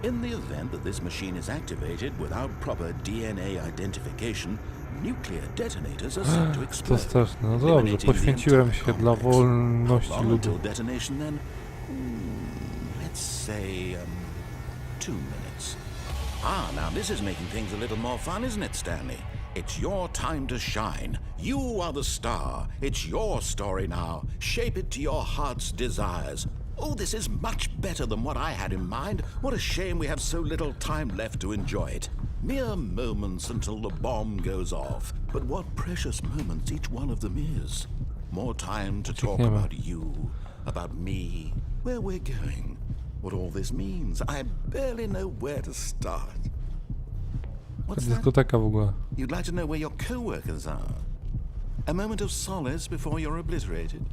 In the event that this machine is activated without proper DNA identification, nuclear detonators are set to
To
explode.
straszne. No dobrze,
eliminating the
poświęciłem
entire
się dla
complex.
wolności
How long
ludu.
until detonation then? Let's say 2 minutes. Now this is making things a little more fun, isn't it, Stanley? It's your time to shine. You are the star. It's your story now. Shape it to your heart's desires. Oh, this is much better than what I had in mind. What a shame we have so little time left to enjoy it. Mere moments until the bomb goes off. But what precious moments each one of them is. More time to talk
Uciekniemy.
about you, about me, where we're going, what all this means. I barely know where to start. What's that?
Dyskoteka w ogóle.
You'd like to know where your co-workers are? A moment of solace before you're obliterated?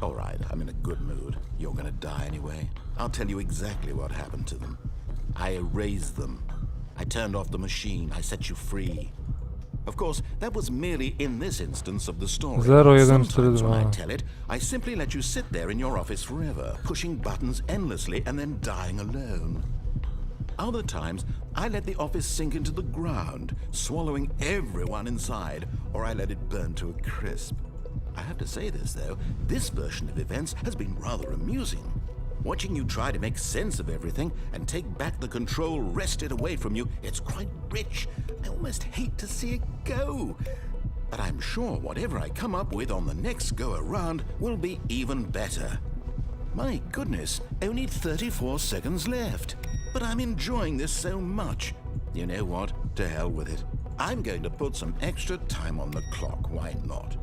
All right, I'm in a good mood. You're gonna die anyway. I'll tell you exactly what happened to them. I erased them. I turned off the machine. I set you free. Of course, that was merely in this instance of the story.
0142.
Sometimes when I tell it, I simply let you sit there in your office forever, pushing buttons endlessly and then dying alone. Other times, I let the office sink into the ground, swallowing everyone inside, or I let it burn to a crisp. I have to say this, though, this version of events has been rather amusing. Watching you try to make sense of everything and take back the control wrested away from you, it's quite rich. I almost hate to see it go. But I'm sure whatever I come up with on the next go-around will be even better. My goodness, only 34 seconds left. But I'm enjoying this so much. You know what? To hell with it. I'm going to put some extra time on the clock, why not?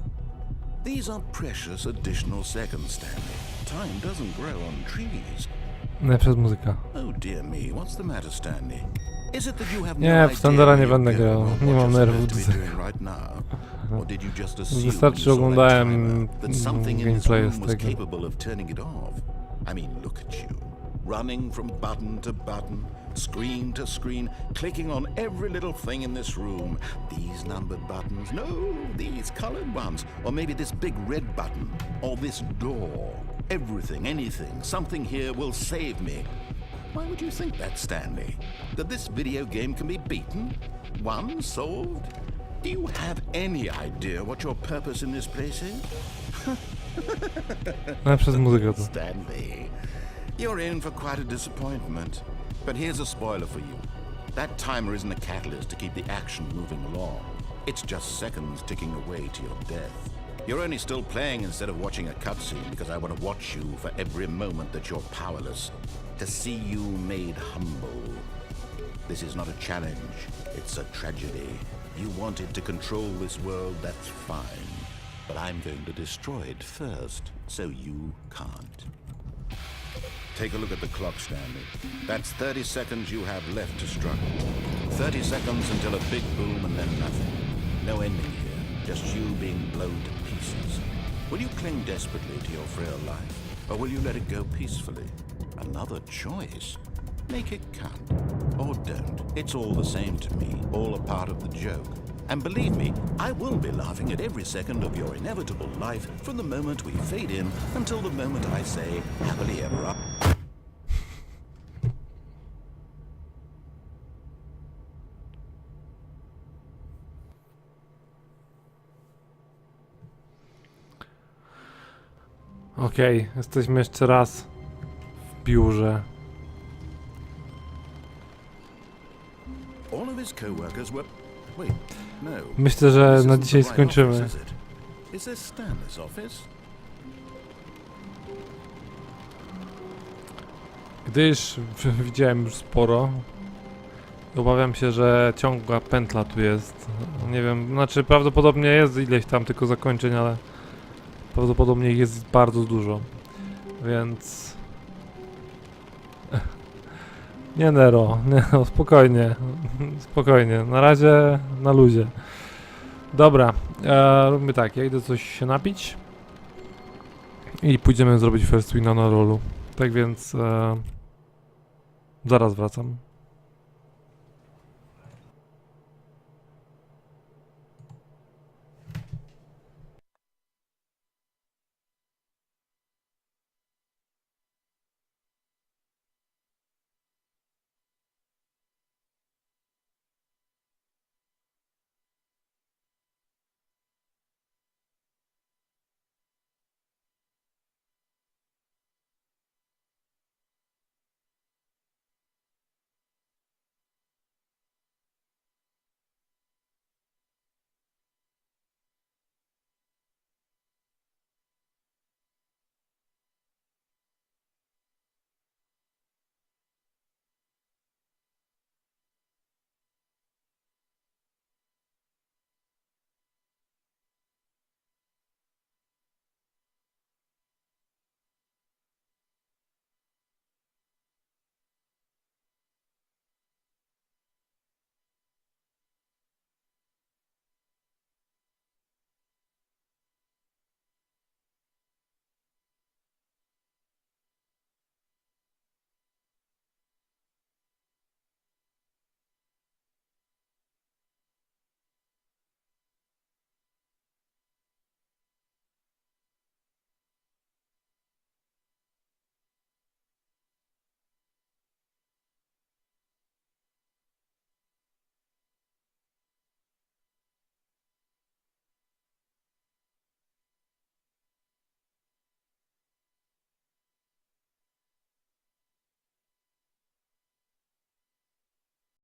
These are precious additional seconds, Stanley. Time doesn't grow on trees.
Najlepsza jest muzyka.
Oh dear me, what's the matter, Stanley? Is it that you have
Nie,
no
w
idea
Standarda
where
nie
you're
będę
going
grał.
or
Nie
what
mam
you're
nerwów
supposed to
do
be doing right now? Or did you just assume
Wystarczy
when you saw that
oglądałem
timer that something in this
gameplay z
room was
tego.
capable of turning it off? I mean, look at you. Running from button to button, screen to screen, clicking on every little thing in this room. These numbered buttons, no, these colored ones. Or maybe this big red button, or this door. Everything, anything, something here will save me. Why would you think that, Stanley? That this video game can be beaten? Won? Solved? Do you have any idea what your purpose in this place is?
Najlepsza jest muzyka to.
Stanley, you're in for quite a disappointment. But here's a spoiler for you. That timer isn't a catalyst to keep the action moving along. It's just seconds ticking away to your death. You're only still playing instead of watching a cutscene because I want to watch you for every moment that you're powerless. To see you made humble. This is not a challenge, it's a tragedy. You wanted to control this world, that's fine. But I'm going to destroy it first, so you can't. Take a look at the clock, Stanley. That's 30 seconds you have left to struggle. 30 seconds until a big boom and then nothing. No ending here, just you being blown to pieces. Will you cling desperately to your frail life, or will you let it go peacefully? Another choice. Make it count. Or don't. It's all the same to me, all a part of the joke. And believe me, I will be laughing at every second of your inevitable life from the moment we fade in until the moment I say, happily ever after.
Okej, jesteśmy jeszcze raz w biurze.
All of his co-workers were... Wait, no.
Myślę, że
This
na
isn't
dzisiaj
the right
skończymy.
office, is it? Is this Stanley's office?
Gdyż widziałem już sporo, obawiam się, że ciągła pętla tu jest. Nie wiem, znaczy prawdopodobnie jest ileś tam tylko zakończeń, ale prawdopodobnie ich jest bardzo dużo. Więc... Nie Nero, nie, no, spokojnie, spokojnie, na razie na luzie. Dobra, róbmy tak, ja idę coś się napić i pójdziemy zrobić first wina na rolu. Tak więc zaraz wracam.